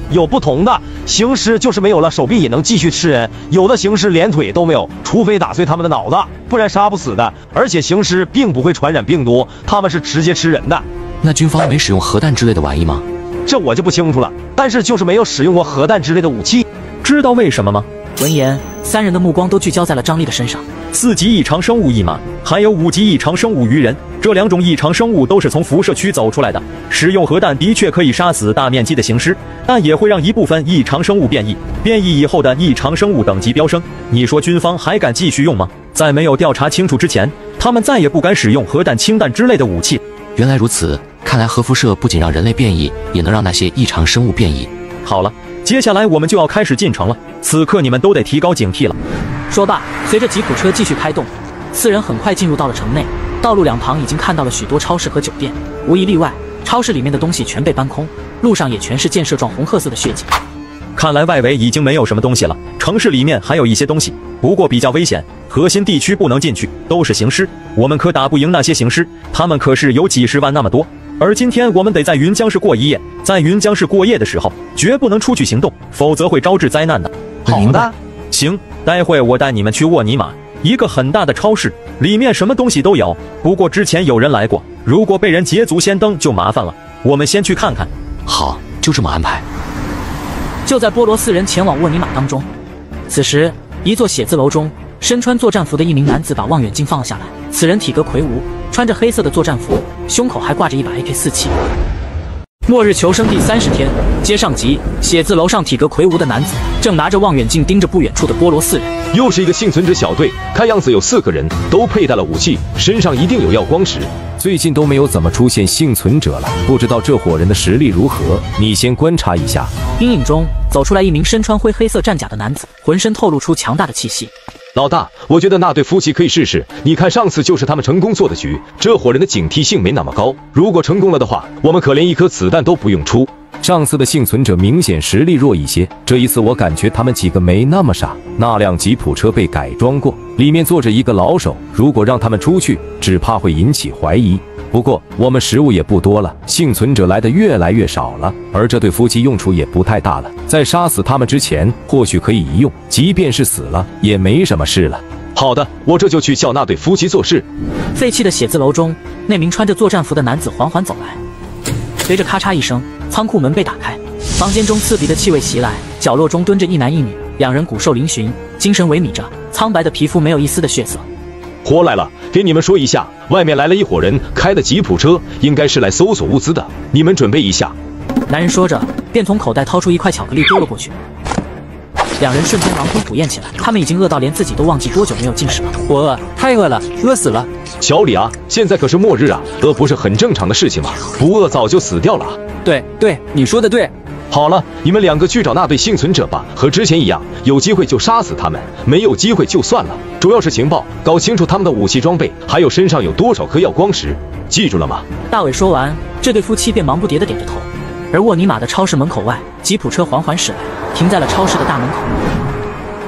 有不同的，行尸就是没有了手臂也能继续吃人，有的行尸连腿都没有，除非打碎他们的脑子，不然杀不死的。而且行尸并不会传染病毒，他们是直接吃人的。那军方没使用核弹之类的玩意吗？这我就不清楚了，但是就是没有使用过核弹之类的武器。知道为什么吗？闻言，三人的目光都聚焦在了张力的身上。4级异常生物一马，还有5级异常生物鱼人，这2种异常生物都是从辐射区走出来的。使用核弹的确可以杀死大面积的行尸，但也会让一部分异常生物变异。变异以后的异常生物等级飙升，你说军方还敢继续用吗？在没有调查清楚之前，他们再也不敢使用核弹、氢弹之类的武器。原来如此，看来核辐射不仅让人类变异，也能让那些异常生物变异。好了，接下来我们就要开始进城了，此刻你们都得提高警惕了。说罢，随着吉普车继续开动，4人很快进入到了城内。道路两旁已经看到了许多超市和酒店，无一例外，超市里面的东西全被搬空，路上也全是建设状红褐色的血迹。看来外围已经没有什么东西了，城市里面还有一些东西，不过比较危险，核心地区不能进去，都是行尸，我们可打不赢那些行尸，他们可是有几十万那么多。而今天我们得在云江市过一夜，在云江市过夜的时候，绝不能出去行动，否则会招致灾难的。好的，行，待会我带你们去沃尼玛，一个很大的超市，里面什么东西都有。不过之前有人来过，如果被人捷足先登就麻烦了。我们先去看看。好，就这么安排。就在波罗4人前往沃尼玛当中，此时一座写字楼中，身穿作战服的一名男子把望远镜放了下来。此人体格魁梧，穿着黑色的作战服，胸口还挂着一把 AK-47。末日求生第30天，接上集。写字楼上体格魁梧的男子正拿着望远镜盯着不远处的波罗4人。又是一个幸存者小队，看样子有4个人，都佩戴了武器，身上一定有耀光石。最近都没有怎么出现幸存者了，不知道这伙人的实力如何，你先观察一下。阴影中走出来一名身穿灰黑色战甲的男子，浑身透露出强大的气息。老大，我觉得那对夫妻可以试试。你看上次就是他们成功做的局，这伙人的警惕性没那么高。如果成功了的话，我们可连一颗子弹都不用出。上次的幸存者明显实力弱一些，这一次我感觉他们几个没那么傻。那辆吉普车被改装过，里面坐着一个老手，如果让他们出去，只怕会引起怀疑。不过我们食物也不多了，幸存者来的越来越少了，而这对夫妻用处也不太大了。在杀死他们之前，或许可以一用，即便是死了，也没什么事了。好的，我这就去叫那对夫妻做事。废弃的写字楼中，那名穿着作战服的男子缓缓走来，随着咔嚓一声，仓库门被打开，房间中刺鼻的气味袭来，角落中蹲着一男一女，两人骨瘦嶙峋，精神萎靡着，苍白的皮肤没有一丝的血色。活来了，给你们说一下，外面来了一伙人，开的吉普车，应该是来搜索物资的，你们准备一下。男人说着，便从口袋掏出一块巧克力丢了过去。两人瞬间狼吞虎咽起来，他们已经饿到连自己都忘记多久没有进食了。我饿，太饿了，饿死了。小李啊，现在可是末日啊，饿不是很正常的事情吗？不饿早就死掉了。对，你说的对。好了，你们两个去找那对幸存者吧，和之前一样，有机会就杀死他们，没有机会就算了。主要是情报，搞清楚他们的武器装备，还有身上有多少颗耀光石，记住了吗？大伟说完，这对夫妻便忙不迭地点着头。而沃尼玛的超市门口外，吉普车缓缓驶来，停在了超市的大门口。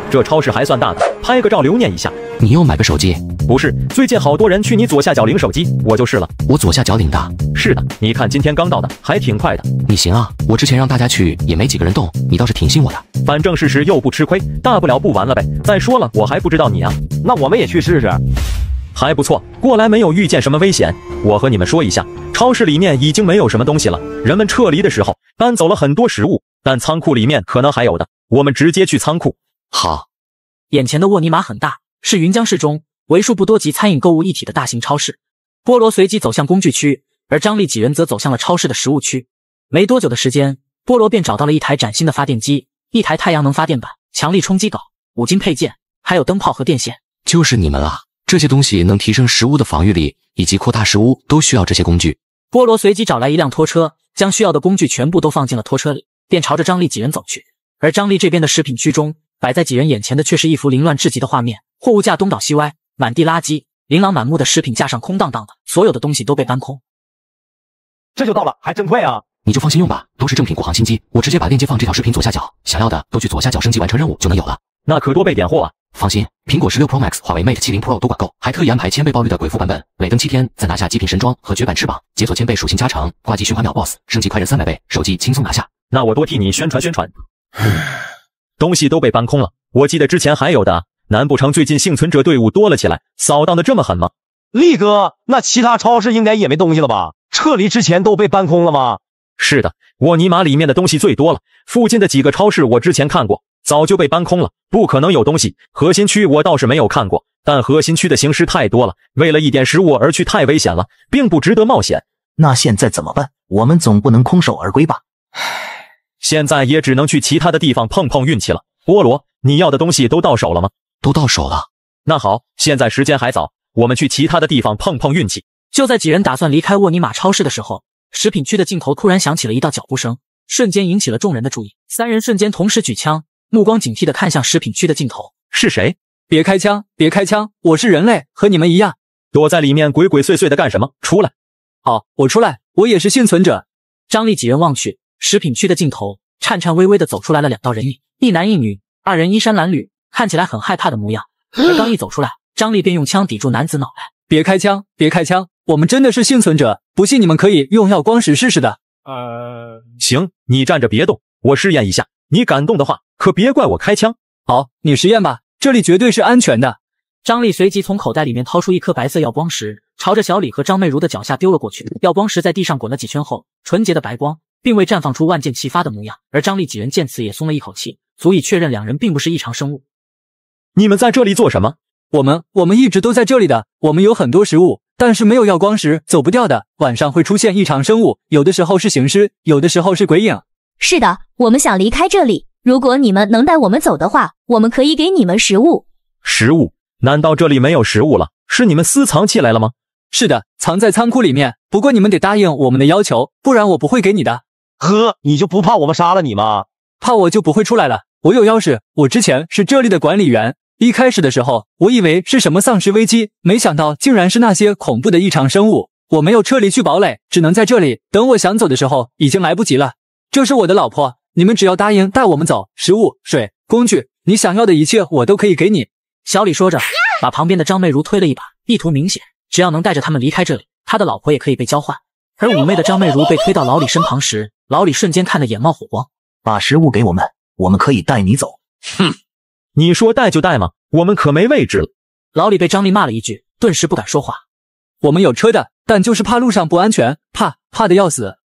这超市还算大的，拍个照留念一下。你又买个手机？不是，最近好多人去你左下角领手机，我就是了。我左下角领的？是的，你看今天刚到的，还挺快的。你行啊，我之前让大家去也没几个人动，你倒是挺信我的。反正试试又不吃亏，大不了不玩了呗。再说了，我还不知道你啊。那我们也去试试。还不错，过来没有遇见什么危险。我和你们说一下，超市里面已经没有什么东西了，人们撤离的时候搬走了很多食物，但仓库里面可能还有的，我们直接去仓库。好。眼前的沃尼玛很大，是云江市中为数不多集餐饮购物一体的大型超市。菠萝随即走向工具区，而张力几人则走向了超市的食物区。没多久的时间，菠萝便找到了一台崭新的发电机，一台太阳能发电板、强力冲击镐、5金配件，还有灯泡和电线。就是你们啊，这些东西能提升食物的防御力，以及扩大食物都需要这些工具。菠萝随即找来一辆拖车，将需要的工具全部都放进了拖车里，便朝着张力几人走去。而张力这边的食品区中，摆在几人眼前的却是一幅凌乱至极的画面，货物架东倒西歪，满地垃圾，琳琅满目的食品架上空荡荡的，所有的东西都被搬空。这就到了，还真快啊！你就放心用吧，都是正品国行新机，我直接把链接放这条视频左下角，想要的都去左下角升级完成任务就能有了。那可多备点货啊！放心，苹果16 Pro Max、华为 Mate 70 Pro 都管够，还特意安排1000倍爆率的鬼父版本，每登7天再拿下极品神装和绝版翅膀，解锁1000倍属性加成，挂机循环秒 BOSS， 升级快人300倍，手机轻松拿下。那我多替你宣传宣传。东西都被搬空了，我记得之前还有的，难不成最近幸存者队伍多了起来，扫荡的这么狠吗？力哥，那其他超市应该也没东西了吧？撤离之前都被搬空了吗？是的，沃尼玛里面的东西最多了，附近的几个超市我之前看过，早就被搬空了，不可能有东西。核心区我倒是没有看过，但核心区的形势太多了，为了一点食物而去太危险了，并不值得冒险。那现在怎么办？我们总不能空手而归吧？现在也只能去其他的地方碰碰运气了。菠萝，你要的东西都到手了吗？都到手了。那好，现在时间还早，我们去其他的地方碰碰运气。就在几人打算离开沃尼玛超市的时候，食品区的尽头突然响起了一道脚步声，瞬间引起了众人的注意。三人瞬间同时举枪，目光警惕地看向食品区的尽头。是谁？别开枪，别开枪，我是人类，和你们一样。躲在里面鬼鬼祟祟的干什么？出来！好，我出来，我也是幸存者。张力几人望去，食品区的尽头颤颤巍巍地走出来了2道人影，一男一女，2人衣衫褴褛，看起来很害怕的模样。而刚一走出来，张力便用枪抵住男子脑袋。别开枪，别开枪，我们真的是幸存者，不信你们可以用耀光石试试的。行，你站着别动，我试验一下，你敢动的话，可别怪我开枪。好，你实验吧，这里绝对是安全的。张力随即从口袋里面掏出一颗白色耀光石，朝着小李和张媚如的脚下丢了过去。耀光石在地上滚了几圈后，纯洁的白光并未绽放出万箭齐发的模样，而张力几人见此也松了一口气，足以确认2人并不是异常生物。你们在这里做什么？我们一直都在这里的，我们有很多食物，但是没有耀光石，走不掉的。晚上会出现异常生物，有的时候是行尸，有的时候是鬼影。是的，我们想离开这里，如果你们能带我们走的话，我们可以给你们食物。食物？难道这里没有食物了？是你们私藏起来了吗？是的，藏在仓库里面。不过你们得答应我们的要求，不然我不会给你的。呵，你就不怕我们杀了你吗？怕我就不会出来了。我有钥匙，我之前是这里的管理员。一开始的时候，我以为是什么丧尸危机，没想到竟然是那些恐怖的异常生物。我没有撤离去堡垒，只能在这里等我想走的时候，已经来不及了。这是我的老婆，你们只要答应带我们走，食物、水、工具，你想要的一切我都可以给你。小李说着，把旁边的张媚如推了一把，意图明显，只要能带着他们离开这里，他的老婆也可以被交换。而妩媚的张媚如被推到老李身旁时，老李瞬间看得眼冒火光。把食物给我们，我们可以带你走。哼，你说带就带吗？我们可没位置了。老李被张丽骂了一句，顿时不敢说话。我们有车的，但就是怕路上不安全，怕的要死。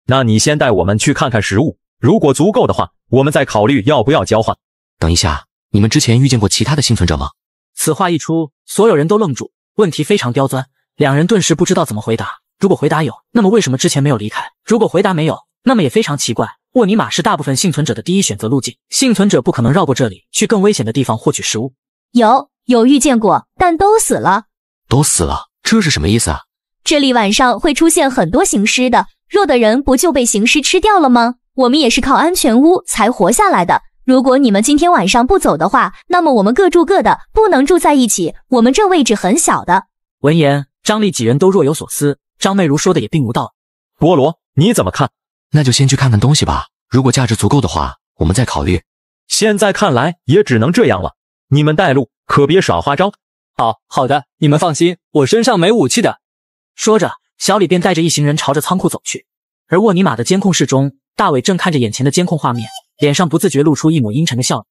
那你先带我们去看看食物，如果足够的话，我们再考虑要不要交换。等一下，你们之前遇见过其他的幸存者吗？此话一出，所有人都愣住，问题非常刁钻，两人顿时不知道怎么回答。如果回答有，那么为什么之前没有离开？如果回答没有，那么也非常奇怪。沃尼玛是大部分幸存者的第一选择路径，幸存者不可能绕过这里去更危险的地方获取食物。有遇见过，但都死了。都死了？这是什么意思啊？这里晚上会出现很多行尸的，弱的人不就被行尸吃掉了吗？我们也是靠安全屋才活下来的。如果你们今天晚上不走的话，那么我们各住各的，不能住在一起。我们这位置很小的。闻言，张丽几人都若有所思。张媚如说的也并无道理。菠萝，你怎么看？那就先去看看东西吧，如果价值足够的话，我们再考虑。现在看来也只能这样了，你们带路，可别耍花招。好的，你们放心，我身上没武器的。说着，小李便带着一行人朝着仓库走去。而沃尼玛的监控室中，大伟正看着眼前的监控画面，脸上不自觉露出一抹阴沉的笑容。